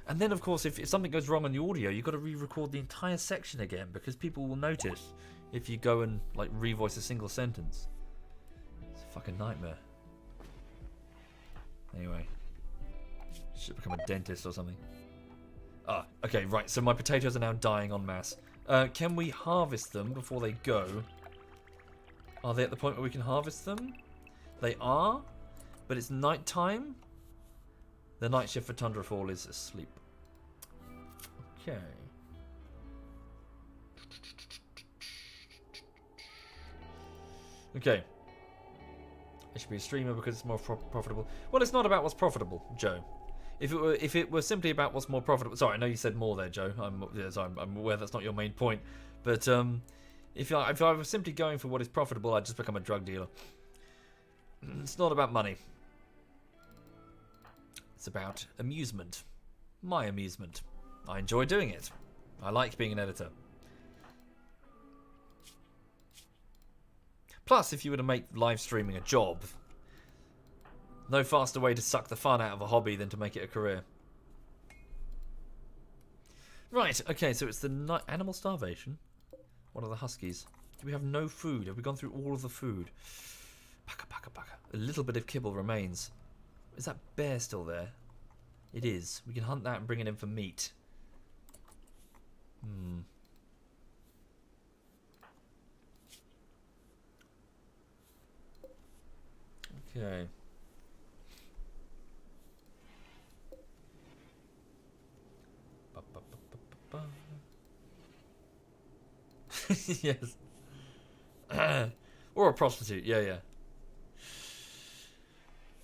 And then, of course, if something goes wrong on the audio, you've got to re-record the entire section again, because people will notice if you go and, like, revoice a single sentence. It's a fucking nightmare. Anyway. Should become a dentist or something. Ah, okay, right. So my potatoes are now dying en masse. Can we harvest them before they go? Are they at the point where we can harvest them? They are, but it's night time. The night shift for Tundrafall is asleep. Okay. Okay. I should be a streamer because it's more profitable. Well, it's not about what's profitable, Joe. If it were simply about what's more profitable, sorry, I know you said more there, Joe. I'm aware that's not your main point, but if I was simply going for what is profitable, I'd just become a drug dealer. It's not about money. It's about amusement, my amusement. I enjoy doing it. I like being an editor. Plus, if you were to make live streaming a job, no faster way to suck the fun out of a hobby than to make it a career. Right, okay, so it's the animal starvation. What are the huskies? Do we have no food? Have we gone through all of the food? Baka, baka, baka. A little bit of kibble remains. Is that bear still there? It is. We can hunt that and bring it in for meat. Okay. Yes. Or a prostitute, yeah.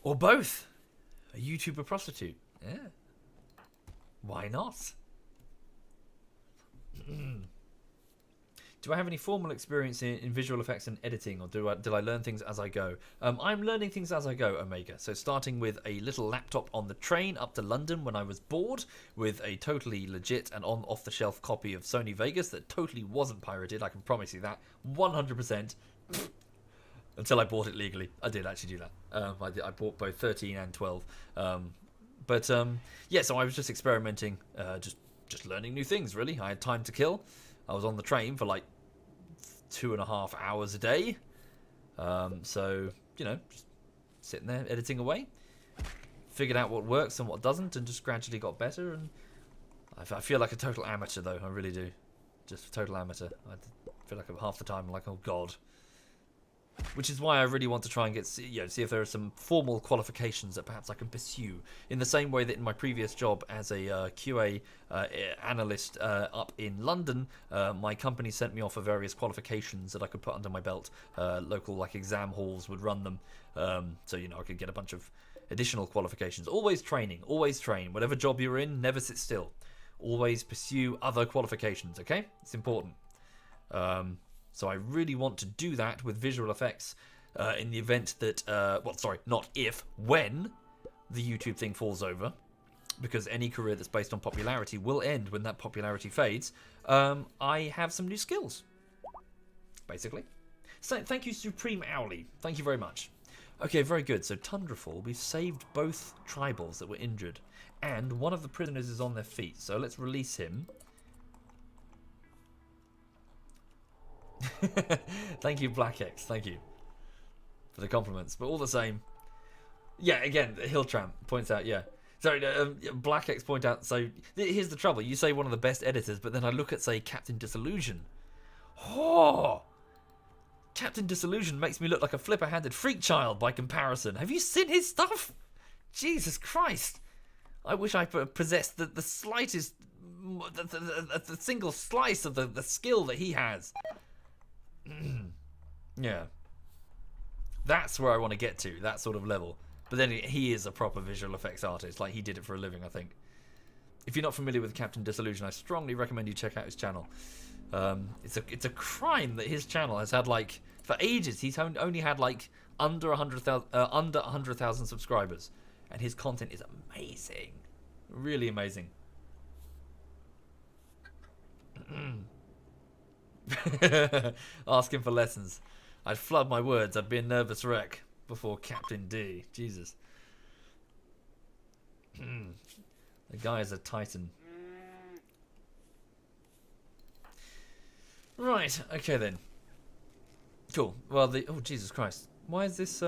Or both. A YouTuber prostitute. Yeah. Why not? Do I have any formal experience in visual effects and editing, or did I learn things as I go? I'm learning things as I go, Omega. So starting with a little laptop on the train up to London when I was bored, with a totally legit and off-the-shelf copy of Sony Vegas that totally wasn't pirated, I can promise you that, 100%. Until I bought it legally. I did actually do that. I bought both 13 and 12. Yeah, so I was just experimenting, just learning new things, really. I had time to kill. I was on the train for like 2.5 hours a day. So, you know, just sitting there editing away. Figured out what works and what doesn't, and just gradually got better. And I feel like a total amateur, though. I really do. Just a total amateur. I feel like half the time I'm like, oh god. Which is why I really want to try and see if there are some formal qualifications that perhaps I can pursue. In the same way that in my previous job as a QA analyst up in London, my company sent me off for various qualifications that I could put under my belt. Local like exam halls would run them, so I could get a bunch of additional qualifications. Always training, always train. Whatever job you're in, never sit still. Always pursue other qualifications. Okay, it's important. So I really want to do that with visual effects in the event that, when the YouTube thing falls over, because any career that's based on popularity will end when that popularity fades. I have some new skills, basically. So thank you, Supreme Owly. Thank you very much. Okay, very good. So Tundrafall, we've saved both tribals that were injured, and one of the prisoners is on their feet. So let's release him. Thank you, Black X. Thank you for the compliments. But all the same, yeah. Again, Hill Tramp points out. Yeah, sorry. Black X point out. So here's the trouble. You say one of the best editors, but then I look at say Captain Disillusion. Oh, Captain Disillusion makes me look like a flipper-handed freak child by comparison. Have you seen his stuff? Jesus Christ! I wish I possessed the slightest, the single slice of the skill that he has. Yeah, that's where I want to get to, that sort of level. But then he is a proper visual effects artist. Like, he did it for a living, I think. If you're not familiar with Captain Disillusion, I strongly recommend you check out his channel. It's a crime that his channel has had, like, for ages, he's only had, like, under 100,000 subscribers. And his content is amazing. Really amazing. Asking for lessons. I'd flood my words. I'd be a nervous wreck before Captain D. Jesus. The guy is a titan. Right. Okay then. Cool. Well, oh Jesus Christ. Why is this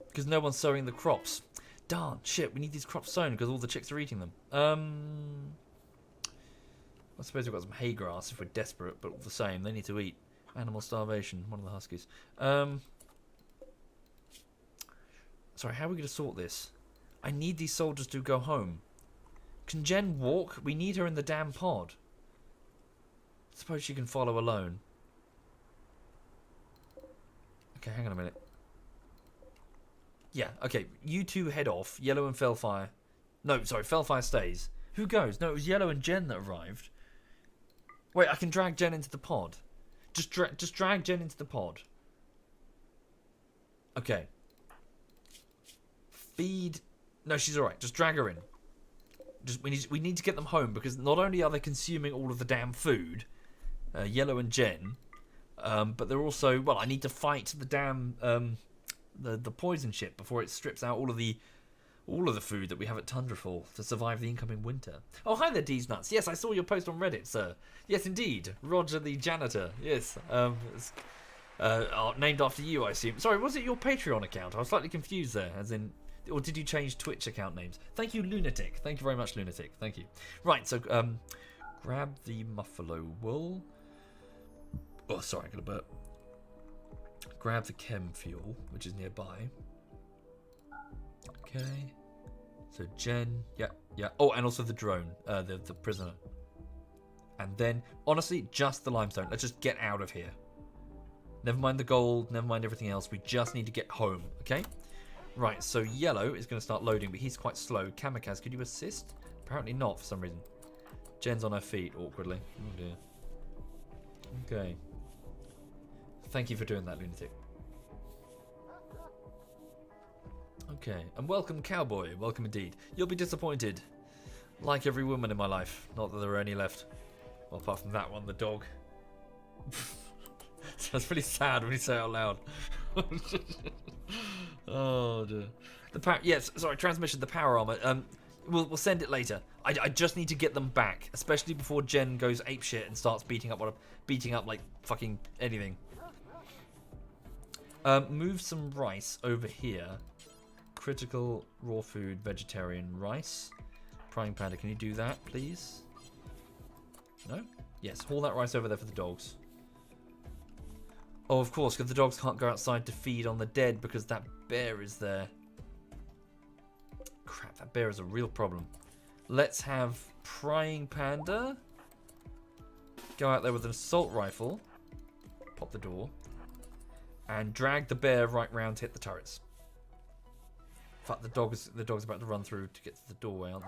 because no one's sowing the crops. Darn, shit, we need these crops sown because all the chicks are eating them. I suppose we've got some hay grass if we're desperate, but all the same, they need to eat. Animal starvation, one of the huskies. Sorry, how are we going to sort this? I need these soldiers to go home. Can Jen walk? We need her in the damn pod. Suppose she can follow alone. Okay, hang on a minute. Yeah, okay, you two head off. Yellow and Fellfire. No, sorry, Fellfire stays. Who goes? No, it was Yellow and Jen that arrived. Wait, I can drag Jen into the pod. Just drag Jen into the pod. Okay. Feed. No, she's alright. Just drag her in. We need to get them home because not only are they consuming all of the damn food, Yellow and Jen, but they're also, well, I need to fight the damn the poison ship before it strips out all of the food that we have at Tundrafall to survive the incoming winter. Oh, hi there, D's Nuts. Yes, I saw your post on Reddit, sir. Yes, indeed. Roger the janitor. Yes. Named after you, I assume. Sorry, was it your Patreon account? I was slightly confused there, as in... Or did you change Twitch account names? Thank you, Lunatic. Thank you very much, Lunatic. Thank you. Right, so, grab the muffalo wool. Oh, sorry, I got a burp. Grab the chem fuel, which is nearby. Okay. So Jen, yeah. Oh, and also the drone, the prisoner. And then, honestly, just the limestone. Let's just get out of here. Never mind the gold, never mind everything else. We just need to get home, okay? Right, so Yellow is going to start loading, but he's quite slow. Kamikaze, could you assist? Apparently not, for some reason. Jen's on her feet, awkwardly. Oh, dear. Okay. Thank you for doing that, Lunatic. Okay, and welcome, Cowboy. Welcome indeed. You'll be disappointed. Like every woman in my life. Not that there are any left. Well, apart from that one, the dog. Sounds pretty sad when you say it out loud. Oh, dear. Yes, sorry, transmission, the power armor. We'll send it later. I just need to get them back, especially before Jen goes apeshit and starts beating up like fucking anything. Move some rice over here. Critical raw food, vegetarian rice. Prying Panda, can you do that, please? No? Yes, haul that rice over there for the dogs. Oh, of course, because the dogs can't go outside to feed on the dead because that bear is there. Crap, that bear is a real problem. Let's have Prying Panda go out there with an assault rifle. Pop the door. And drag the bear right round to hit the turrets. Fuck, the dog's about to run through to get to the doorway, aren't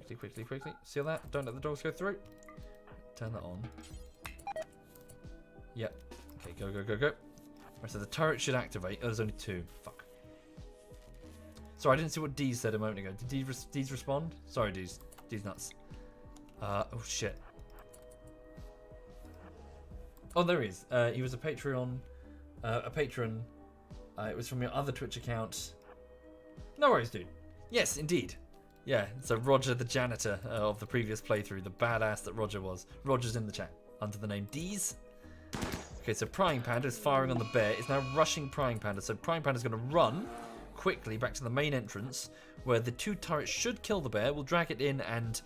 they? Quickly. See that? Don't let the dogs go through. Turn that on. Yep. Okay, go. Right, so the turret should activate. Oh, there's only two. Fuck. Sorry, I didn't see what Deez said a moment ago. Did Deez respond? Sorry, Deez. Deez nuts. Oh, shit. Oh, there he is. He was a patron. It was from your other Twitch account. No worries, dude. Yes, indeed. Yeah, so Roger the janitor of the previous playthrough, the badass that Roger was. Roger's in the chat under the name Deez. Okay, so Prying Panda is firing on the bear. It's now rushing Prying Panda. So Prying Panda is going to run quickly back to the main entrance where the two turrets should kill the bear. We'll drag it in and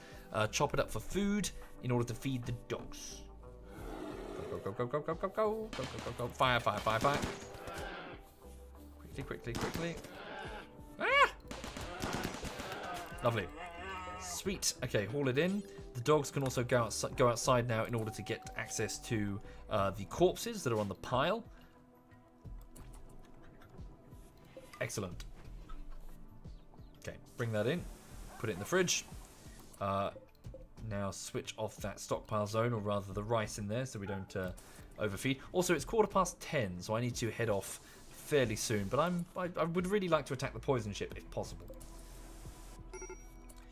chop it up for food in order to feed the dogs. Go. Fire. Quickly. Ah! Lovely. Sweet. Okay, haul it in. The dogs can also go outside now in order to get access to the corpses that are on the pile. Excellent. Okay, bring that in. Put it in the fridge. Now switch off that stockpile zone, or rather the rice in there, so we don't overfeed. Also, it's 10:15, so I need to head off fairly soon. But I would really like to attack the poison ship if possible.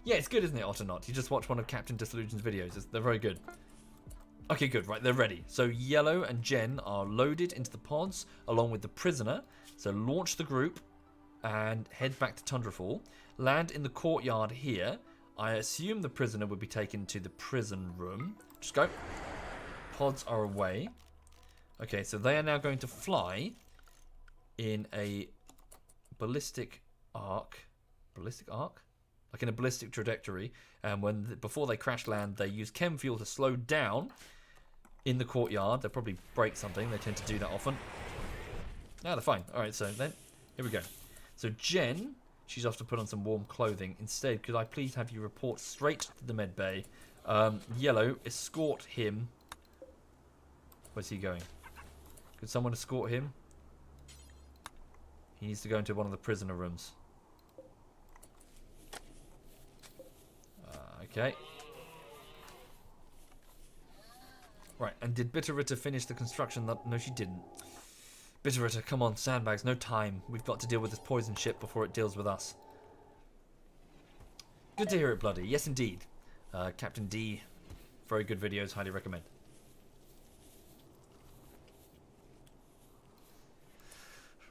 Yeah, it's good, isn't it, Otternaut? You just watch one of Captain Disillusion's videos. They're very good. Okay, good. Right, they're ready. So Yellow and Jen are loaded into the pods along with the prisoner. So launch the group and head back to Tundrafall. Land in the courtyard here. I assume the prisoner would be taken to the prison room. Just go. Pods are away. Okay, so they are now going to fly in a ballistic arc. Ballistic arc? Like in a ballistic trajectory. And before they crash land, they use chem fuel to slow down in the courtyard. They'll probably break something. They tend to do that often. No, they're fine. Alright, so then, here we go. So Jen, she's off to put on some warm clothing. Instead, could I please have you report straight to the med bay? Yellow, escort him. Where's he going? Could someone escort him? He needs to go into one of the prisoner rooms. Okay. Right, and did Bitterritter finish the construction? No, she didn't. Bitterritter, come on, sandbags, no time. We've got to deal with this poison ship before it deals with us. Good to hear it, Bloody. Yes, indeed. Captain D, very good videos, highly recommend.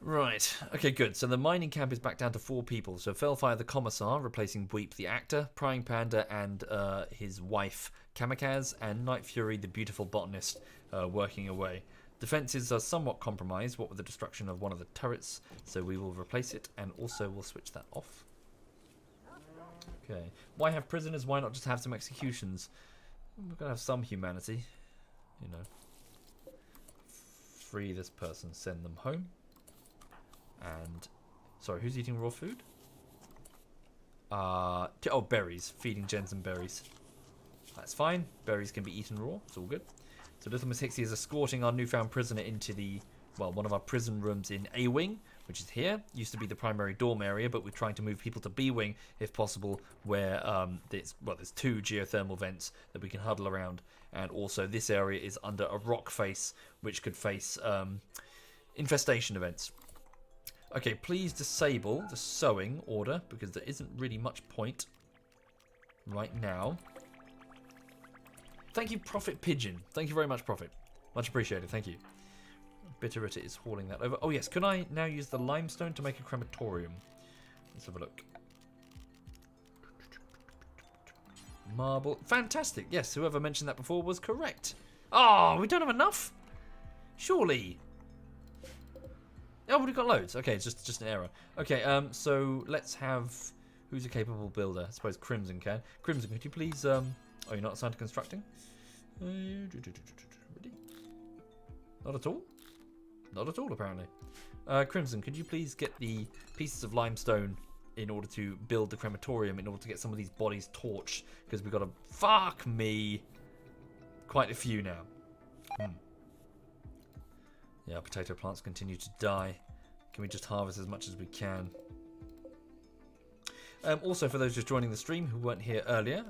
Right, okay, good. So the mining camp is back down to 4 people. So Fellfire the Commissar, replacing Bweep the actor, Prying Panda and his wife Kamikaze, and Night Fury the beautiful botanist working away. Defences are somewhat compromised, what with the destruction of one of the turrets, so we will replace it, and also we'll switch that off. Okay, why have prisoners? Why not just have some executions? We're going to have some humanity, you know. Free this person, send them home. And, sorry, who's eating raw food? Oh, berries. Feeding Jen some berries. That's fine. Berries can be eaten raw. It's all good. So Little Miss Hixie is escorting our newfound prisoner into the, well, one of our prison rooms in A Wing, which is here. Used to be the primary dorm area, but we're trying to move people to B Wing, if possible, where there's 2 geothermal vents that we can huddle around. And also this area is under a rock face, which could face infestation events. Okay, please disable the sewing order, because there isn't really much point right now. Thank you, Prophet Pigeon. Thank you very much, Prophet. Much appreciated, thank you. Bitterritter is hauling that over. Oh yes, can I now use the limestone to make a crematorium? Let's have a look. Marble. Fantastic. Yes, whoever mentioned that before was correct. Oh, we don't have enough? Surely. Oh, we've got loads. Okay, it's just an error. Okay, so let's have... Who's a capable builder? I suppose Crimson can. Crimson, could you please... Oh, you're not assigned to constructing? Ready? Not at all? Not at all, apparently. Crimson, could you please get the pieces of limestone in order to build the crematorium, in order to get some of these bodies torched? Because we've got to... Fuck me! Quite a few now. Yeah, potato plants continue to die. Can we just harvest as much as we can? Also, for those just joining the stream who weren't here earlier,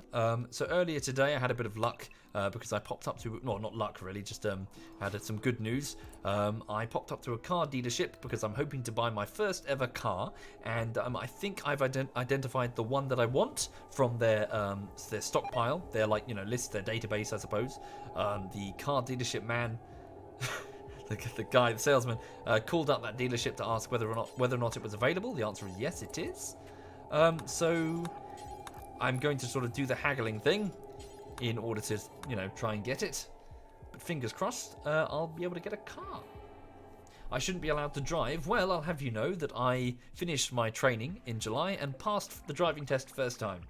so earlier today I had a bit of luck because I popped up to, well, not luck really, just had some good news. I popped up to a car dealership because I'm hoping to buy my first ever car, and I think I've identified the one that I want from their stockpile, their list, their database, I suppose. The car dealership man. The guy, the salesman, called up that dealership to ask whether or not it was available. The answer is yes, it is. So I'm going to sort of do the haggling thing in order to, try and get it. But fingers crossed, I'll be able to get a car. I shouldn't be allowed to drive. Well, I'll have you know that I finished my training in July and passed the driving test first time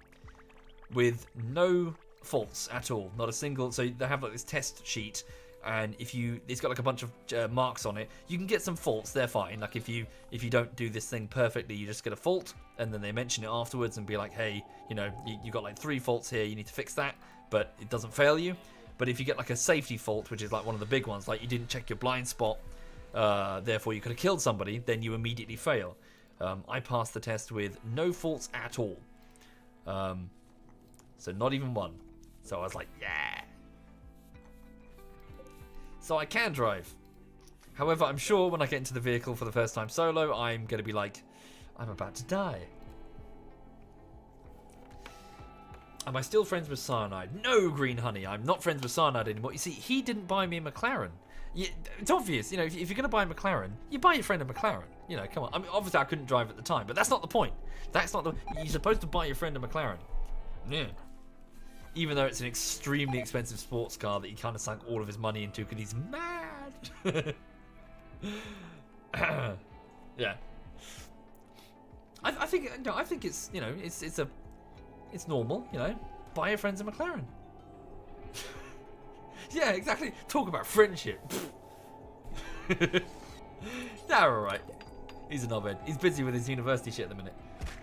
with no faults at all. Not a single. So they have this test sheet. And it's got a bunch of marks on it. You can get some faults, they're fine. Like if you don't do this thing perfectly, you just get a fault, and then they mention it afterwards and be like, hey, you got 3 faults here, you need to fix that, but it doesn't fail you. But if you get a safety fault, which is one of the big ones, like you didn't check your blind spot, therefore you could have killed somebody, then you immediately fail. I passed the test with no faults at all. So not even one. So I was like, yeah. So I can drive. However, I'm sure when I get into the vehicle for the first time solo, I'm going to be like, I'm about to die. Am I still friends with Cyanide? No, Green Honey, I'm not friends with Cyanide anymore. You see, he didn't buy me a McLaren. It's obvious, you know, if you're going to buy a McLaren, you buy your friend a McLaren. You know, come on. I mean, obviously I couldn't drive at the time, but that's not the point. That's not the... You're supposed to buy your friend a McLaren. Yeah. Even though it's an extremely expensive sports car that he kind of sunk all of his money into because he's mad. Yeah. I think it's, you know, it's normal, you know. Buy your friends a McLaren. Yeah, exactly. Talk about friendship. Yeah, alright. He's a knobhead. He's busy with his university shit at the minute.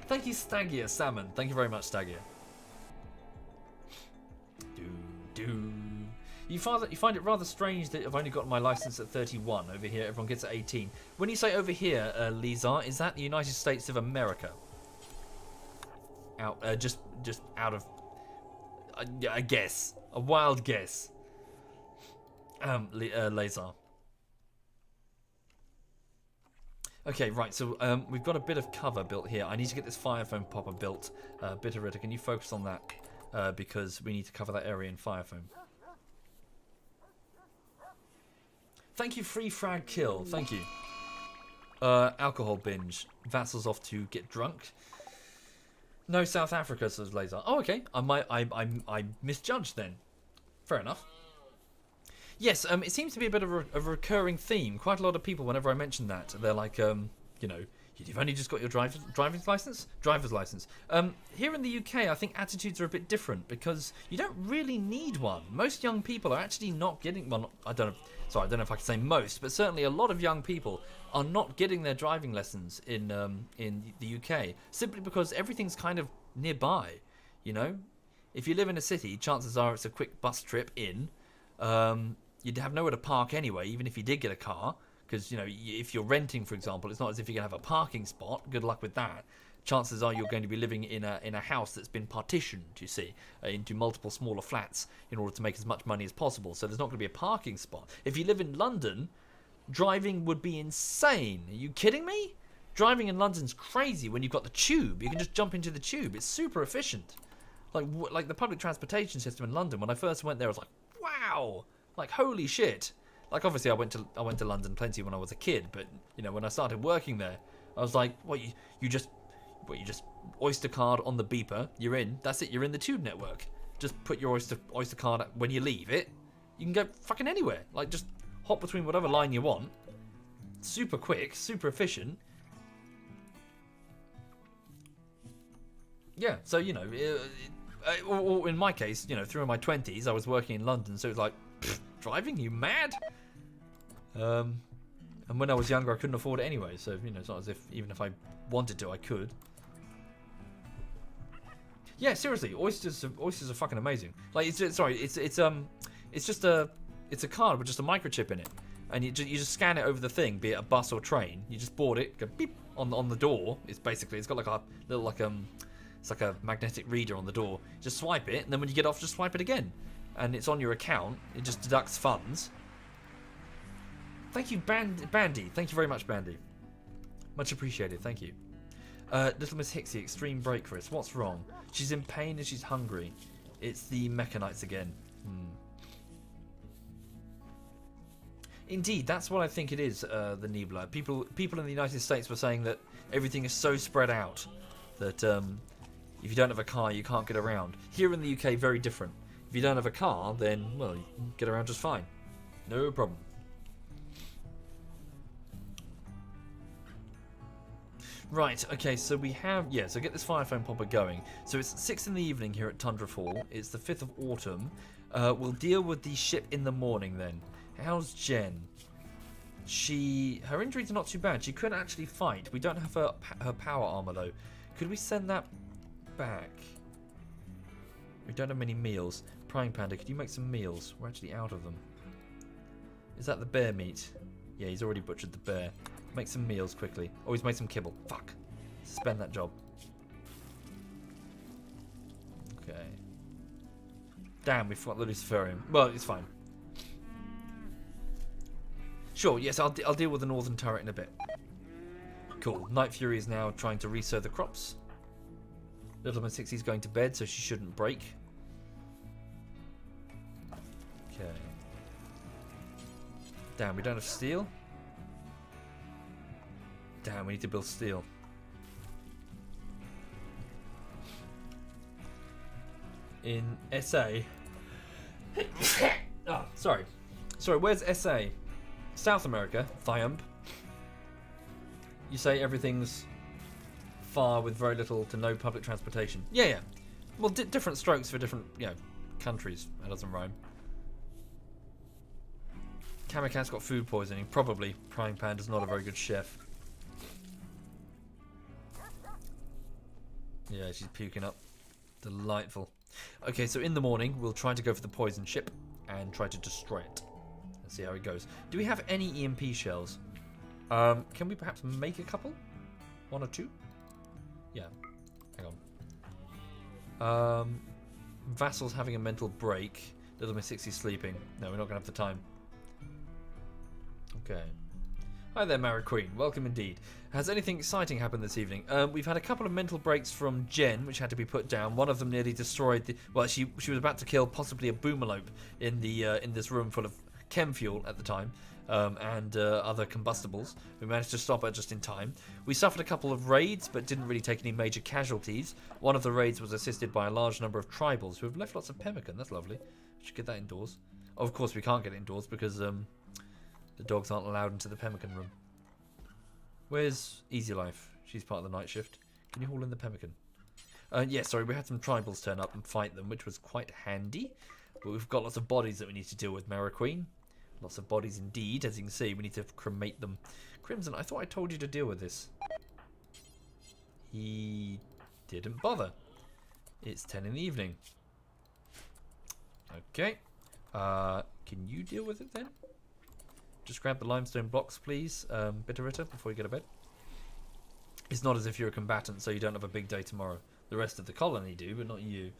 Thank you, Stagia Salmon. Thank you very much, Stagia. You find it rather strange that I've only got my license at 31. Over here, everyone gets at 18. When you say over here, Lisa, is that the United States of America? Just out of a guess, a wild guess. Laser. Okay, right. So we've got a bit of cover built here. I need to get this fire foam popper built. Bitterritter, can you focus on that? Because we need to cover that area in fire foam. Thank you, Free Frag Kill. Thank you. Alcohol binge. Vassal's off to get drunk. No, South Africa, says Laser. Oh, okay. I misjudged then. Fair enough. Yes, it seems to be a bit of a recurring theme. Quite a lot of people, whenever I mention that, they're like, you know, you've only just got your driver's license? Driver's license. Here in the UK, I think attitudes are a bit different because you don't really need one. Most young people are actually not getting... Well, I don't know if I can say most, but certainly a lot of young people are not getting their driving lessons in the UK simply because everything's kind of nearby, you know? If you live in a city, chances are it's a quick bus trip in. You'd have nowhere to park anyway, even if you did get a car. Because, you know, if you're renting, for example, it's not as if you're going to have a parking spot. Good luck with that. Chances are you're going to be living in a house that's been partitioned, you see, into multiple smaller flats in order to make as much money as possible. So there's not going to be a parking spot. If you live in London, driving would be insane. Are you kidding me? Driving in London's crazy when you've got the tube. You can just jump into the tube. It's super efficient. Like the public transportation system in London, when I first went there, I was like, wow! Like, holy shit. Like, obviously, I went to London plenty when I was a kid, but, you know, when I started working there, I was like, what, you just Oyster card on the beeper, you're in, that's it, you're in the tube network. Just put your Oyster card, when you leave it, you can go fucking anywhere. Like, just hop between whatever line you want. Super quick, super efficient. Yeah, so, you know, or in my case, you know, through my 20s, I was working in London, so it was like, driving? You mad? And when I was younger, I couldn't afford it anyway. So, you know, it's not as if even if I wanted to, I could. Yeah, seriously, oysters are fucking amazing. Like, it's just a card with just a microchip in it, and you just scan it over the thing, be it a bus or train. You just board it, go beep on the door. It's got like a little it's like a magnetic reader on the door. Just swipe it, and then when you get off, just swipe it again. And it's on your account. It just deducts funds. Thank you, Bandy. Thank you very much, Bandy. Much appreciated. Thank you. Little Miss Hixie, extreme break, Chris. What's wrong? She's in pain and she's hungry. It's the Mechanites again. Indeed, that's what I think it is, the Niebler. People in the United States were saying that everything is so spread out that if you don't have a car, you can't get around. Here in the UK, very different. If you don't have a car, then, well, you can get around just fine. No problem. Right, okay, so we have... Yeah, so get this fire foam popper going. So it's 6 in the evening here at Tundrafall. It's the 5th of autumn. We'll deal with the ship in the morning then. How's Jen? Her injuries are not too bad. She could actually fight. We don't have her power armor, though. Could we send that back? We don't have many meals. Prying Panda, could you make some meals? We're actually out of them. Is that the bear meat? Yeah, he's already butchered the bear. Make some meals quickly. Oh, he's made some kibble. Fuck. Suspend that job. Okay. Damn, we forgot the Luciferium. Well, it's fine. Sure, yes, I'll deal with the northern turret in a bit. Cool. Night Fury is now trying to resow the crops. Little Miss 60's going to bed, so she shouldn't break. Okay. Damn, we don't have steel. Damn, we need to build steel. In SA. Oh, sorry. Sorry, where's SA? South America, Thiamb. You say everything's far with very little to no public transportation. Yeah, yeah. Well, different strokes for different, countries. That doesn't rhyme. Kamikat's got food poisoning. Probably. Frying Panda's not a very good chef. Yeah, she's puking up. Delightful. Okay, so in the morning, we'll try to go for the poison ship and try to destroy it. Let's see how it goes. Do we have any EMP shells? Can we perhaps make a couple? 1 or 2? Yeah. Hang on. Vassal's having a mental break. Little Miss 60's sleeping. No, we're not going to have the time. Okay. Hi there, Mara Queen. Welcome indeed. Has anything exciting happened this evening? We've had a couple of mental breaks from Jen, which had to be put down. One of them nearly destroyed the... Well, she was about to kill possibly a boomalope in this room full of chem fuel at the time. And other combustibles. We managed to stop her just in time. We suffered a couple of raids, but didn't really take any major casualties. One of the raids was assisted by a large number of tribals who have left lots of pemmican. That's lovely. Should get that indoors. Oh, of course, we can't get it indoors because the dogs aren't allowed into the pemmican room. Where's Easy Life? She's part of the night shift. Can you haul in the pemmican? Yeah, sorry, we had some tribals turn up and fight them, which was quite handy. But we've got lots of bodies that we need to deal with, Mara Queen. Lots of bodies indeed. As you can see, we need to cremate them. Crimson, I thought I told you to deal with this. He didn't bother. It's 10 in the evening. Okay. Can you deal with it then? Just grab the limestone blocks, please, Bitterritter, before you go to bed. It's not as if you're a combatant, so you don't have a big day tomorrow. The rest of the colony do, but not you.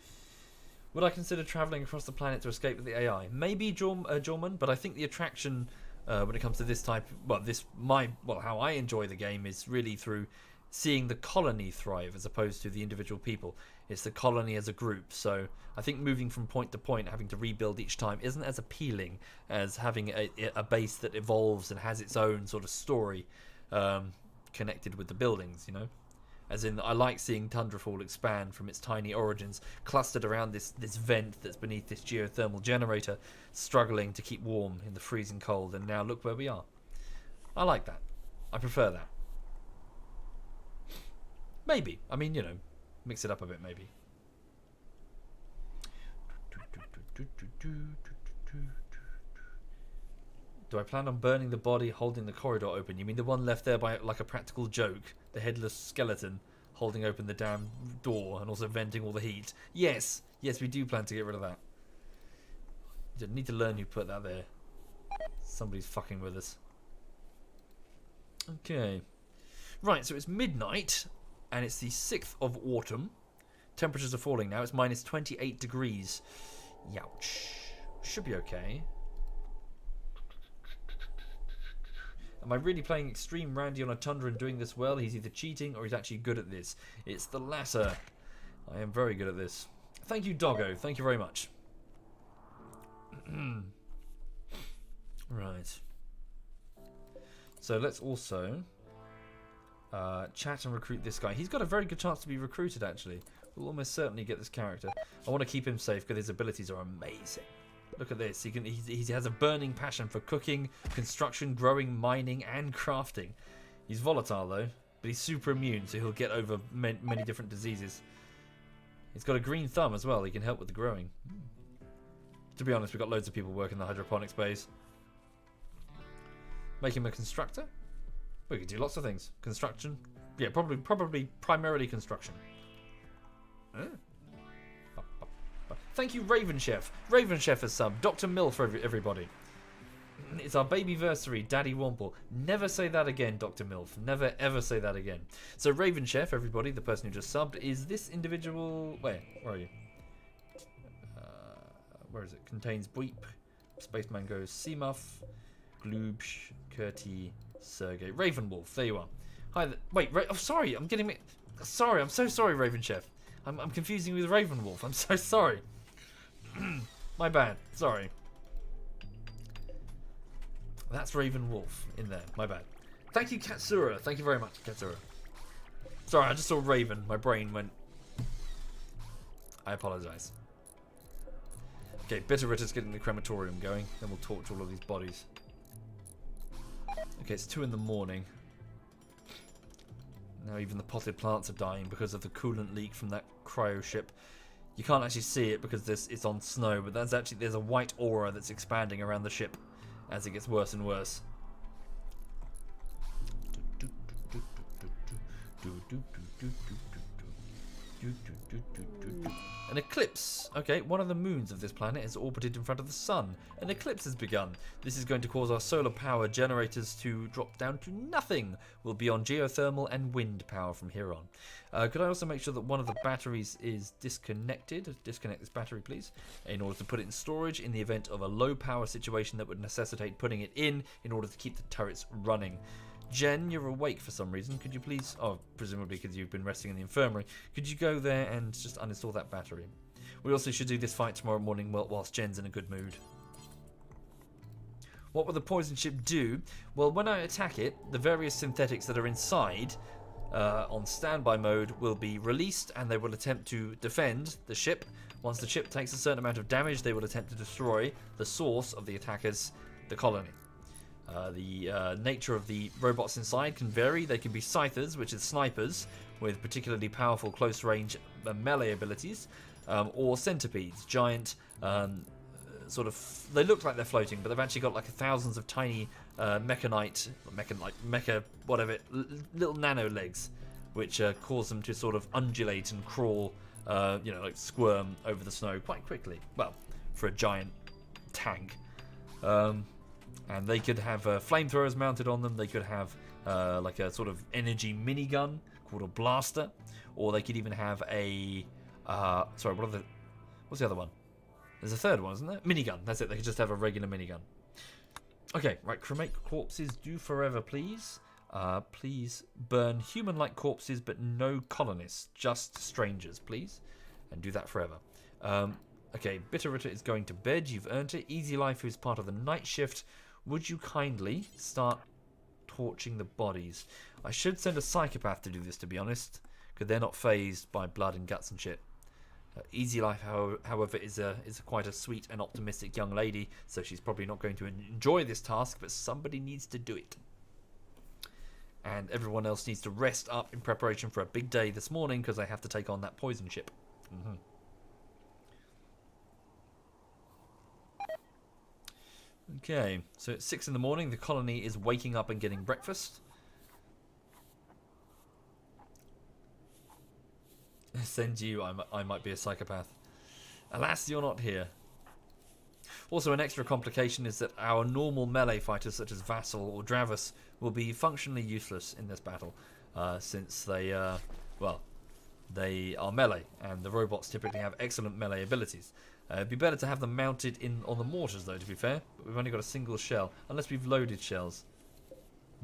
Would I consider travelling across the planet to escape with the AI? Maybe, Jorman, but I think the attraction when it comes to this type, how I enjoy the game is really through seeing the colony thrive as opposed to the individual people. It's the colony as a group. So I think moving from point to point, having to rebuild each time, isn't as appealing as having a base that evolves and has its own sort of story connected with the buildings, you know? As in, I like seeing Tundrafall expand from its tiny origins, clustered around this vent that's beneath this geothermal generator, struggling to keep warm in the freezing cold, and now look where we are. I like that. I prefer that. Maybe. I mean, mix it up a bit, maybe. Do I plan on burning the body holding the corridor open? You mean the one left there by like a practical joke? The headless skeleton holding open the damn door and also venting all the heat? Yes! Yes, we do plan to get rid of that. You need to learn who put that there. Somebody's fucking with us. Okay. Right, so it's midnight and it's the 6th of autumn. Temperatures are falling now. It's minus 28 degrees. Youch. Should be okay. Am I really playing Extreme Randy on a Tundra and doing this well? He's either cheating or he's actually good at this. It's the latter. I am very good at this. Thank you, Doggo. Thank you very much. Right. So let's also chat and recruit this guy. He's got a very good chance to be recruited, actually. We'll almost certainly get this character. I want to keep him safe because his abilities are amazing. Look at this. He has a burning passion for cooking, construction, growing, mining, and crafting. He's volatile, though, but he's super immune, so he'll get over many different diseases. He's got a green thumb as well. He can help with the growing. To be honest, we've got loads of people working the hydroponics base. Make him a constructor? We could do lots of things. Construction? Yeah, probably primarily construction. Thank you, Raven Chef. Raven Chef has subbed. Dr. Mill for everybody. It's our babyversary, Daddy Womble. Never say that again, Dr. Milf. Never ever say that again. So Raven Chef, everybody, the person who just subbed, is this individual... Where are you? Where is it? Contains Bleep, Space Mango, Seamuff, Gloobsh, Curti, Sergey, Ravenwolf. There you are. Hi. Wait. Oh, sorry. I'm getting me. Sorry. I'm so sorry, Raven Chef. I'm confusing you with Ravenwolf. I'm so sorry. My bad. Sorry. That's Ravenwolf in there. My bad. Thank you, Katsura. Thank you very much, Katsura. Sorry, I just saw Raven. My brain went... I apologise. Okay, Bitterritter's getting the crematorium going. Then we'll torch all of these bodies. Okay, it's 2 in the morning. Now even the potted plants are dying because of the coolant leak from that cryo ship. You can't actually see it because it's on snow, but there's a white aura that's expanding around the ship as it gets worse and worse. An eclipse. Okay, one of the moons of this planet is orbited in front of the sun. An eclipse has begun. This is going to cause our solar power generators to drop down to nothing. We'll be on geothermal and wind power from here on. Could I also make sure that one of the batteries is disconnected? Disconnect this battery, please, in order to put it in storage in the event of a low power situation that would necessitate putting it in order to keep the turrets running. Jen, you're awake for some reason. Could you please... Oh, presumably because you've been resting in the infirmary. Could you go there and just uninstall that battery? We also should do this fight tomorrow morning whilst Jen's in a good mood. What will the poison ship do? Well, when I attack it, the various synthetics that are inside on standby mode will be released and they will attempt to defend the ship. Once the ship takes a certain amount of damage, they will attempt to destroy the source of the attackers, the colony. The nature of the robots inside can vary. They can be scythers, which is snipers, with particularly powerful close-range melee abilities, or centipedes, giant, sort of... They look like they're floating, but they've actually got like thousands of tiny mecha, whatever, little nano legs, which cause them to sort of undulate and crawl, like squirm over the snow quite quickly. Well, for a giant tank. And they could have flamethrowers mounted on them. They could have like a sort of energy minigun called a blaster, or they could even have a what's the other one? There's a third one, isn't there? Minigun. That's it. They could just have a regular minigun. Okay, right. Cremate corpses. Do forever, please. Please burn human-like corpses, but no colonists, just strangers, please, and do that forever. Okay, Bitterritter is going to bed. You've earned it. Easy Life, who's part of the night shift. Would you kindly start torching the bodies? I should send a psychopath to do this, to be honest, because they're not phased by blood and guts and shit. Easy Life, however, is quite a sweet and optimistic young lady, so she's probably not going to enjoy this task, but somebody needs to do it. And everyone else needs to rest up in preparation for a big day this morning, because they have to take on that poison ship. Okay, so it's 6 in the morning. The colony is waking up and getting breakfast. Send you, I might be a psychopath. Alas, you're not here. Also, an extra complication is that our normal melee fighters, such as Vassal or Dravus, will be functionally useless in this battle, since they are melee, and the robots typically have excellent melee abilities. It'd be better to have them mounted on the mortars, though, to be fair. But we've only got a single shell, unless we've loaded shells.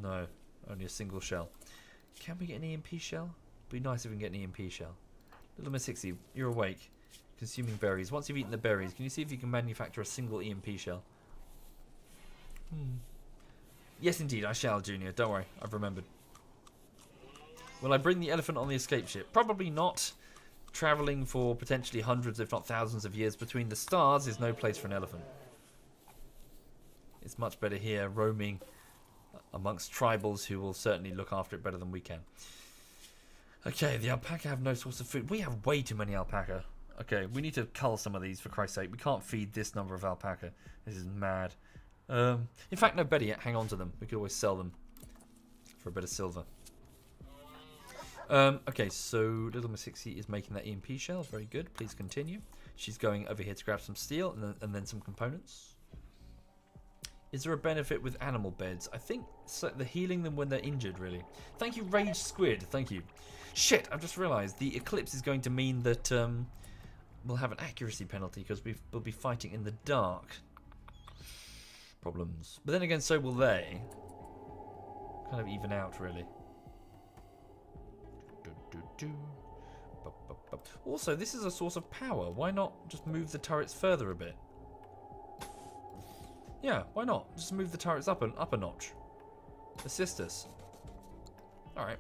No, only a single shell. Can we get an EMP shell? It'd be nice if we can get an EMP shell. Little Miss Hixie, you're awake. Consuming berries. Once you've eaten the berries, can you see if you can manufacture a single EMP shell? Yes, indeed, I shall, Junior. Don't worry, I've remembered. Will I bring the elephant on the escape ship? Probably not. Travelling for potentially hundreds, if not thousands of years between the stars is no place for an elephant. It's much better here, roaming amongst tribals who will certainly look after it better than we can. Okay, the alpaca have no source of food. We have way too many alpaca. Okay, we need to cull some of these, for Christ's sake. We can't feed this number of alpaca. This is mad. In fact, no, better yet, hang on to them. We could always sell them for a bit of silver. Okay, so Little Miss Hixie is making that EMP shell. Very good. Please continue. She's going over here to grab some steel and then some components. Is there a benefit with animal beds? I think so, the healing them when they're injured, really. Thank you, Rage Squid. Thank you. Shit, I've just realised the eclipse is going to mean that we'll have an accuracy penalty because we'll be fighting in the dark. Problems. But then again, so will they. Kind of even out, really. Also, this is a source of power. Why not just move the turrets further a bit? Yeah, why not? Just move the turrets up a notch. Assist us. Alright.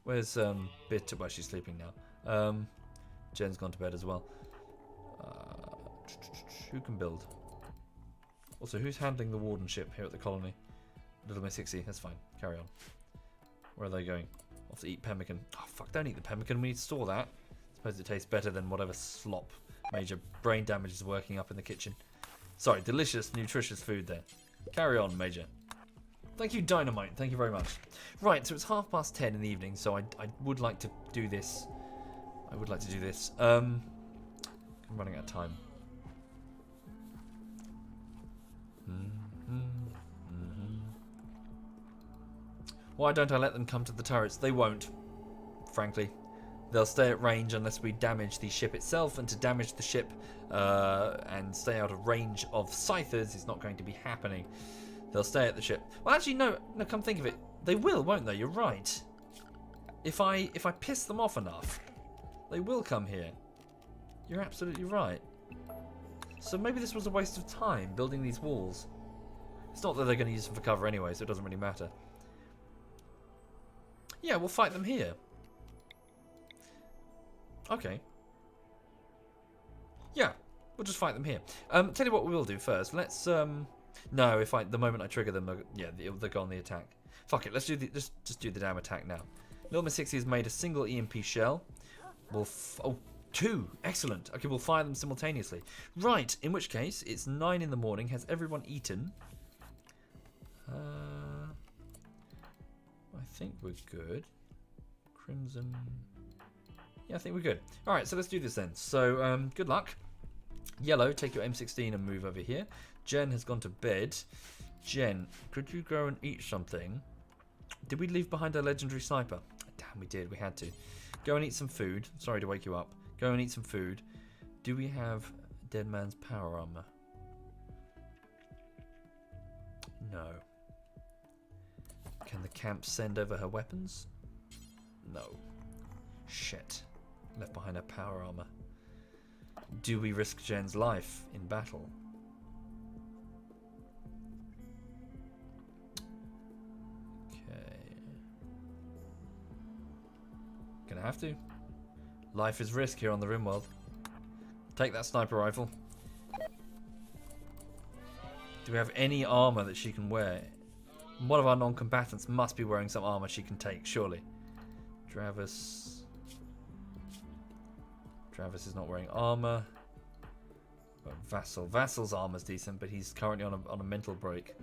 Where's Bit? Well, she's sleeping now. Jen's gone to bed as well. Who can build? Also, who's handling the wardenship here at the colony? Little Miss 60, that's fine. Carry on. Where are they going? Off to eat pemmican. Oh, fuck, don't eat the pemmican. We need to store that. Suppose it tastes better than whatever slop Major brain damage is working up in the kitchen. Sorry, delicious, nutritious food there. Carry on, Major. Thank you, Dynamite. Thank you very much. Right, so it's 10:30 in the evening, so I would like to do this. I'm running out of time. Why don't I let them come to the turrets? They won't, frankly. They'll stay at range unless we damage the ship itself, and to damage the ship and stay out of range of scythers is not going to be happening. They'll stay at the ship. Well, actually, no, come think of it. They will, won't they? You're right. If I piss them off enough, they will come here. You're absolutely right. So maybe this was a waste of time, building these walls. It's not that they're going to use them for cover anyway, so it doesn't really matter. Yeah, we'll fight them here. Okay. Yeah, we'll just fight them here. Tell you what we will do first. Let's no, the moment I trigger them, yeah, they'll go on the attack. Fuck it, let's do just do the damn attack now. Little Miss 60 has made a single EMP shell. We'll two, excellent. Okay, we'll fire them simultaneously. Right, in which case it's 9 in the morning. Has everyone eaten? I think we're good. Crimson. Yeah, I think we're good. All right, so let's do this then. So, good luck. Yellow, take your M16 and move over here. Jen has gone to bed. Jen, could you go and eat something? Did we leave behind our legendary sniper? Damn, we did. We had to. Go and eat some food. Sorry to wake you up. Go and eat some food. Do we have Dead Man's power armor? No. Can the camp send over her weapons? No. Shit. Left behind her power armor. Do we risk Jen's life in battle? Okay. Gonna have to. Life is risk here on the RimWorld. Take that sniper rifle. Do we have any armor that she can wear? One of our non-combatants must be wearing some armor she can take, surely. Travis is not wearing armor. But Vassal. Vassal's armor's decent, but he's currently on a mental break.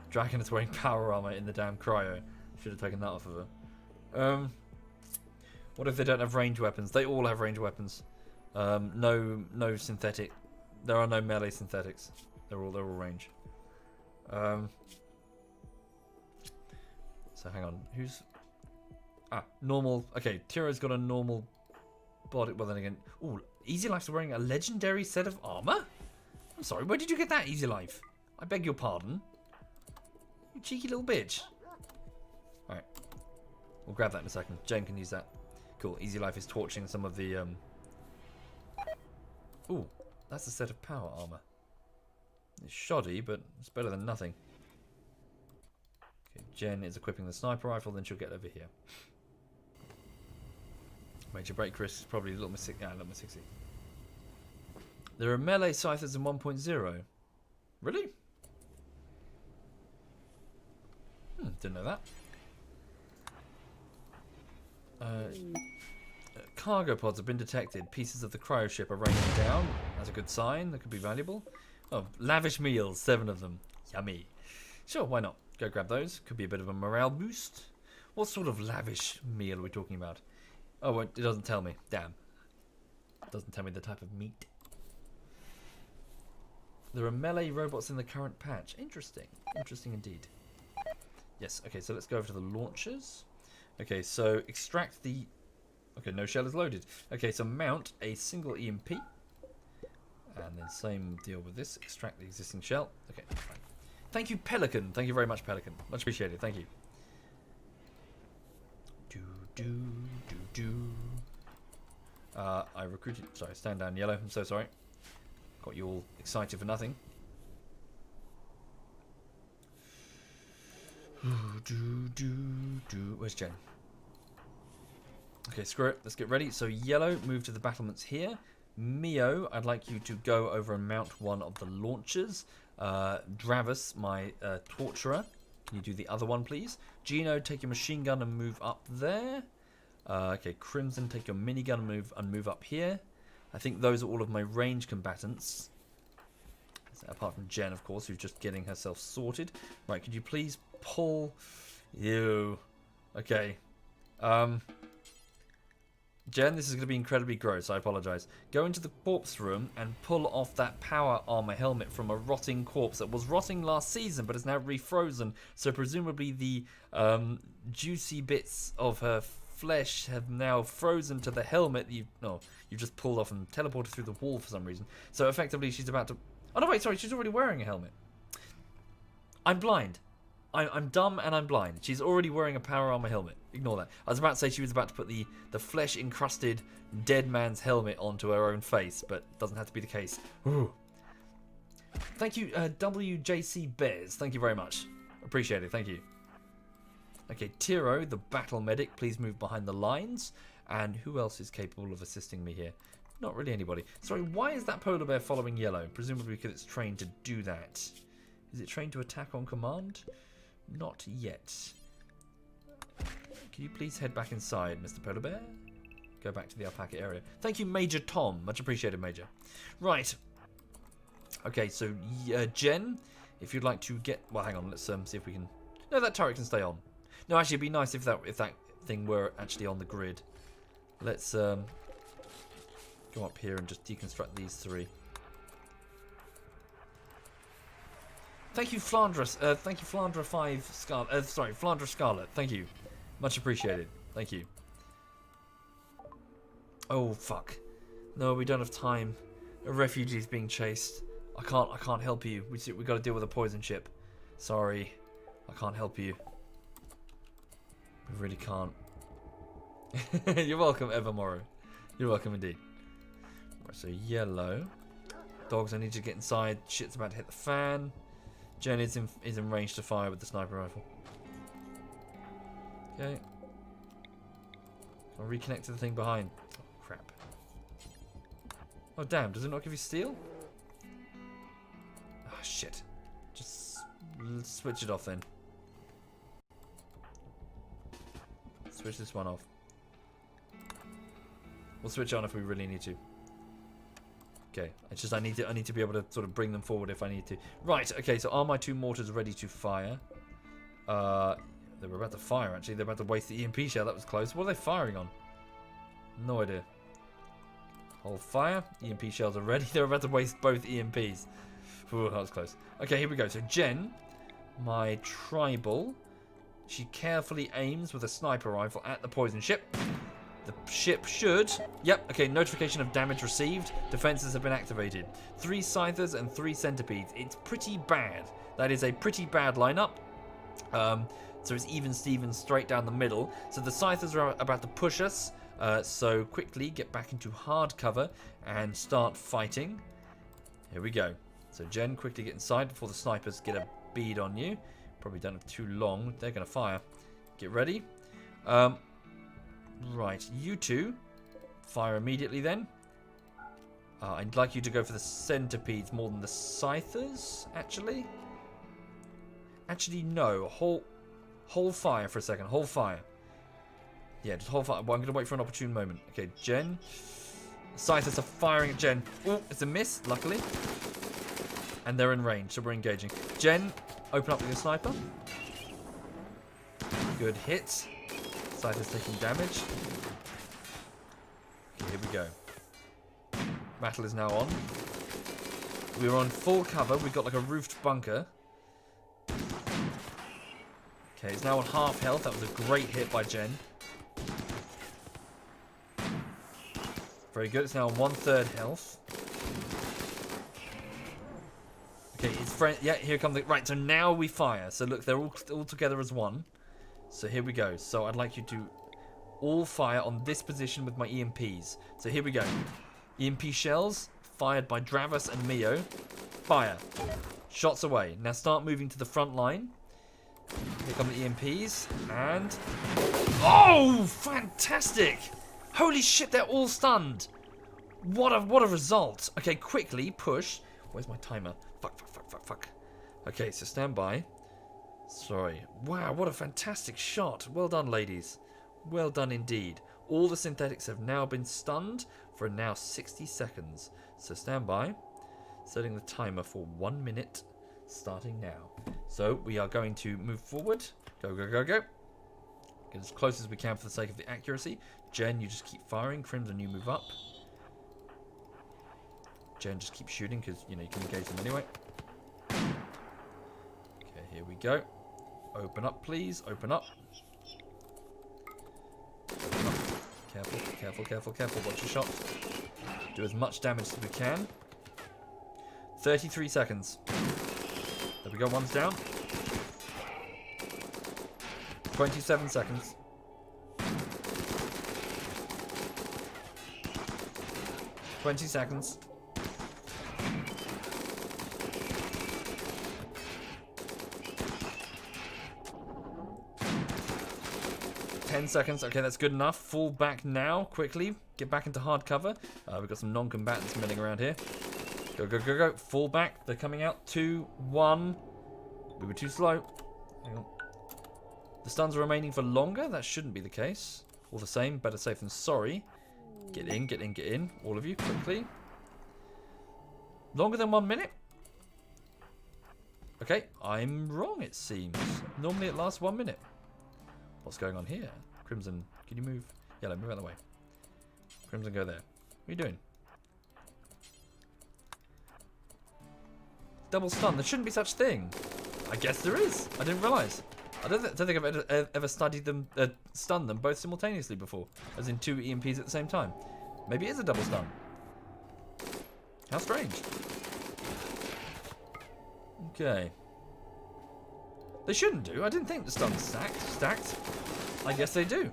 Dragon is wearing power armor in the damn cryo. Should have taken that off of her. What if they don't have range weapons? They all have range weapons. No synthetic. There are no melee synthetics. They're all range. So hang on. Who's normal? Okay, Tiro's got a normal body. Well then again, ooh, Easy Life's wearing a legendary set of armor. I'm sorry. Where did you get that, Easy Life? I beg your pardon. You cheeky little bitch. All right, we'll grab that in a second. Jen can use that. Cool. Easy Life is torching some of the. Ooh, that's a set of power armor. It's shoddy, but it's better than nothing. Okay, Jen is equipping the sniper rifle, then she'll get over here. Major break risk is probably Little Miss 60. There are melee scythers in 1.0. Really? Didn't know that. Cargo pods have been detected. Pieces of the cryo ship are raining down. That's a good sign. That could be valuable. Oh, lavish meals. 7 of them. Yummy. Sure, why not? Go grab those. Could be a bit of a morale boost. What sort of lavish meal are we talking about? Oh, it doesn't tell me. Damn. It doesn't tell me the type of meat. There are melee robots in the current patch. Interesting. Interesting indeed. Yes, okay, so let's go over to the launchers. Okay, so extract the... Okay, no shell is loaded. Okay, so mount a single EMP. And then same deal with this. Extract the existing shell. Okay, fine. Thank you, Pelican. Thank you very much, Pelican. Much appreciated. Thank you. I recruited... Sorry, stand down, Yellow. I'm so sorry. Got you all excited for nothing. Where's Jen? Okay, screw it. Let's get ready. So Yellow, move to the battlements here. Mio, I'd like you to go over and mount one of the launchers. Dravis, my torturer, can you do the other one, please? Gino, take your machine gun and move up there. Okay, Crimson, take your minigun and move up here. I think those are all of my range combatants. Apart from Jen, of course, who's just getting herself sorted. Right, could you please pull... Ew. Okay. Jen, this is going to be incredibly gross. I apologise. Go into the corpse room and pull off that power armor helmet from a rotting corpse that was rotting last season but is now refrozen. So presumably the juicy bits of her flesh have now frozen to the helmet that you've just pulled off and teleported through the wall for some reason. So effectively she's about to... Oh no, wait, sorry, she's already wearing a helmet. I'm blind. I'm dumb and I'm blind. She's already wearing a power armor helmet. Ignore that. I was about to say she was about to put the flesh-encrusted dead man's helmet onto her own face, but it doesn't have to be the case. Ooh. Thank you, WJC Bears. Thank you very much. Appreciate it. Thank you. Okay, Tiro, the battle medic, please move behind the lines. And who else is capable of assisting me here? Not really anybody. Sorry, why is that polar bear following Yellow? Presumably because it's trained to do that. Is it trained to attack on command? Not yet. Can you please head back inside, Mr. Polar Bear? Go back to the alpaca area. Thank you, Major Tom. Much appreciated, Major. Right. Okay, so Jen, if you'd like to get... Well, hang on. Let's see if we can... No, that turret can stay on. No, actually, it'd be nice if that thing were actually on the grid. Let's go up here and just deconstruct these three. Thank you, Flandra. Thank you, Flandra 5 Scarlet. Sorry, Flandra Scarlet. Thank you. Much appreciated. Thank you. Oh fuck. No, we don't have time. A refugee's being chased. I can't help you. We got to deal with a poison ship. Sorry, I can't help you. We really can't. You're welcome, Evermorrow. You're welcome indeed. Right, so Yellow. Dogs, I need you to get inside. Shit's about to hit the fan. Jen is in range to fire with the sniper rifle. Okay. I'll reconnect to the thing behind. Oh, crap. Oh, damn. Does it not give you steel? Ah, shit. Just switch it off then. Switch this one off. We'll switch on if we really need to. Okay, I need to be able to sort of bring them forward if I need to. Right, okay, so are my two mortars ready to fire? They were about to fire, actually. They're about to waste the EMP shell. That was close. What are they firing on? No idea. Hold fire. EMP shells are ready. They're about to waste both EMPs. Ooh, that was close. Okay, here we go. So Jen, my tribal, she carefully aims with a sniper rifle at the poison ship. The ship should... Yep, okay, notification of damage received. Defenses have been activated. 3 scythers and 3 centipedes. It's pretty bad. That is a pretty bad lineup. So it's even Steven straight down the middle. So the scythers are about to push us. So quickly get back into hard cover and start fighting. Here we go. So Jen, quickly get inside before the snipers get a bead on you. Probably don't have too long. They're going to fire. Get ready. Right, you two fire immediately then. I'd like you to go for the centipedes more than the scythers, actually. Actually, no. Hold fire for a second. Hold fire. Yeah, just hold fire. Well, I'm going to wait for an opportune moment. Okay, Jen. Scythers are firing at Jen. Oh, it's a miss, luckily. And they're in range, so we're engaging. Jen, open up with your sniper. Good hit. Scyther's taking damage. Okay, here we go. Battle is now on. We were on full cover. We got like a roofed bunker. Okay, it's now on half health. That was a great hit by Jen. Very good. It's now on 1/3 health. Okay, his friend. Yeah, here comes the. Right, so now we fire. So look, they're all together as one. So here we go. So I'd like you to all fire on this position with my EMPs. So here we go. EMP shells fired by Dravas and Mio. Fire. Shots away. Now start moving to the front line. Here come the EMPs. And... oh, fantastic! Holy shit, they're all stunned. What a result. Okay, quickly push. Where's my timer? Fuck. Okay, so stand by. Sorry. Wow, what a fantastic shot. Well done, ladies. Well done indeed. All the synthetics have now been stunned for now 60 seconds. So stand by. Setting the timer for 1 minute. Starting now. So we are going to move forward. Go. Get as close as we can for the sake of the accuracy. Jen, you just keep firing. Crimson, you move up. Jen, just keep shooting because, you know, you can engage them anyway. Okay, here we go. Open up, please. Open up. Careful. Watch your shot. Do as much damage as we can. 33 seconds. There we go, one's down. 27 seconds. 20 seconds. 10 seconds. Okay, that's good enough. Fall back now, quickly. Get back into hard cover. We've got some non-combatants milling around here. Go. Fall back. They're coming out. 2, 1. We were too slow. Hang on. The stuns are remaining for longer? That shouldn't be the case. All the same, better safe than sorry. Get in. All of you, quickly. Longer than 1 minute? Okay, I'm wrong, it seems. Normally it lasts 1 minute. What's going on here? Crimson, can you move? Yellow, move out of the way. Crimson, go there. What are you doing? Double stun. There shouldn't be such thing. I guess there is. I didn't realise. I don't think I've ever studied them, stunned them both simultaneously before. As in 2 EMPs at the same time. Maybe it is a double stun. How strange. Okay. They shouldn't do. I didn't think the stuns stacked. I guess they do.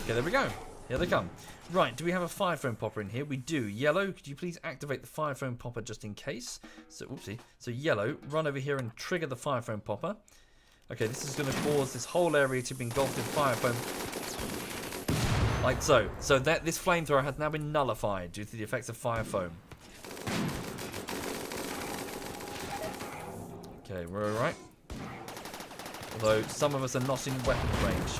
Okay, there we go. Here they come. Right, do we have a fire foam popper in here? We do. Yellow, could you please activate the fire foam popper just in case? So, oopsie. So yellow, run over here and trigger the fire foam popper. Okay, this is going to cause this whole area to be engulfed in fire foam. Like so. So that this flamethrower has now been nullified due to the effects of fire foam. Okay, we're alright. Although some of us are not in weapon range.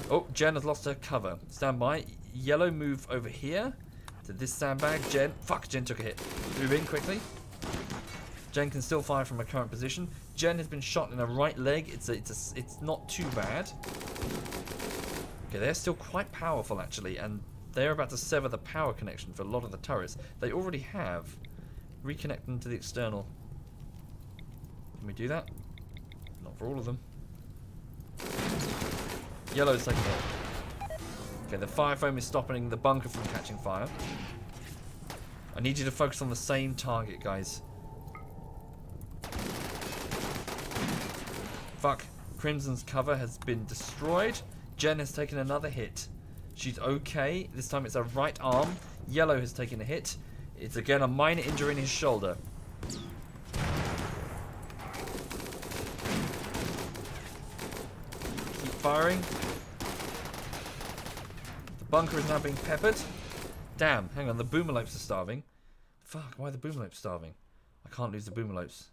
Oh, Jen has lost her cover. Stand by. Yellow, move over here to this sandbag. Jen, fuck, Jen took a hit. Move in quickly. Jen can still fire from her current position. Jen has been shot in her right leg. It's not too bad. Okay, they're still quite powerful actually, and they're about to sever the power connection for a lot of the turrets. They already have. Reconnect them to the external. Can we do that? Not for all of them. Yellow's taking it. Okay, the fire foam is stopping the bunker from catching fire. I need you to focus on the same target, guys. Fuck. Crimson's cover has been destroyed. Jen has taken another hit. She's okay. This time it's her right arm. Yellow has taken a hit. It's again a minor injury in his shoulder. Keep firing. The bunker is now being peppered. Damn, hang on, the boomalopes are starving. Fuck, why are the boomalopes starving? I can't lose the boomalopes.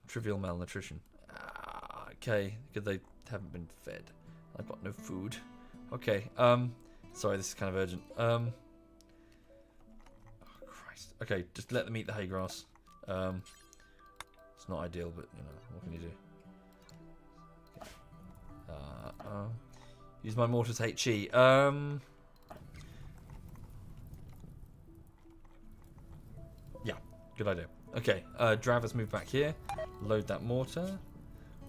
Trivial malnutrition. Okay, because they haven't been fed. I've got no food. Okay, sorry, this is kind of urgent. Oh, Christ. Okay, just let them eat the hay grass. It's not ideal, but, you know, what can you do? Use my mortars HE. Yeah, good idea. Okay, Dravers move back here. Load that mortar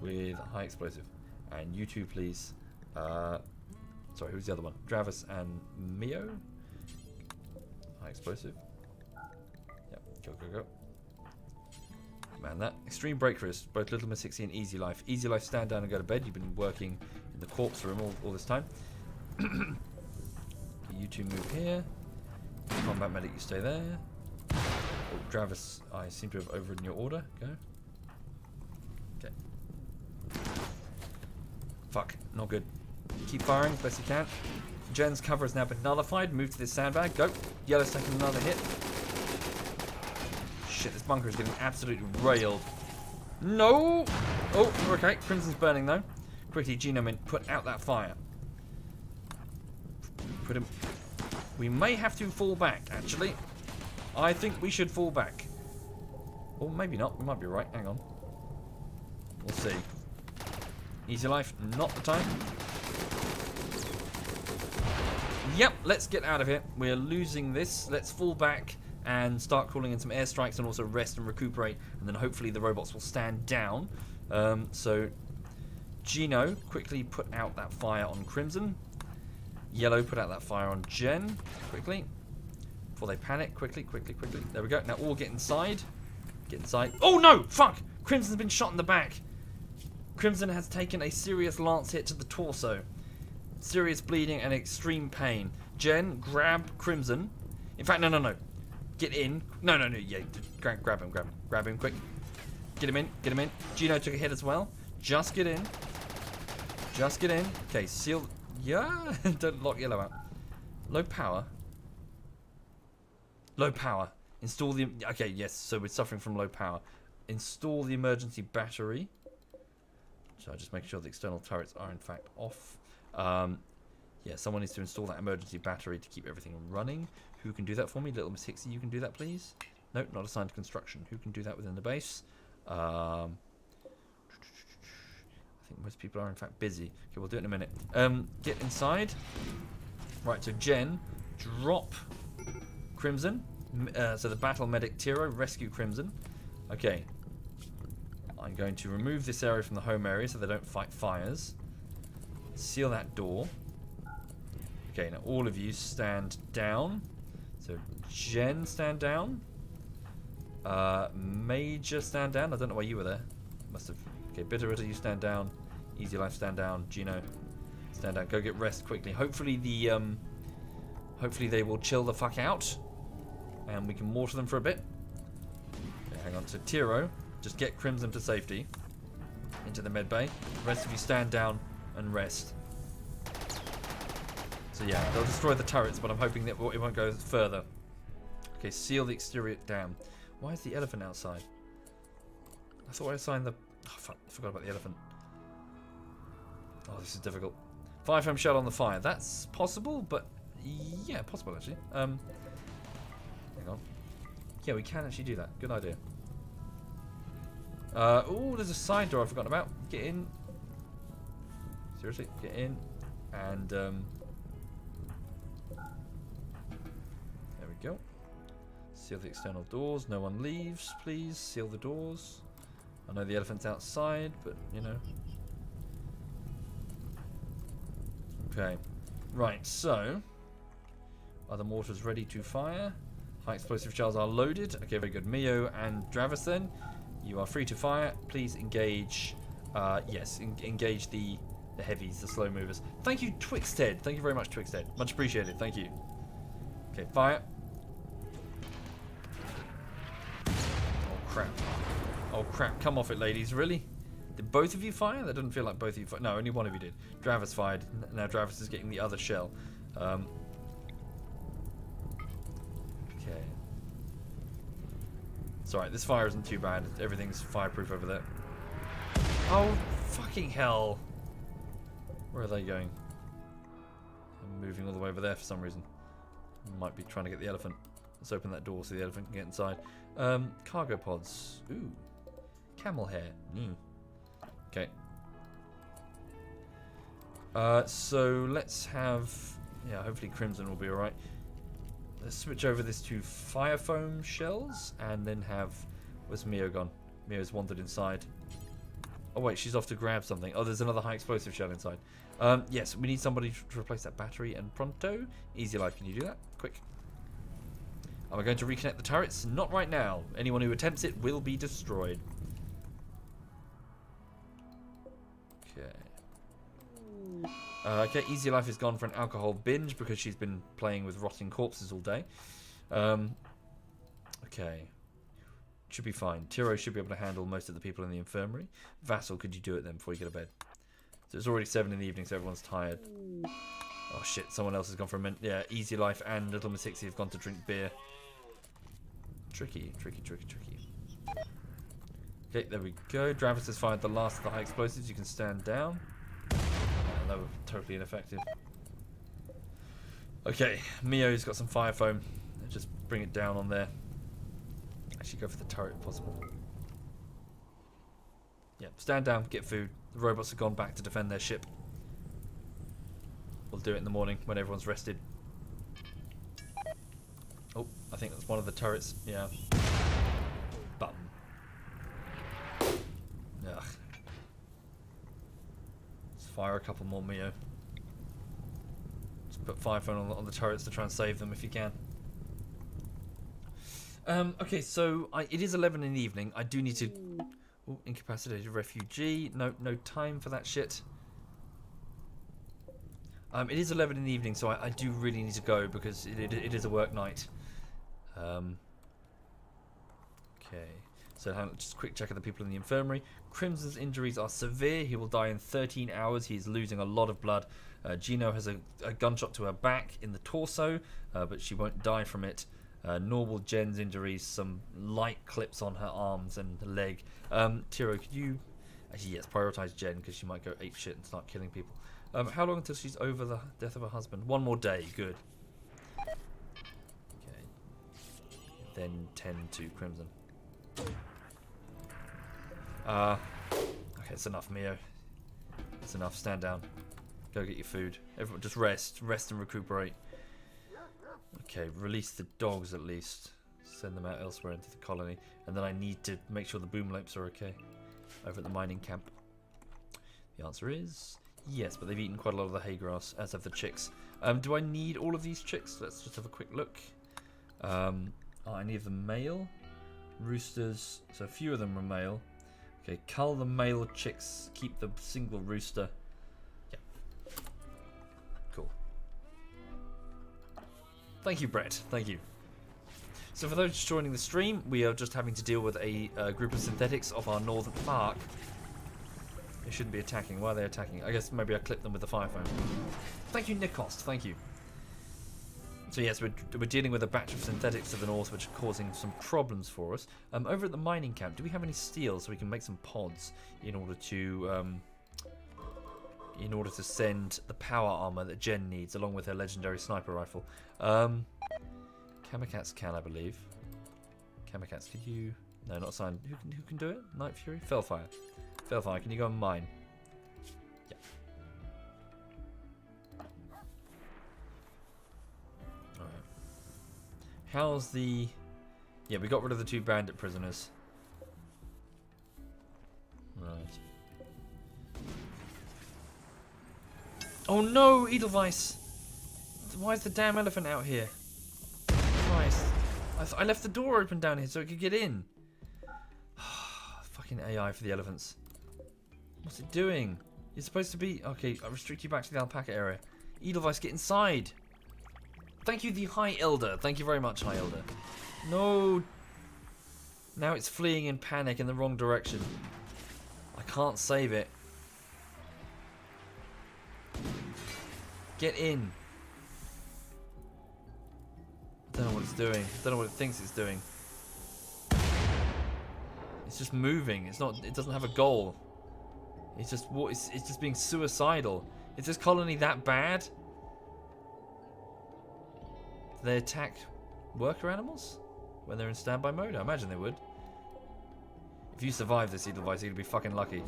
with high explosive. And you two, please. Sorry, who's the other one? Dravers and Mio. High explosive. Yep, go, go, go. Man, that extreme break risk, both Little Miss 60 and Easy Life. Easy Life, stand down and go to bed. You've been working in the corpse room all this time. You two move here. Combat medic, you stay there. Oh, Travis, I seem to have overridden your order. Go. Okay. Fuck, not good. Keep firing as best you can. Jen's cover has now been nullified. Move to this sandbag. Go. Yellow's taking another hit. Shit, this bunker is getting absolutely railed. No! Oh, okay. Crimson's burning though. Quickly, Genomint, put out that fire. Put him. We may have to fall back, actually. I think we should fall back. Or maybe not. We might be right. Hang on. We'll see. Easy Life, not the time. Yep, let's get out of here. We're losing this. Let's fall back and start calling in some airstrikes and also rest and recuperate. And then hopefully the robots will stand down. So, Gino, quickly put out that fire on Crimson. Yellow, put out that fire on Jen. Quickly. Before they panic. Quickly, quickly, quickly. There we go. Now all get inside. Get inside. Oh no! Fuck! Crimson's been shot in the back. Crimson has taken a serious lance hit to the torso. Serious bleeding and extreme pain. Jen, grab Crimson. In fact, no, no, no. Get in. No, no, no. Yeah, grab him, grab him. Grab him quick. Get him in, get him in. Gino took a hit as well. Just get in. Just get in. Okay, seal. Yeah, don't lock Yellow out. Low power. Low power. Install the... Okay, yes, so we're suffering from low power. Install the emergency battery. So just make sure the external turrets are in fact off. Yeah, someone needs to install that emergency battery to keep everything running. Who can do that for me? Little Miss Hixie, you can do that, please? Nope, not assigned to construction. Who can do that within the base? I think most people are in fact busy. Okay, we'll do it in a minute. Get inside. Right, so Jen, drop Crimson. So the battle medic Tiro, rescue Crimson. Okay. I'm going to remove this area from the home area so they don't fight fires. Seal that door. Okay, now all of you stand down. So Jen, stand down. Major, stand down. I don't know why you were there. Must have. Okay, Bitterita, you stand down. Easy Life, stand down. Gino, stand down. Go get rest quickly. Hopefully the hopefully they will chill the fuck out, and we can mortar them for a bit. Okay, hang on. So Tiro, just get Crimson to safety into the med bay. The rest of you stand down and rest. So yeah, they'll destroy the turrets, but I'm hoping that it won't go further. Okay, seal the exterior dam. Why is the elephant outside? I thought I assigned the... Oh, fuck, I forgot about the elephant. Oh, this is difficult. 5M shell on the fire. That's possible, but... Yeah, possible, actually. Hang on. Yeah, we can actually do that. Good idea. Oh, there's a side door I've forgotten about. Get in. Seriously, get in. And, there we go. Seal the external doors. No one leaves, please. Seal the doors. I know the elephant's outside, but, you know. Okay. Right, so. Are the mortars ready to fire? High explosive shells are loaded. Okay, very good. Mio and Dravis then. You are free to fire. Please engage. Yes, engage the heavies, the slow movers. Thank you, Twixted. Thank you very much, Twixted. Much appreciated. Thank you. Okay, fire. Oh, crap. Oh, crap. Come off it, ladies. Really? Did both of you fire? That doesn't feel like both of you fired. No, only one of you did. Dravis fired. Now Dravis is getting the other shell. Okay. It's alright. This fire isn't too bad. Everything's fireproof over there. Oh, fucking hell. Where are they going? I'm moving all the way over there for some reason. Might be trying to get the elephant. Let's open that door so the elephant can get inside. Cargo pods. Ooh. Camel hair. Okay. So let's have... Yeah, hopefully Crimson will be alright. Let's switch over this to fire foam shells and then have... Where's Mio gone? Mio's wandered inside. Oh wait, she's off to grab something. Oh, there's another high explosive shell inside. Yes, we need somebody to replace that battery and pronto. Easy Life, can you do that? Quick. Am I going to reconnect the turrets? Not right now. Anyone who attempts it will be destroyed. Okay. Okay, Easy Life is gone for an alcohol binge because she's been playing with rotting corpses all day. Okay. Should be fine. Tiro should be able to handle most of the people in the infirmary. Vassal, could you do it then before you go to bed? So it's already 7 in the evening, so everyone's tired. Oh shit, someone else has gone for a minute. Yeah, Easy Life and Little Miss Sixty have gone to drink beer. Tricky, tricky, tricky, tricky. Okay, there we go. Dravis has fired the last of the high explosives. You can stand down. They were totally ineffective. Okay, Mio's got some fire foam. Just bring it down on there. Actually, go for the turret if possible. Yeah, stand down, get food. The robots have gone back to defend their ship. We'll do it in the morning when everyone's rested. Oh, I think that's one of the turrets. Yeah. Bum. Ugh. Let's fire a couple more Mio. Just put fire phone on the turrets to try and save them if you can. Okay, so it is 11 in the evening. I do need to... Ooh, incapacitated refugee. No time for that shit. It is 11 in the evening, so I do really need to go because it is a work night. Okay. So just a quick check of the people in the infirmary. Crimson's injuries are severe. He will die in 13 hours. He is losing a lot of blood. Gino has a gunshot to her back in the torso, but she won't die from it. Nor will Jen's injuries, some light clips on her arms and leg. Tiro, could you... Actually, yes, prioritise Jen because she might go apeshit and start killing people. How long until she's over the death of her husband? 1 more day, good. Okay. Then 10 to Crimson. Okay, it's enough, Mio. It's enough, stand down. Go get your food. Everyone just rest and recuperate. Okay, release the dogs at least. Send them out elsewhere into the colony. And then I need to make sure the boom lamps are okay. Over at the mining camp. The answer is yes, but they've eaten quite a lot of the hay grass, as have the chicks. Do I need all of these chicks? Let's just have a quick look. I need the male. Roosters, so a few of them are male. Okay, cull the male chicks, keep the single rooster. Yeah. Cool. Thank you, Brett. Thank you. So for those just joining the stream, we are just having to deal with a group of synthetics off our northern park. They shouldn't be attacking. Why are they attacking? I guess maybe I clipped them with the fire phone. Thank you, Nikost. Thank you. So yes, we're dealing with a batch of synthetics to the north, which are causing some problems for us. Over at the mining camp, do we have any steel so we can make some pods in order to send the power armor that Jen needs, along with her legendary sniper rifle? Kamikats can, I believe. Kamikats, could you? No, not signed. Who can do it? Night Fury, Fellfire. Fellfire, can you go and mine? Yeah. How's the... Yeah, we got rid of the 2 bandit prisoners. Right. Oh no, Edelweiss! Why is the damn elephant out here? Christ. I left the door open down here so it could get in. Fucking AI for the elephants. What's it doing? You're supposed to be... Okay, I'll restrict you back to the alpaca area. Edelweiss, get inside! Thank you, the High Elder. Thank you very much, High Elder. No. Now it's fleeing in panic in the wrong direction. I can't save it. Get in. I don't know what it's doing. I don't know what it thinks it's doing. It's just moving. It's not. It doesn't have a goal. It's just what. It's just being suicidal. Is this colony that bad? Do they attack worker animals when they're in standby mode? I imagine they would. If you survive this Edelweiss, you'd be fucking lucky.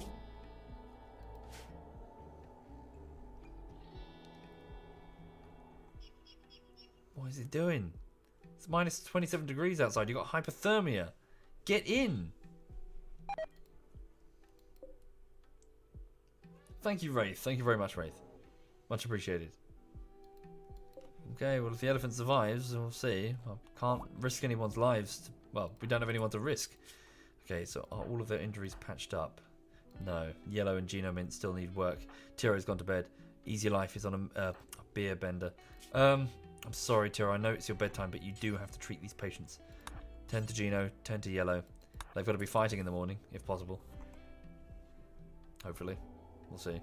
What is it doing? It's minus 27 degrees outside. You've got hypothermia. Get in. Thank you, Wraith. Thank you very much, Wraith. Much appreciated. Okay, well, if the elephant survives, we'll see. I can't risk anyone's lives. Well, we don't have anyone to risk. Okay, so are all of their injuries patched up? No. Yellow and Geno Mint still need work. Tiro's gone to bed. Easy Life is on a beer bender. I'm sorry, Tiro. I know it's your bedtime, but you do have to treat these patients. 10 to Geno, 10 to Yellow. They've got to be fighting in the morning, if possible. Hopefully. We'll see.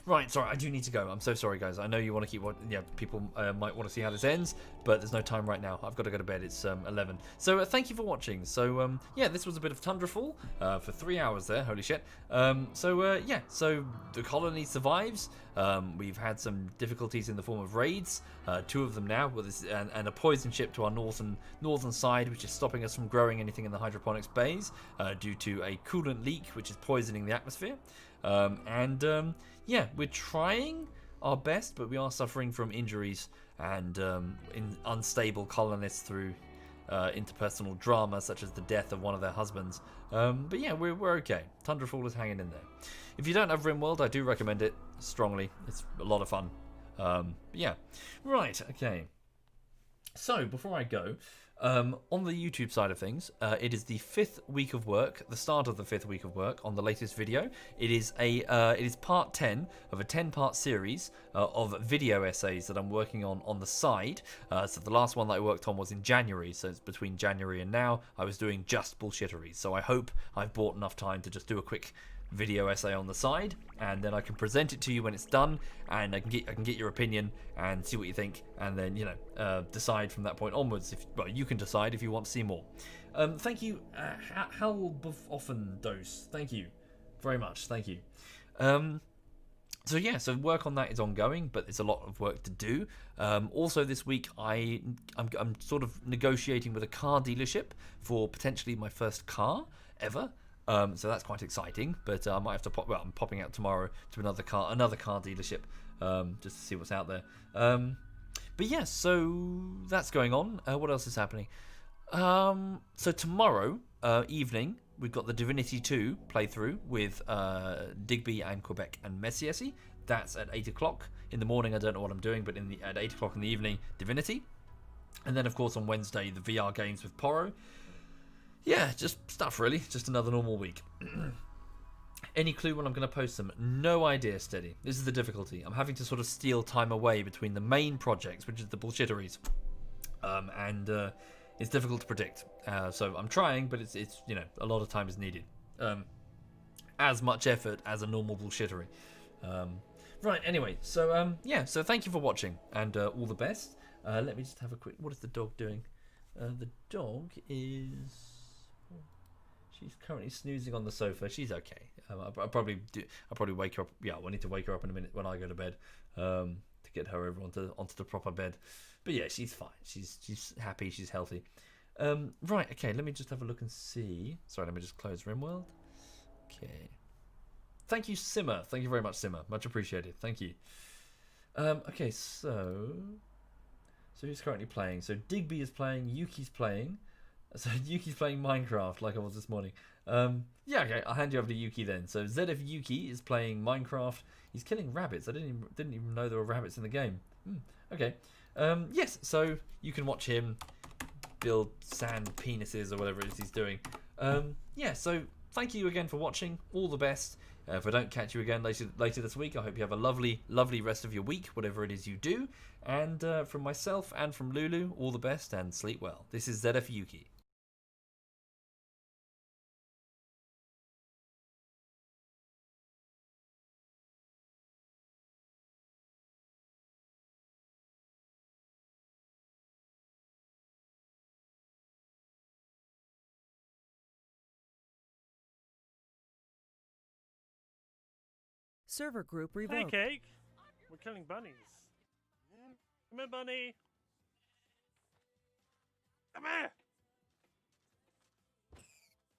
Right, sorry, I do need to go. I'm so sorry, guys. I know you want to keep watching. Yeah, people might want to see how this ends, but there's no time right now. I've got to go to bed. It's 11. So thank you for watching. So yeah, this was a bit of Tundrafall for 3 hours there. Holy shit. Yeah, so the colony survives. We've had some difficulties in the form of raids. 2 of them now, and a poison ship to our northern side, which is stopping us from growing anything in the hydroponics bays due to a coolant leak, which is poisoning the atmosphere. Yeah, we're trying our best, but we are suffering from injuries and unstable colonists through interpersonal drama, such as the death of one of their husbands. But yeah, we're okay. Tundrafall is hanging in there. If you don't have RimWorld, I do recommend it strongly. It's a lot of fun. Yeah. Right, okay. So, before I go, on the YouTube side of things, it is the 5th week of work, the start of the 5th week of work on the latest video. It is part 10 of a 10-part series of video essays that I'm working on the side. So the last one that I worked on was in January, so it's between January and now. I was doing just bullshittery, so I hope I've bought enough time to just do a quick video essay on the side, and then I can present it to you when it's done, and I can get your opinion and see what you think, and then decide from that point onwards. You can decide if you want to see more. Thank you, how often dose. Thank you very much. Thank you. So yeah, so work on that is ongoing, but there's a lot of work to do. Also this week, I'm sort of negotiating with a car dealership for potentially my first car ever. So that's quite exciting, but I might have to pop. Well, I'm popping out tomorrow to another car dealership, just to see what's out there. But yeah, so that's going on. What else is happening? So tomorrow evening we've got the Divinity 2 playthrough with Digby and Quebec and Messiesi. That's at 8 o'clock in the morning. I don't know what I'm doing, but at 8 o'clock in the evening, Divinity. And then of course on Wednesday the VR games with Poro. Yeah, just stuff really. Just another normal week. Any clue when I'm going to post them? No idea, Steady. This is the difficulty. I'm having to sort of steal time away between the main projects, which is the bullshitteries, and it's difficult to predict. So I'm trying, but it's a lot of time is needed. As much effort as a normal bullshittery. Right. Anyway, so yeah. So thank you for watching, and all the best. Let me just have a quick. What is the dog doing? The dog is. She's currently snoozing on the sofa. She's okay. I'll probably wake her up. Yeah, we'll need to wake her up in a minute when I go to bed to get her over onto the proper bed. But yeah, she's fine. She's happy. She's healthy. Right. Okay. Let me just have a look and see. Sorry. Let me just close RimWorld. Okay. Thank you, Simmer. Thank you very much, Simmer. Much appreciated. Thank you. Okay. So who's currently playing? So Digby is playing. Yuki's playing. So Yuki's playing Minecraft like I was this morning. Yeah, okay, I'll hand you over to Yuki then. So ZF Yuki is playing Minecraft. He's killing rabbits. I didn't even know there were rabbits in the game. Okay. Yes, so you can watch him build sand penises or whatever it is he's doing. Yeah, so thank you again for watching. All the best. If I don't catch you again later this week, I hope you have a lovely, lovely rest of your week, whatever it is you do. And from myself and from Lulu, all the best and sleep well. This is ZF Yuki. Server group Hey, revoked. Cake! We're killing bunnies. Come here, bunny! Come here!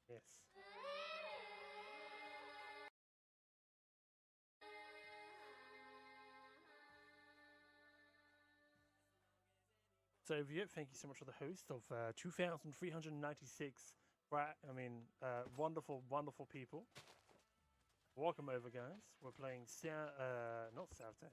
Yes. Soviet, thank you so much for the host of 2,396. Wonderful, wonderful people. Welcome over, guys. We're playing not South Tech.